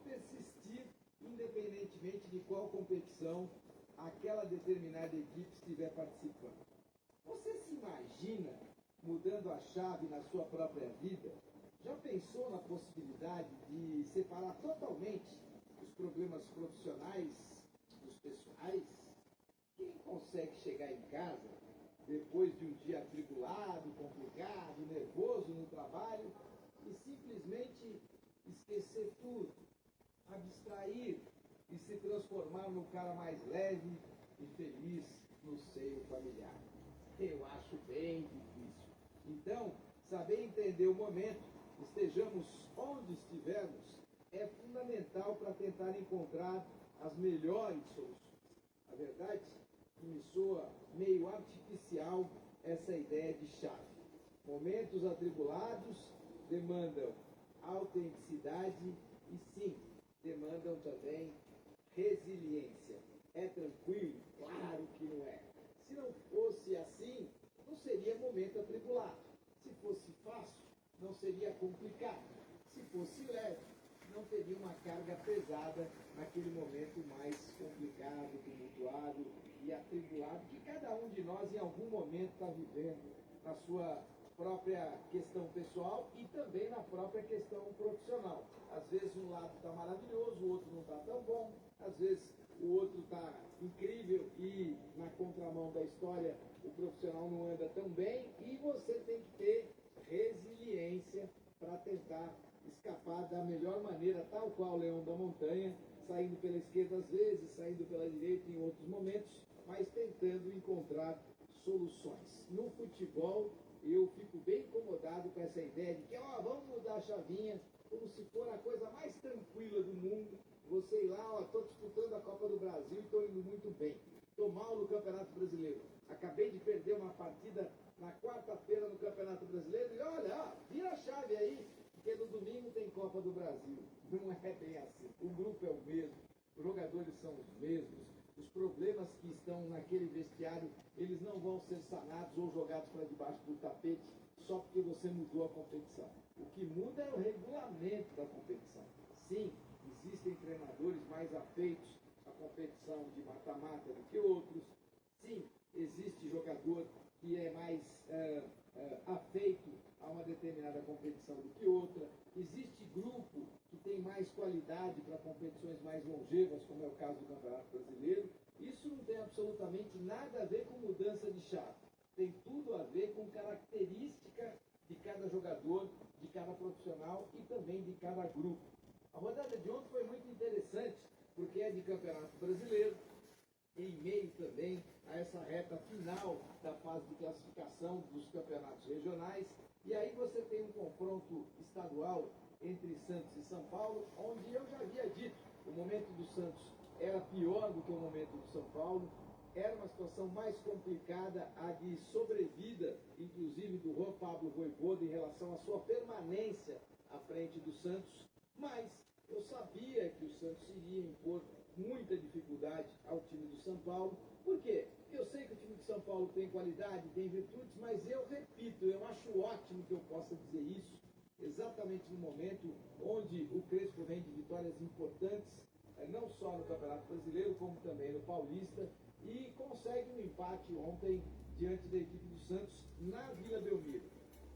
persistir independentemente de qual competição aquela determinada equipe estiver participando. Você se imagina mudando a chave na sua própria vida? Já pensou na possibilidade de separar totalmente os problemas profissionais dos pessoais? Quem consegue chegar em casa depois de um dia atribulado, complicado, nervoso no trabalho e simplesmente esquecer tudo, abstrair e se transformar num cara mais leve e feliz no seio familiar? Eu acho bem difícil. Então, saber entender o momento, estejamos onde estivermos, é fundamental para tentar encontrar as melhores soluções. A verdade é que me soa meio artificial essa ideia de chave. Momentos atribulados demandam autenticidade e, sim, demandam também resiliência. É tranquilo? Claro que não é. Se não fosse assim, não seria momento atribulado. Se fosse fácil, não seria complicado. Se fosse leve, não teria uma carga pesada naquele momento mais complicado, tumultuado e atribulado que cada um de nós em algum momento está vivendo na sua própria questão pessoal e também na própria questão profissional. Às vezes um lado está maravilhoso, o outro não está tão bom, às vezes o outro está incrível e na contramão da história o profissional não anda tão bem e você tem que ter resiliência para tentar escapar da melhor maneira, tal qual o leão da montanha, saindo pela esquerda às vezes, saindo pela direita em outros momentos, mas tentando encontrar soluções. No futebol, eu fico bem incomodado com essa ideia de que, vamos mudar a chavinha, como se for a coisa mais tranquila do mundo. Você ir lá, estou disputando a Copa do Brasil e estou indo muito bem. Estou mal no Campeonato Brasileiro. Acabei de perder uma partida na quarta-feira no Campeonato Brasileiro e olha, vira a chave aí, porque no domingo tem Copa do Brasil. Não é bem assim. O grupo é o mesmo, os jogadores são os mesmos, os problemas que estão naquele vestiário, eles não vão ser sanados ou jogados para debaixo do tapete só porque você mudou a competição. O que muda é o regulamento da competição. Sim, existem treinadores mais afeitos à competição de mata-mata do que outros. Sim, existe jogador que é mais afeito a uma determinada competição do que outra. Existe grupo que tem mais qualidade para competições mais longevas, como é o caso do Campeonato Brasileiro. Isso não tem absolutamente nada a ver com mudança de chave. Tem tudo a ver com característica de cada jogador, de cada profissional e também de cada grupo. A rodada de ontem foi muito interessante, porque é de Campeonato Brasileiro, em meio também a essa reta final da fase de classificação dos campeonatos regionais. E aí você tem um confronto estadual entre Santos e São Paulo, onde eu já havia dito, o momento do Santos era pior do que o momento do São Paulo, era uma situação mais complicada, a de sobrevida, inclusive do Juan Pablo Vojvoda em relação à sua permanência à frente do Santos, mas eu sabia que o Santos iria impor muita dificuldade ao time do São Paulo. Por quê? Eu sei que o time de São Paulo tem qualidade, tem virtudes, mas eu repito, eu acho ótimo que eu possa dizer isso, exatamente no momento onde o Crespo vem de vitórias importantes, não só no Campeonato Brasileiro, como também no Paulista, e consegue um empate ontem diante da equipe do Santos na Vila Belmiro.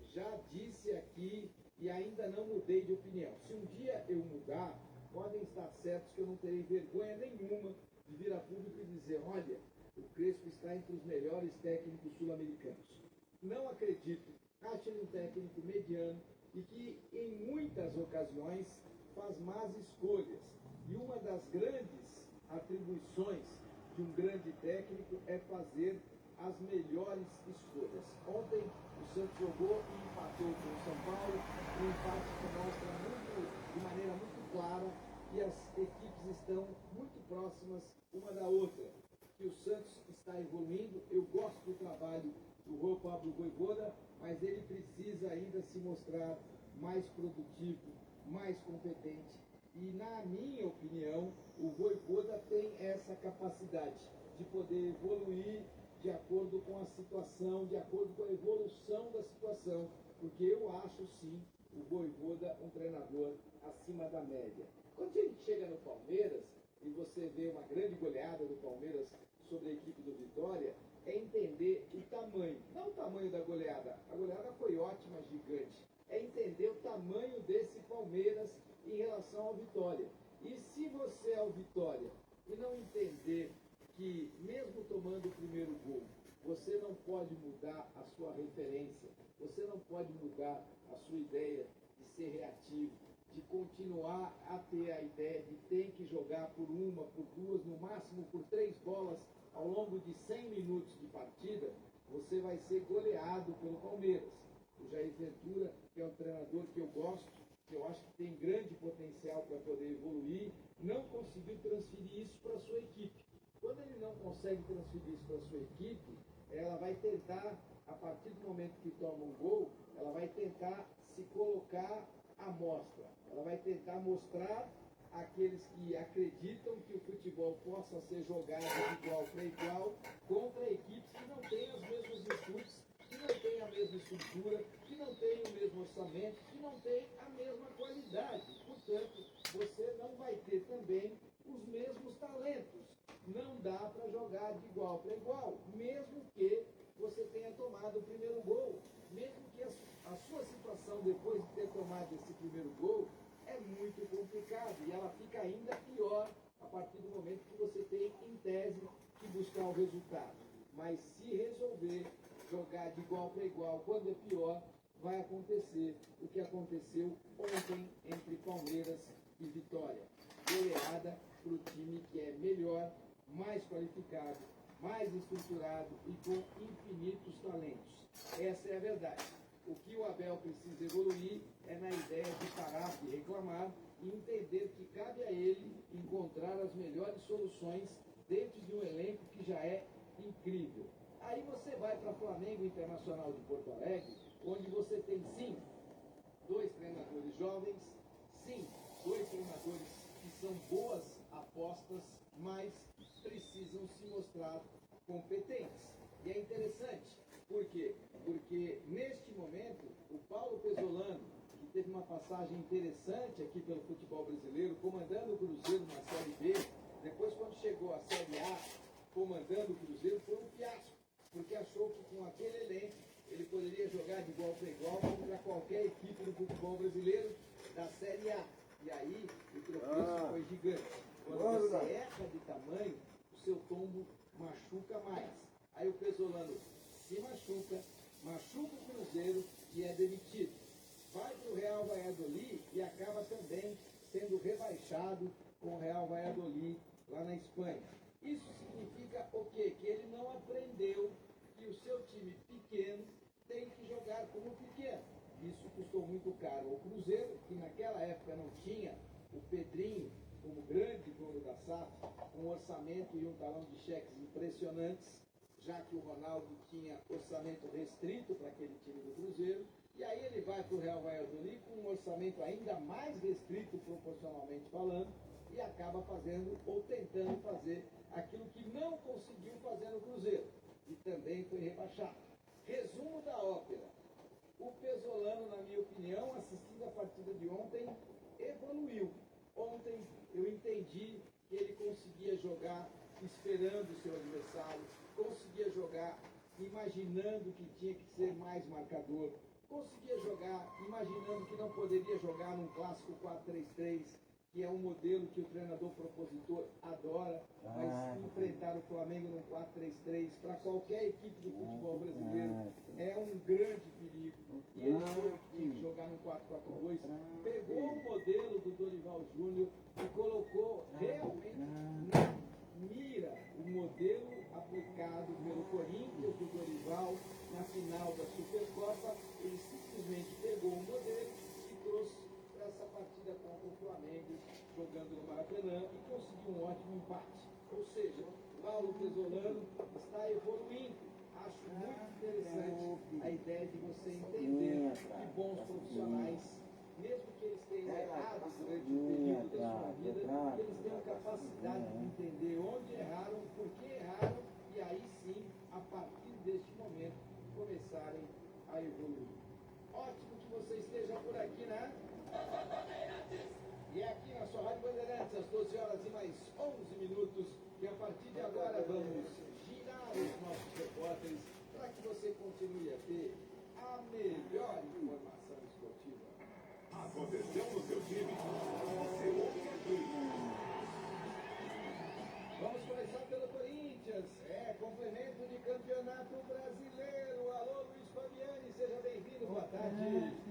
Já disse aqui e ainda não mudei de opinião. Se um dia eu mudar, podem estar certos que eu não terei vergonha nenhuma de vir a público e dizer, olha, o Crespo está entre os melhores técnicos sul-americanos. Não acredito, acho ele um técnico mediano e que em muitas ocasiões faz más escolhas. E uma das grandes atribuições de um grande técnico é fazer as melhores escolhas. Ontem o Santos jogou e empatou com o São Paulo, um empate que mostra de maneira muito clara que as equipes estão muito próximas uma da outra, que o Santos está evoluindo. Eu gosto do trabalho do Juan Pablo Vojvoda, mas ele precisa ainda se mostrar mais produtivo, mais competente. E na minha opinião, o Vojvoda tem essa capacidade de poder evoluir de acordo com a situação, de acordo com a evolução da situação, porque eu acho sim o Vojvoda um treinador acima da média. Quando a gente chega no Palmeiras e você vê uma grande goleada do Palmeiras sobre a equipe do Vitória, é entender o tamanho, não o tamanho da goleada, a goleada foi ótima, gigante, é entender o tamanho vitória e não entender que, mesmo tomando o primeiro gol, você não pode mudar a sua referência, você não pode mudar a sua ideia de ser reativo, de continuar a ter a ideia de ter que jogar por uma, por duas, no máximo por 3 bolas ao longo de 100 minutos de partida, você vai ser goleado pelo Palmeiras. O Jair Ventura, que é um treinador que eu gosto, que eu acho que tem grande potencial para poder evoluir, não conseguiu transferir isso para a sua equipe. Quando ele não consegue transferir isso para a sua equipe, ela vai tentar, a partir do momento que toma um gol, ela vai tentar se colocar à mostra. Ela vai tentar mostrar àqueles que acreditam que o futebol possa ser jogado de igual para igual contra equipes que não têm as mesmas virtudes, que não têm a mesma estrutura, que não têm o mesmo orçamento, que não têm a mesma qualidade. Portanto, você não vai ter também os mesmos talentos. Não dá para jogar de igual para igual, mesmo que você tenha tomado o primeiro gol, mesmo que a sua situação depois de ter tomado esse primeiro gol é muito complicada e ela fica ainda pior a partir do momento que você tem, em tese, que buscar o resultado. Mas se resolver jogar de igual para igual, quando é pior, vai acontecer o que aconteceu ontem entre Palmeiras e Vitória. Goleada para o time que é melhor, mais qualificado, mais estruturado e com infinitos talentos. Essa é a verdade. O que o Abel precisa evoluir é na ideia de parar de reclamar e entender que cabe a ele encontrar as melhores soluções dentro de um elenco que já é incrível. Aí você vai para Flamengo Internacional de Porto Alegre, onde você tem, sim, 2 treinadores jovens, sim, 2 treinadores que são boas apostas, mas precisam se mostrar competentes. E é interessante, por quê? Porque neste momento, o Paulo Pesolano, que teve uma passagem interessante aqui pelo futebol brasileiro, comandando o Cruzeiro na Série B, depois quando chegou à Série A, comandando o Cruzeiro, foi um fiasco, porque achou que com aquele elenco ele poderia jogar de igual para igual contra qualquer equipe do futebol brasileiro da Série A. E aí o tropeço foi gigante. Quando você erra de tamanho, o seu tombo machuca mais. Aí o Pesolano se machuca o Cruzeiro e é demitido. Vai para o Real Valladolid e acaba também sendo rebaixado com o Real Valladolid lá na Espanha. Isso significa o quê? Que ele não aprendeu que o seu time pequeno tem que jogar como pequeno. Isso custou muito caro ao Cruzeiro, que naquela época não tinha o Pedrinho como grande dono da SAF, um orçamento e um talão de cheques impressionantes, já que o Ronaldo tinha orçamento restrito para aquele time do Cruzeiro, e aí ele vai para o Real Valladolid com um orçamento ainda mais restrito proporcionalmente falando, e acaba fazendo ou tentando fazer aquilo que não conseguiu fazer no Cruzeiro, e também foi rebaixado. Resumo da ópera. O Pesolano, na minha opinião, assistindo a partida de ontem, evoluiu. Ontem eu entendi que ele conseguia jogar esperando o seu adversário, conseguia jogar imaginando que tinha que ser mais marcador, conseguia jogar imaginando que não poderia jogar num clássico 4-3-3, que é um modelo que o treinador propositor adora, mas enfrentar o Flamengo num 4-3-3 para qualquer equipe do futebol brasileiro é um grande perigo. E ele tinha que jogar num 4-4-2, pegou o modelo do Dorival Júnior e colocou realmente na mira o modelo aplicado pelo Corinthians do Dorival na final da Supercopa. Ele simplesmente pegou o modelo e trouxe para essa partida contra o Flamengo, jogando no Maracanã, e conseguiu um ótimo empate. Ou seja, Paulo Pesolano está evoluindo. Acho muito interessante a ideia de você entender que bons profissionais, mesmo que eles tenham errado durante o período da sua vida, eles têm a capacidade de entender onde erraram, por que erraram, e aí sim, a partir deste momento, começarem a evoluir. Ótimo que você esteja por aqui, né? E aqui na sua Rádio Bandeirantes, às 12 horas e mais 11 minutos, e a partir de agora vamos girar os nossos repórteres para que você continue a ter a melhor informação esportiva. Aconteceu no seu time? Você ouve aqui. Corinthians. Complemento de campeonato brasileiro. Alô, Luiz Fabiani, seja bem-vindo. Boa tarde.